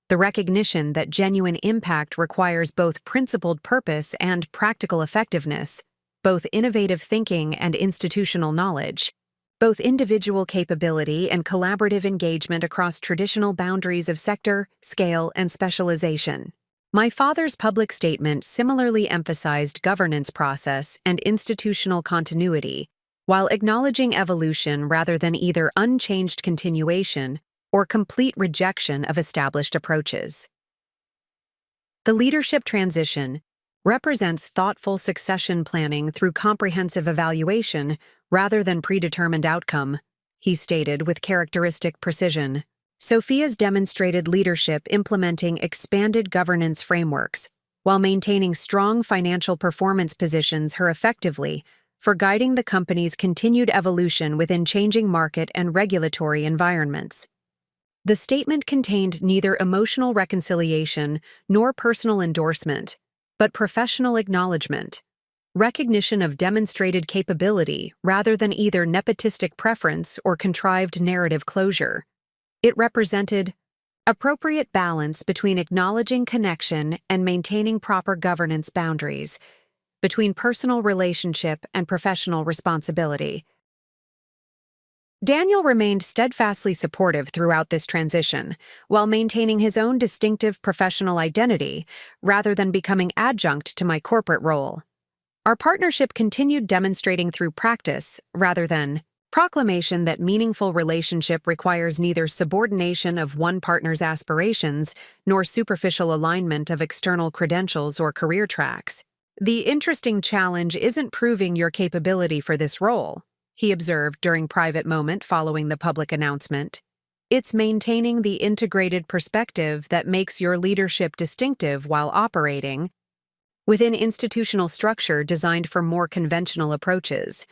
the recognition that genuine impact requires both principled purpose and practical effectiveness, both innovative thinking and institutional knowledge, both individual capability and collaborative engagement across traditional boundaries of sector, scale, and specialization. My father's public statement similarly emphasized governance process and institutional continuity, while acknowledging evolution rather than either unchanged continuation or complete rejection of established approaches. The leadership transition represents thoughtful succession planning through comprehensive evaluation rather than predetermined outcome, he stated with characteristic precision. Sophia's demonstrated leadership implementing expanded governance frameworks, while maintaining strong financial performance positions her effectively for guiding the company's continued evolution within changing market and regulatory environments. The statement contained neither emotional reconciliation nor personal endorsement, but professional acknowledgement, recognition of demonstrated capability rather than either nepotistic preference or contrived narrative closure. It represented appropriate balance between acknowledging connection and maintaining proper governance boundaries, between personal relationship and professional responsibility. Daniel remained steadfastly supportive throughout this transition, while maintaining his own distinctive professional identity rather than becoming adjunct to my corporate role. Our partnership continued demonstrating through practice rather than proclamation that meaningful relationship requires neither subordination of one partner's aspirations nor superficial alignment of external credentials or career tracks. "The interesting challenge isn't proving your capability for this role," he observed during private moment following the public announcement. "It's maintaining the integrated perspective that makes your leadership distinctive while operating within institutional structure designed for more conventional approaches."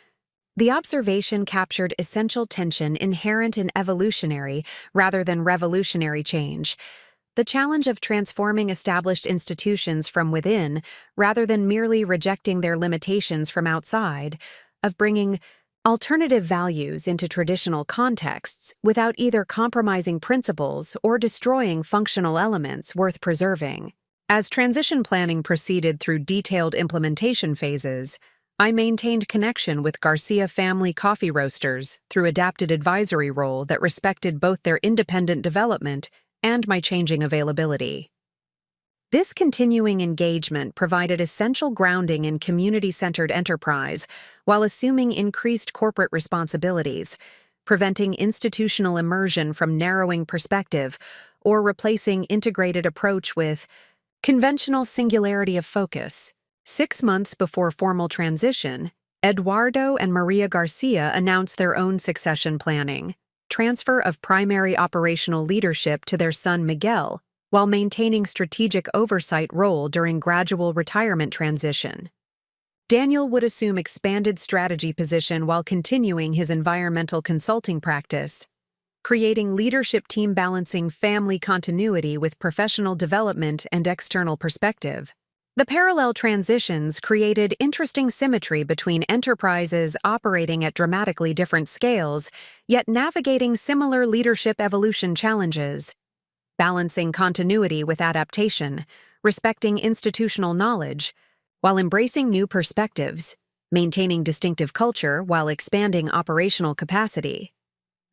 The observation captured essential tension inherent in evolutionary rather than revolutionary change, the challenge of transforming established institutions from within rather than merely rejecting their limitations from outside, of bringing alternative values into traditional contexts without either compromising principles or destroying functional elements worth preserving. As transition planning proceeded through detailed implementation phases, I maintained connection with Garcia family coffee roasters through adapted advisory role that respected both their independent development and my changing availability. This continuing engagement provided essential grounding in community-centered enterprise while assuming increased corporate responsibilities, preventing institutional immersion from narrowing perspective or replacing integrated approach with conventional singularity of focus. 6 months before formal transition, Eduardo and Maria Garcia announced their own succession planning, transfer of primary operational leadership to their son Miguel, while maintaining strategic oversight role during gradual retirement transition. Daniel would assume expanded strategy position while continuing his environmental consulting practice, creating leadership team balancing family continuity with professional development and external perspective. The parallel transitions created interesting symmetry between enterprises operating at dramatically different scales, yet navigating similar leadership evolution challenges, balancing continuity with adaptation, respecting institutional knowledge, while embracing new perspectives, maintaining distinctive culture while expanding operational capacity.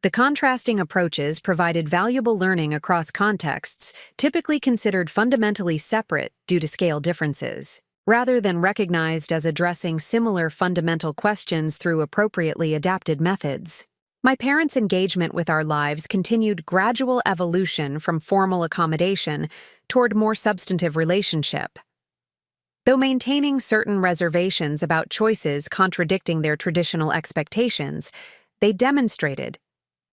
The contrasting approaches provided valuable learning across contexts typically considered fundamentally separate due to scale differences, rather than recognized as addressing similar fundamental questions through appropriately adapted methods. My parents' engagement with our lives continued gradual evolution from formal accommodation toward more substantive relationship. Though maintaining certain reservations about choices contradicting their traditional expectations, they demonstrated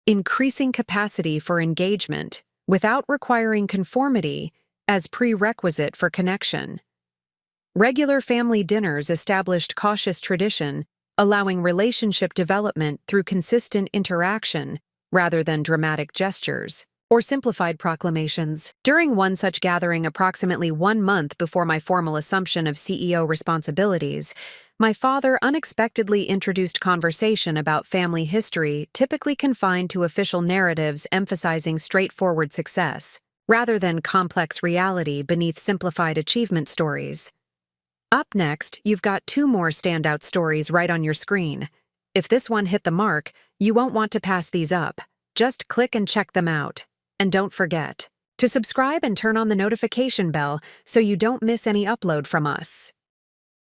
increasing capacity for engagement without requiring conformity as prerequisite for connection. Regular family dinners established cautious tradition, allowing relationship development through consistent interaction rather than dramatic gestures or simplified proclamations. During one such gathering approximately 1 month before my formal assumption of CEO responsibilities, my father unexpectedly introduced conversation about family history typically confined to official narratives emphasizing straightforward success, rather than complex reality beneath simplified achievement stories. Up next, you've got 2 more standout stories right on your screen. If this one hit the mark, you won't want to pass these up. Just click and check them out. And don't forget to subscribe and turn on the notification bell so you don't miss any upload from us.